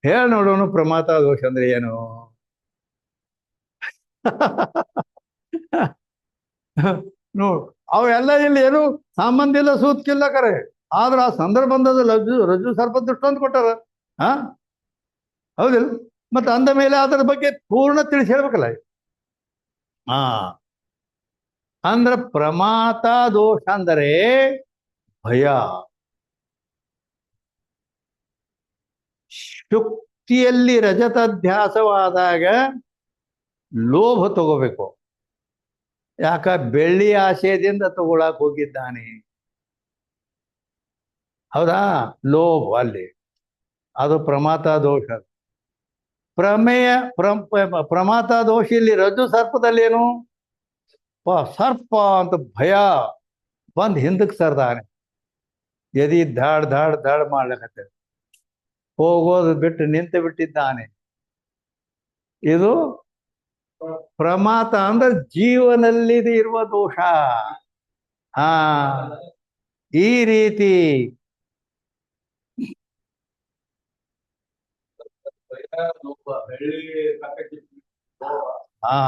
ಹೇಳಿ ನೋಡೋಣ. ಪ್ರಮಾತ ದೋಷ ಅಂದ್ರೆ ಏನು? ನೋಡು, ಅವೆಲ್ಲ ಇಲ್ಲಿ ಏನು ಸಂಬಂಧ ಇಲ್ಲ, ಸೂತ್ಕಿಲ್ಲ ಕರೆ. ಆದ್ರ ಆ ಸಂದರ್ಭದ ರಜ್ಜು ಸರ್ಪ ದೃಷ್ಟಾಂತ ಕೊಟ್ಟಾರ. ಹೌದಿಲ್ಲ? ಮತ್ತೆ ಅಂದ ಮೇಲೆ ಅದರ ಬಗ್ಗೆ ಪೂರ್ಣ ತಿಳಿಸಿ ಹೇಳ್ಬೇಕಲ್ಲ. ಅಂದ್ರ ಪ್ರಮಾತ ದೋಷ ಅಂದರೆ ಭಯ. ಶುಕ್ತಿಯಲ್ಲಿ ರಜತಾಧ್ಯಾಸವಾದಾಗ ಲೋಭ ತಗೋಬೇಕು. ಯಾಕ? ಬೆಳ್ಳಿ ಆಶಯದಿಂದ ತಗೊಳಕ್ ಹೋಗಿದ್ದಾನೆ, ಹೌದಾ? ಲೋಭ ಅಲ್ಲಿ, ಅದು ಪ್ರಮಾತ ದೋಷ. ಪ್ರಮಾತ ದೋಷ ಇಲ್ಲಿ ರಜ್ಜು ಸರ್ಪದಲ್ಲಿ ಏನು? ಸರ್ಪ ಅಂತ ಭಯ ಬಂದ್ ಹಿಂದಕ್ಕೆ ಸರ್ದಾನೆ, ಎದಿ ಧಾಡ್ ಧಾಡ್ ಧಾಡ್ ಮಾಡ್ಲಿಕ್ಕೆ ಹೋಗೋದು ಬಿಟ್ಟು ನಿಂತು ಬಿಟ್ಟಿದ್ದಾನೆ. ಇದು ಪ್ರಮಾತ ಅಂದ್ರೆ ಜೀವನಲ್ಲಿ ಇರುವ ದೋಷ. ಹಾ, ಈ ರೀತಿ ಹಾ,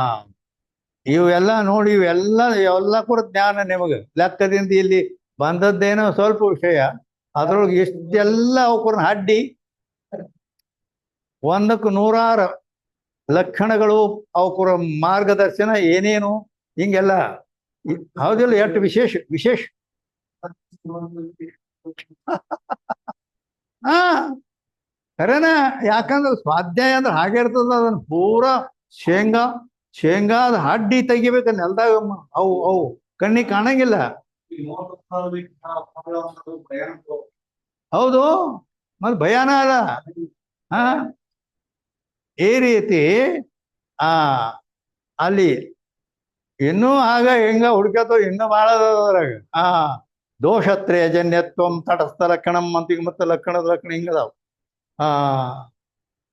ಇವೆಲ್ಲ ನೋಡಿ, ಇವೆಲ್ಲ ಕೂಡ ಜ್ಞಾನ ನಿಮಗೆ ಲೆಕ್ಕದಿಂದ ಇಲ್ಲಿ ಬಂದದ್ದೇನೋ ಸ್ವಲ್ಪ ವಿಷಯ, ಅದ್ರೊಳಗೆ ಎಷ್ಟೆಲ್ಲ ಅವಕರನ್ನ ಅಡ್ಡಿ ಒಂದಕ್ಕೆ ನೂರಾರು ಲಕ್ಷಣಗಳು, ಅವಕರ ಮಾರ್ಗದರ್ಶನ ಏನೇನು ಹಿಂಗೆಲ್ಲ ಹೌದಿಲ್ಲ, ಎಷ್ಟು ವಿಶೇಷ ವಿಶೇಷ. ಹಾ, ಖರೇನ. ಯಾಕಂದ್ರೆ ಸ್ವಾಧ್ಯಾಯ ಅಂದ್ರೆ ಹಾಗೆ ಇರ್ತದ, ಅದನ್ನ ಪೂರಾ ಶೇಂಗಾದ ಹಡ್ಡಿ ತೆಗಿಬೇಕು ನೆಲ್ದಾಗ. ಅವು ಕಣ್ಣಿಗೆ ಕಾಣಂಗಿಲ್ಲ. ಹೌದು, ಮತ್ತೆ ಭಯಾನ ಅದ. ಹಾ, ಈ ರೀತಿ ಆ ಅಲ್ಲಿ ಇನ್ನೂ ಆಗ ಹೆಂಗ ಹುಡ್ಕತ್ತೋ ಇನ್ನೂ ಬಹಳ ಅದ್ರಾಗ. ದೋಷತ್ರಯ ಜನ್ಯತ್ವಂ ತಟಸ್ಥ ಲಕ್ಷಣಂ ಅಂತ ಈಗ ಮತ್ತೆ ಲಕ್ಷಣದ ಲಕ್ಷಣ ಹಿಂಗದಾವ.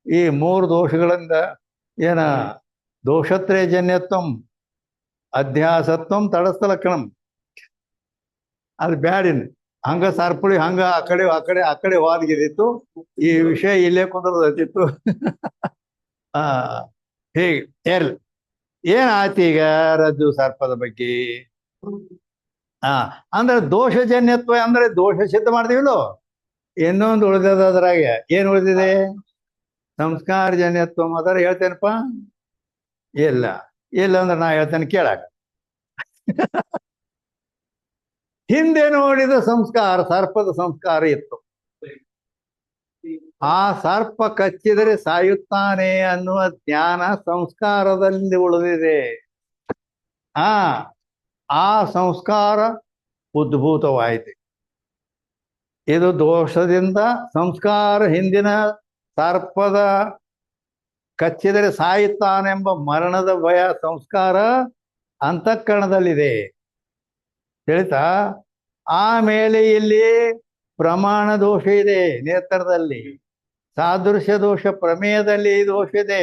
ಈ ಮೂರು ದೋಷಗಳಿಂದ ಏನ ದೋಷತ್ರಯ ಜನ್ಯತ್ವಂ, ಅಧ್ಯಾಸತ್ವಂ, ತಟಸ್ಥ ಲಕ್ಷಣಂ. ಅದು ಬ್ಯಾಡಿನ ಹಂಗ ಸರ್ಪುಳಿ ಹಂಗ ಆ ಕಡೆ ವಾದ್ಗಿದಿತ್ತು. ಈ ವಿಷಯ ಇಲ್ಲೇ ಕುಂದ್ರದಿತ್ತು. ಹೀಗೆ ಏನಾಯ್ತು ಈಗ ರಜ್ಜು ಸರ್ಪದ ಬಗ್ಗೆ. ಅಂದ್ರೆ ದೋಷಜನ್ಯತ್ವ ಅಂದ್ರೆ ದೋಷ ಸಿದ್ಧ ಮಾಡ್ತೀವಿಲ್ಲೋ. ಇನ್ನೊಂದು ಉಳಿದದ ಅದ್ರಾಗೆ ಏನ್ ಉಳಿದಿದೆ? ಸಂಸ್ಕಾರ ಜನ್ಯತ್ವ. ಅದರ ಹೇಳ್ತೇನಪ್ಪ? ಇಲ್ಲ ಅಂದ್ರೆ ನಾ ಹೇಳ್ತೇನೆ ಕೇಳಾಕ. ಹಿಂದೆ ನೋಡಿದ ಸಂಸ್ಕಾರ, ಸರ್ಪದ ಸಂಸ್ಕಾರ ಇತ್ತು. ಆ ಸರ್ಪ ಕಚ್ಚಿದರೆ ಸಾಯುತ್ತಾನೆ ಅನ್ನುವ ಜ್ಞಾನ ಸಂಸ್ಕಾರದಲ್ಲಿ ಉಳಿದಿದೆ. ಆ ಸಂಸ್ಕಾರ ಉದ್ಭೂತವಾಯಿತು. ಇದು ದೋಷದಿಂದ ಸಂಸ್ಕಾರ, ಹಿಂದಿನ ಸರ್ಪದ ಕಚ್ಚಿದರೆ ಸಾಯುತ್ತಾನೆಂಬ ಮರಣದ ಭಯ ಸಂಸ್ಕಾರ ಅಂತಃಕರಣದಲ್ಲಿದೆ, ತಿಳಿತಾ? ಆಮೇಲೆ ಇಲ್ಲಿ ಪ್ರಮಾಣ ದೋಷ ಇದೆ ನೇತ್ರದಲ್ಲಿ, ಸಾದೃಶ್ಯ ದೋಷ ಪ್ರಮೇಯದಲ್ಲಿ ದೋಷ ಇದೆ.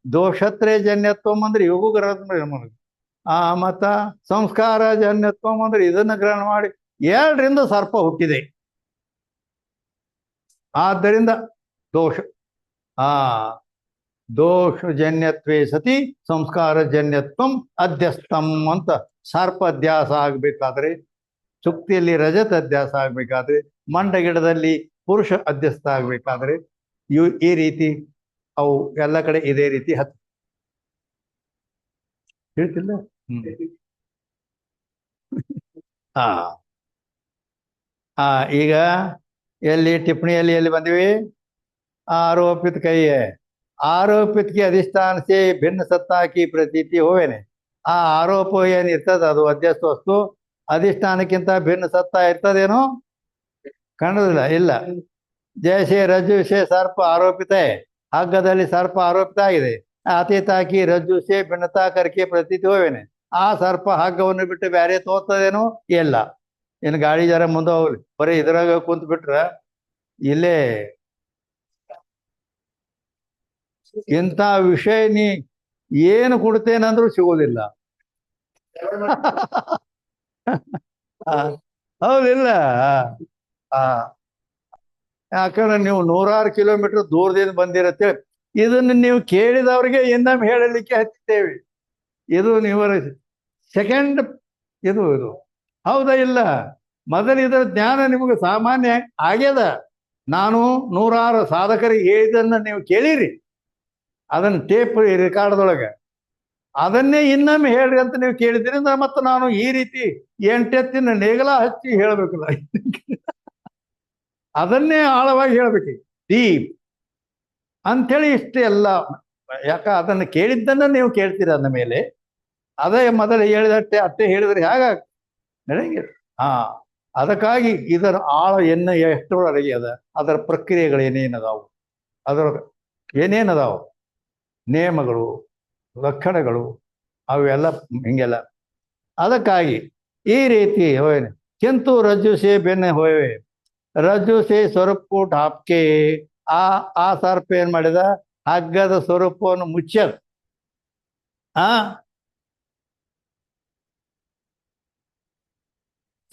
ದೋಷತ್ರಯ ಜನ್ಯತ್ವ ಅಂದ್ರೆ ಇವು ಗ್ರಹಣ ಮತ್ತ ಸಂಸ್ಕಾರ ಜನ್ಯತ್ವ ಅಂದ್ರೆ ಇದನ್ನ ಗ್ರಹಣ ಮಾಡಿ ಎರಡರಿಂದ ಸರ್ಪ ಹುಟ್ಟಿದೆ. ಆದ್ದರಿಂದ ದೋಷ ದೋಷಜನ್ಯತ್ವೇ ಸತಿ ಸಂಸ್ಕಾರಜನ್ಯತ್ವಂ ಅಧ್ಯಸ್ಥಂ ಅಂತ. ಸರ್ಪ ಅಧ್ಯಾಸ ಆಗ್ಬೇಕಾದ್ರೆ, ಸುಕ್ತಿಯಲ್ಲಿ ರಜತ ಅಧ್ಯಾಸ ಆಗ್ಬೇಕಾದ್ರೆ, ಮಂಡಗಿಡದಲ್ಲಿ ಪುರುಷ ಅಧ್ಯಸ್ಥ ಆಗ್ಬೇಕಾದ್ರೆ ಈ ರೀತಿ ಅವು ಎಲ್ಲ ಕಡೆ ಇದೇ ರೀತಿ ಹೇಳ್ತಿಲ್ಲ. ಈಗ ಎಲ್ಲಿ ಟಿಪ್ಪಣಿಯಲ್ಲಿ ಎಲ್ಲಿ ಬಂದಿವಿ? ಆರೋಪಿತ ಕೈ ಆರೋಪಿತ ಕಿ ಅಧಿಷ್ಠಾನ ಸೇ ಭಿನ್ನ ಸತ್ತಾ ಕಿ ಪ್ರತೀತಿ ಹೋವೇನೆ. ಆ ಆರೋಪ ಏನಿರ್ತದ ಅದು ಅಧ್ಯಸ್ಥ ವಸ್ತು, ಅಧಿಷ್ಠಾನಕ್ಕಿಂತ ಭಿನ್ನ ಸತ್ತ ಇರ್ತದೇನೋ? ಕಾಣೋದಿಲ್ಲ. ಇಲ್ಲ. ಜೈಸೆ ರಜ್ಜು ಸೇ ಸರ್ಪ ಆರೋಪಿತ, ಹಗ್ಗದಲ್ಲಿ ಸರ್ಪ ಆರೋಪಿತ ಆಗಿದೆ. ಅತೀತಾಕಿ ರಜ್ಜು ಸೇ ಭಿನ್ನತಾ ಕರ್ಕೆ ಪ್ರತೀತಿ ಹೋವೇನೆ. ಆ ಸರ್ಪ ಹಗ್ಗವನ್ನು ಬಿಟ್ಟು ಬ್ಯಾರೆ ತೋರ್ತದೇನೋ? ಇಲ್ಲ. ಇನ್ನು ಗಾಡಿ ಜರ ಮುಂದೆ ಹೋಗ್ಲಿ, ಬರೀ ಇದ್ರಾಗ ಕುಂತ ಬಿಟ್ರ ಇಲ್ಲೇ ಇಂಥ ವಿಷಯ ನೀ ಏನು ಕೊಡ್ತೇನಂದ್ರೂ ಸಿಗೋದಿಲ್ಲ. ಹೌದಿಲ್ಲ? ಯಾಕಂದ್ರೆ ನೀವು 100 ಕಿಲೋಮೀಟರ್ ದೂರದಿಂದ ಬಂದಿರತ್ತೆ. ಇದನ್ನು ನೀವು ಕೇಳಿದವ್ರಿಗೆ ಇನ್ನೊಮ್ಮೆ ಹೇಳಲಿಕ್ಕೆ ಹತ್ತಿದ್ದೇವೆ. ಇದು ನೀವು ಸೆಕೆಂಡ್ ಇದು ಹೌದಾ ಇಲ್ಲ? ಮೊದಲು ಇದರ ಜ್ಞಾನ ನಿಮಗೆ ಸಾಮಾನ್ಯ ಆಗ್ಯದ. ನಾನು 100 ಸಾಧಕರಿಗೆ ಹೇಳಿದ್ದನ್ನು ನೀವು ಕೇಳಿರಿ, ಅದನ್ನ ಟೇಪ್ ರೆಕಾರ್ಡ್ದೊಳಗೆ. ಅದನ್ನೇ ಇನ್ನೊಮ್ಮೆ ಹೇಳ್ರಿ ಅಂತ ನೀವು ಕೇಳಿದ್ರಿಂದ ಮತ್ತೆ ನಾನು ಈ ರೀತಿ 8 ಎತ್ತಿನ ನೇಗಲ ಹಚ್ಚಿ ಹೇಳ್ಬೇಕಲ್ಲ, ಅದನ್ನೇ ಆಳವಾಗಿ ಹೇಳ್ಬೇಕು ಡೀಪ್ ಅಂಥೇಳಿ. ಇಷ್ಟೇ ಎಲ್ಲ ಯಾಕ ಅದನ್ನು ಕೇಳಿದ್ದನ್ನ ನೀವು ಕೇಳ್ತೀರ ಅಂದ ಮೇಲೆ ಅದೇ ಮೊದಲು ಹೇಳಿದಟ್ಟೆ ಅಟ್ಟೆ ಹೇಳಿದ್ರೆ ಹೇಗ ನಡೆಯಂಗಿಲ್ಲ. ಅದಕ್ಕಾಗಿ ಇದರ ಆಳ ಎಷ್ಟರೊಳಗೆ ಅದ, ಅದರ ಪ್ರಕ್ರಿಯೆಗಳು ಏನೇನದಾವು, ಅದರ ಏನೇನದಾವು ನಿಯಮಗಳು, ಲಕ್ಷಣಗಳು, ಅವೆಲ್ಲ ಹಿಂಗೆಲ್ಲ. ಅದಕ್ಕಾಗಿ ಈ ರೀತಿ ಹೋಯ್ ಕಿಂತು ರಜ್ಜು ಸೇ ಬೆನ್ನ ಹೋಯವೆ, ರಜ್ಜು ಸೇ ಸ್ವರೂಪು ಢಾಪ್ಕೆ. ಆ ಸರ್ಪ ಏನ್ ಮಾಡಿದ? ಹಗ್ಗದ ಸ್ವರೂಪವನ್ನು ಮುಚ್ಚದು. ಆ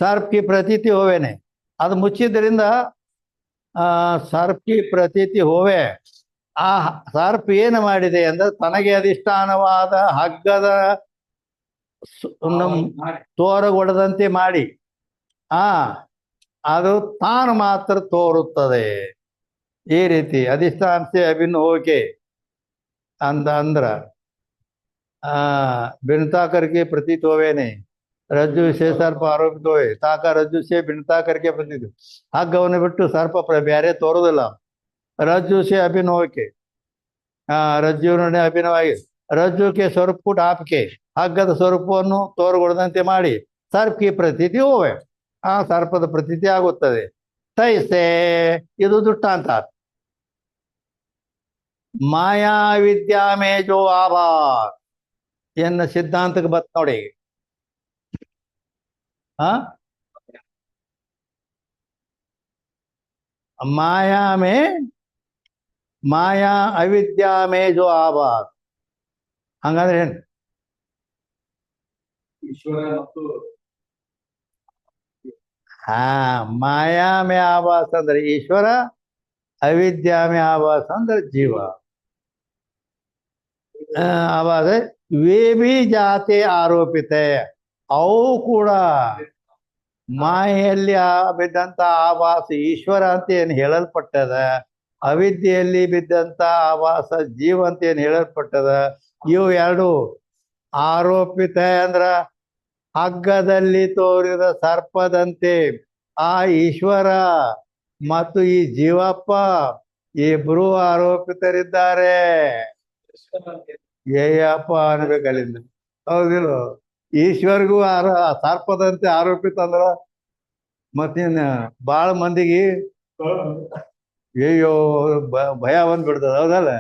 ಸರ್ಪ್ ಕಿ ಪ್ರತೀತಿ ಹೋವೇನೆ, ಅದು ಮುಚ್ಚಿದ್ರಿಂದ ಸರ್ಪ್ ಕಿ ಪ್ರತೀತಿ ಹೋವೆ. ಆ ಸರ್ಪ್ ಏನು ಮಾಡಿದೆ ಅಂದ್ರೆ ತನಗೆ ಅಧಿಷ್ಠಾನವಾದ ಹಗ್ಗದ ತೋರಗೊಡದಂತೆ ಮಾಡಿ ಅದು ತಾನು ಮಾತ್ರ ತೋರುತ್ತದೆ. ಈ ರೀತಿ ಅಧಿಷ್ಠಾನ ಸೆ ಅಭಿನ್ನ ಹೋಕೆ ಅಂದ್ರ भिन्नता करके प्रतीत होवे नहीं, ರಜ್ಜು ಸೇ ಸರ್ಪ ಆರೋಪಿತ ಹೋಯ್ ತಾಕ ರಜ್ಜು ಸೇ ಭಿನ್ನತಾ ಕರ್ಕೆ ಪ್ರತೀತ. ಹಗ್ಗವನ್ನು ಬಿಟ್ಟು ಸರ್ಪ ಬೇರೆ ತೋರುದಿಲ್ಲ. ರಜ್ಜು ಸೇ ಅಭಿನವಕ್ಕೆ ರಜ್ಜುವಿನೊಡನೆ ಅಭಿನವಾಗಿ ರಜ್ಜುಕ್ಕೆ ಸ್ವರೂಪ ಢಾಪ್ಕೆ ಹಗ್ಗದ ಸ್ವರೂಪವನ್ನು ತೋರುಗೊಡದಂತೆ ಮಾಡಿ ಸರ್ಪಕ್ಕೆ ಪ್ರತೀತಿ ಹೋವೆ, ಆ ಸರ್ಪದ ಪ್ರತೀತಿ ಆಗುತ್ತದೆ. ತೈಸೆ ಇದು ದೃಷ್ಟಾಂತ. ಮಾಯಾ ವಿದ್ಯಾ ಮೇ ಜೋ ಆಭಾಸ್ ಎನ್ನ ಸಿದ್ಧಾಂತಕ್ಕೆ ಬತ್ ನೋಡಿ. ಮಾಯಾ ಮೇ ಮಾಯಾ ಅವಿದ್ಯಾ ಮೇ ಜೋ ಆಭಾಸ್ ಹಂಗಂದ್ರೆ ಏನ್? ಮಾಯಾ ಮೇ ಆಭಾಸ್ ಅಂದ್ರೆ ಈಶ್ವರ, ಅವಿದ್ಯಾ ಮೇ ಆಭಾಸ್ ಅಂದ್ರೆ ಜೀವ. ಆಭಾಸ ವೇ ಬಿ ಜಾತಿ ಆರೋಪಿತ, ಅವು ಕೂಡ ಮಾಯೆಯಲ್ಲಿ ಬಿದ್ದಂತ ಆಭಾಸ ಈಶ್ವರ ಅಂತ ಏನು ಹೇಳಲ್ಪಟ್ಟದ, ಅವಿದ್ಯೆಯಲ್ಲಿ ಬಿದ್ದಂತ ಆಭಾಸ ಜೀವ ಅಂತ ಏನು ಹೇಳಲ್ಪಟ್ಟದ. ಇವು ಎರಡು ಆರೋಪಿತ ಅಂದ್ರ ಹಗ್ಗದಲ್ಲಿ ತೋರಿದ ಸರ್ಪದಂತೆ ಆ ಈಶ್ವರ ಮತ್ತು ಈ ಜೀವಪ್ಪ ಇಬ್ರು ಆರೋಪಿತರಿದ್ದಾರೆ. ಏಯಪ್ಪ ಅನ್ಬೇಕಲ್ಲಿಂದ, ಹೌದಿಲ್ಲ? ಈಶ್ವರ್ಗೂ ಸರ್ಪದಂತೆ ಆರೋಪಿತ ಅಂದ್ರ ಮತ್ತೇನ್ ಬಾಳ ಮಂದಿಗೆ ಅಯ್ಯೋ ಭಯ ಬಂದ್ಬಿಡ್ತದ, ಹೌದಲ್ಲ?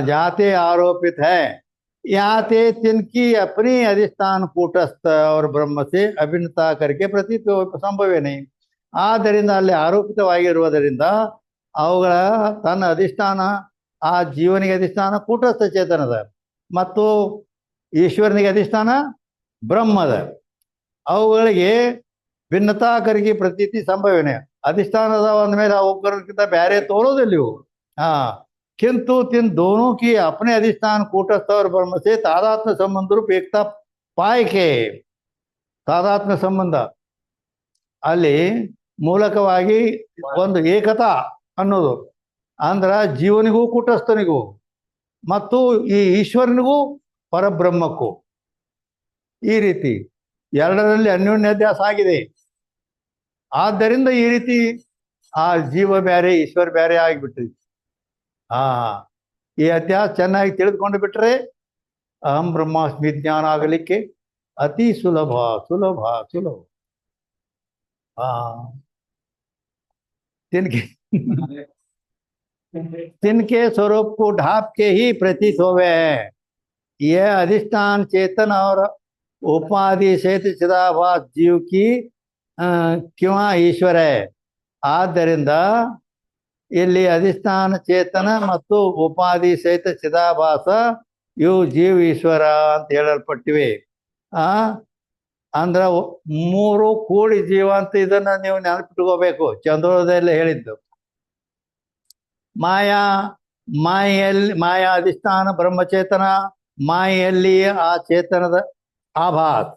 जाते आरोपित है याते तिनकी अपनी अधिष्ठान कूटस्थ और ब्रह्म से अभिन्नता करके प्रतीत ಸಂಭವೇ नहीं. ಆದ್ದರಿಂದ ಅಲ್ಲಿ ಆರೋಪಿತವಾಗಿರುವುದರಿಂದ ಅವುಗಳ ತನ್ನ ಅಧಿಷ್ಠಾನ ಆ ಜೀವನಿಗೆ ಅಧಿಷ್ಠಾನ ಕೂಟಸ್ಥ ಚೇತನದ ಮತ್ತು ಈಶ್ವರನಿಗೆ ಅಧಿಷ್ಠಾನ ಬ್ರಹ್ಮದ. ಅವುಗಳಿಗೆ ಭಿನ್ನತಾ ಕರಿಗೆ ಪ್ರತೀತಿ ಸಂಭವನೆ. ಅಧಿಷ್ಠಾನದ ಒಂದ ಮೇಲೆ ಅವುಗಳಿಗಿಂತ ಬೇರೆ ತೋರೋದಿಲ್ಲ ಇವು. किंतु तीन दोनों की अपने अधिष्ठान कूटस्थ और ब्रह्म से तादात्म्य संबंध रूप एकता पाए के तादात्म्य ಸಂಬಂಧ ಅಲ್ಲಿ ಮೂಲಕವಾಗಿ ಒಂದು ಏಕತಾ ಅನ್ನೋದು ಅಂದ್ರ ಜೀವನಿಗೂ ಕೂಟಸ್ಥನಿಗೂ ಮತ್ತು ಈ ಈಶ್ವರನಿಗೂ ಪರಬ್ರಹ್ಮಕ್ಕೂ ಈ ರೀತಿ ಎರಡರಲ್ಲಿ ಅನ್ಯೋನ್ಯಾಧ್ಯಾಸ ಆಗಿದೆ. ಆದ್ದರಿಂದ ಈ ರೀತಿ ಆ ಜೀವ ಬೇರೆ ಈಶ್ವರ ಬೇರೆ ಆಗಿಬಿಟ್ಟಿದೆ. ಈ ಅಧ್ಯಾಸ ಚೆನ್ನಾಗಿ ತಿಳಿದುಕೊಂಡು ಬಿಟ್ರೆ ಅಹಂ ಬ್ರಹ್ಮಾಸ್ಮಿ ಜ್ಞಾನ ಆಗಲಿಕ್ಕೆ ಅತಿ ಸುಲಭ ಸುಲಭ ಸುಲಭ. तिनके स्वरूप को ढाप के ही प्रतीत होवे है. यह अधिष्ठान चेतन और उपाधि सहित चिदाभास जीव की क्यों ईश्वर है. ಆದ್ದರಿಂದ ಇಲ್ಲಿ ಅಧಿಷ್ಠಾನ ಚೇತನ ಮತ್ತು ಉಪಾಧಿ ಸಹಿತ ಚಿದಾಭಾಸ ಇವು ಜೀವ ಈಶ್ವರ ಅಂತ ಹೇಳಲ್ಪಟ್ಟಿವೆ. ಅಂದ್ರ ಮೂರು ಕೂಡಿ ಜೀವ ಅಂತ ಇದನ್ನ ನೀವು ನೆನಪಿಟ್ಕೋಬೇಕು. ಚಂದ್ರೋದಯಲ್ಲಿ ಹೇಳಿದ್ದು ಮಾಯೆಯಲ್ಲಿ ಅಧಿಷ್ಠಾನ ಬ್ರಹ್ಮಚೇತನ, ಮಾಯೆಯಲ್ಲಿ ಆ ಚೇತನದ ಆಭಾಸ್,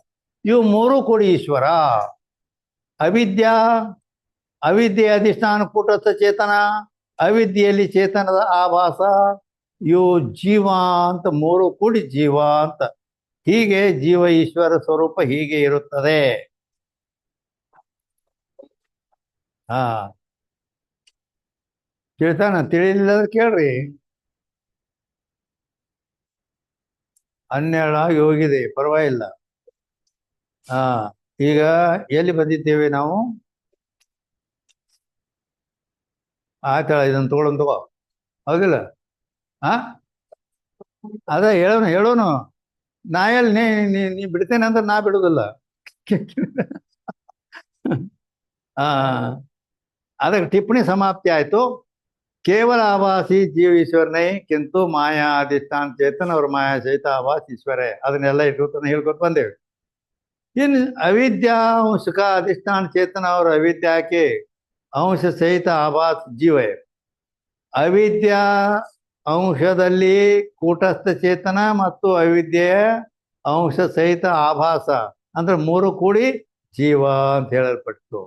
ಇವು ಮೂರು ಕೂಡಿ ಈಶ್ವರ. ಅವಿದ್ಯೆ ಅಧಿಷ್ಠಾನ ಕೂಟಸ್ಥ ಚೇತನ, ಅವಿದ್ಯೆಯಲ್ಲಿ ಚೇತನದ ಆಭಾಸ, ಇವು ಜೀವ ಅಂತ ಮೂರು ಕೂಡಿ ಜೀವ ಅಂತ. ಹೀಗೆ ಜೀವ ಈಶ್ವರ ಸ್ವರೂಪ ಹೀಗೆ ಇರುತ್ತದೆ. ಕೇಳ್ತಾನ? ತಿಳಿಲಿಲ್ಲದ್ರೆ ಕೇಳ್ರಿ. ಹನ್ನೆರಡಾಗಿ ಹೋಗಿದೆ, ಪರವಾಗಿಲ್ಲ. ಈಗ ಎಲ್ಲಿ ಬಂದಿದ್ದೇವೆ ನಾವು? ಆಯ್ತಳ, ಇದನ್ನು ತಗೊಳ್ಳೋನು ಹೌದಿಲ್ಲ? ಅದ ಹೇಳೋನು ನಾ ಎಲ್ಲಿ ನೀ ಬಿಡ್ತೇನೆ ಅಂದ್ರೆ ನಾ ಬಿಡುದಿಲ್ಲ. ಅದಕ್ಕೆ ಟಿಪ್ಪಣಿ ಸಮಾಪ್ತಿ ಆಯಿತು. ಕೇವಲ ಆभासी जीव ईश्वर नहीं किंतु माया अधिष्ठान चेतन और माया सहित आभास ईश्वर है. ಅದನ್ನೆಲ್ಲ ಇಟ್ಕೊತಾನೆ ಹೇಳ್ಕೊತ ಬಂದೇವೆ. इन अविद्या अंश का अधिष्ठान चेतन और अविद्या के अंश सहित आभास जीव है. ಅವಿದ್ಯಾ ಅಂಶದಲ್ಲಿ ಕೂಟಸ್ಥ ಚೇತನ ಮತ್ತು ಅವಿದ್ಯೆಯ ಅಂಶ ಸಹಿತ ಆಭಾಸ ಅಂದ್ರೆ ಮೂರು ಕೂಡಿ ಜೀವ ಅಂತ ಹೇಳಲ್ಪಟ್ಟು.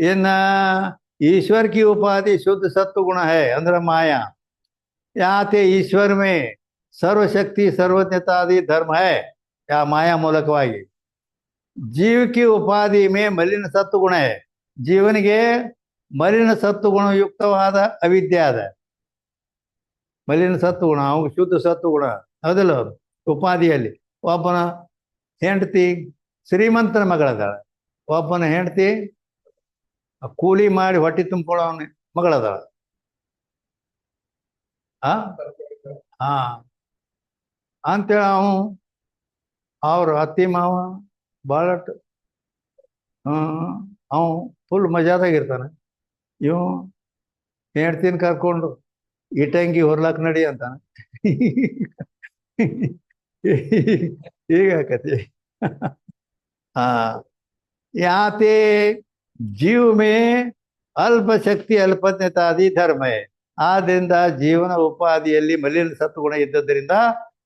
ಇನ್ನ ईश्वर की उपाधि शुद्ध सत्व गुण है अंदर माया. यहाँ थे ईश्वर में सर्वशक्ति सर्वज्ञता आदि धर्म है या माया ಮೂಲಕವಾಗಿ. जीव की उपाधि में मलिन सत्व गुण है. ಜೀವನಿಗೆ ಮಲಿನ ಸತ್ವಗುಣ ಯುಕ್ತವಾದ ಅವಿದ್ಯೆ ಅದ. ಮಲಿನ ಸತ್ವಗುಣ ಅವ ಶುದ್ಧ ಸತ್ವಗುಣ ಹೌದಲ್ಲ. ಉಪಾಧಿಯಲ್ಲಿ ಒಬ್ಬನ ಹೆಂಡತಿ ಶ್ರೀಮಂತನ ಮಗಳದಾಳ, ಒಬ್ಬನ ಹೆಂಡತಿ ಕೂಲಿ ಮಾಡಿ ಹೊಟ್ಟೆ ತುಂಬಿಕೊಳ್ಳೋನ ಮಗಳದಾಳ. ಹಾ ಅಂತೇಳಿ ಅವ್ರ ಅತ್ತಿ ಮಾವ ಭಾಳಟ್ ಅವ ಫುಲ್ ಮಜಾದಾಗಿರ್ತಾನೆ. ಇವು ಹೆಂಡ್ತಿನ ಕರ್ಕೊಂಡು ಇಟಂಗಿ ಹೊರ್ಲಾಕ್ ನಡಿ ಅಂತಾನೆ. ಹೀಗಾಕತಿ. ಯಾತೆ जीव में अल्प शक्ति अल्पज्ञता आदि धर्म है. ಆದ್ದರಿಂದ ಜೀವನ ಉಪಾಧಿಯಲ್ಲಿ ಮಲಿನ ಸತ್ವಗುಣ ಇದ್ದದರಿಂದ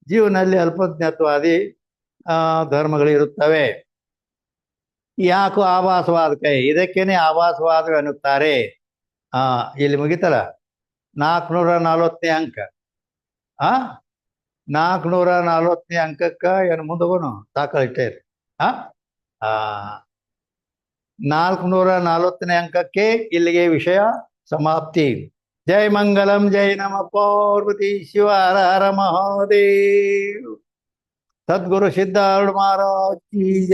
ಜೀವನಲ್ಲಿ ಅಲ್ಪಜ್ಞತ್ವಾದಿ ಧರ್ಮಗಳಿರುತ್ತವೆ. ಯಾಕೋ ಆಭಾಸವಾದ ಕೈ, ಇದಕ್ಕೇನೆ ಆಭಾಸವಾದ ಅನ್ನುತ್ತಾರೆ. ಇಲ್ಲಿ ಮುಗಿತಲ್ಲ 440ನೇ ಅಂಕ. 440ನೇ ಅಂಕಕ್ಕೆ ಏನು ಮುಂದೋಗೋನು ಸಾಕಳಿಟ್ಟೆ. 440ನೇ ಅಂಕಕ್ಕೆ ಇಲ್ಲಿಗೆ ವಿಷಯ ಸಮಾಪ್ತಿ. ಜೈ ಮಂಗಲಂ, ಜೈ ನಮ ಪಾರ್ವತಿ ಶಿವ ಹರ ಹರ ಮಹಾದೇವ್. ಸದ್ಗುರು ಸಿದ್ಧಾರೂಢ ಮಹಾರಾಜ್ ಕಿ ಜೈ.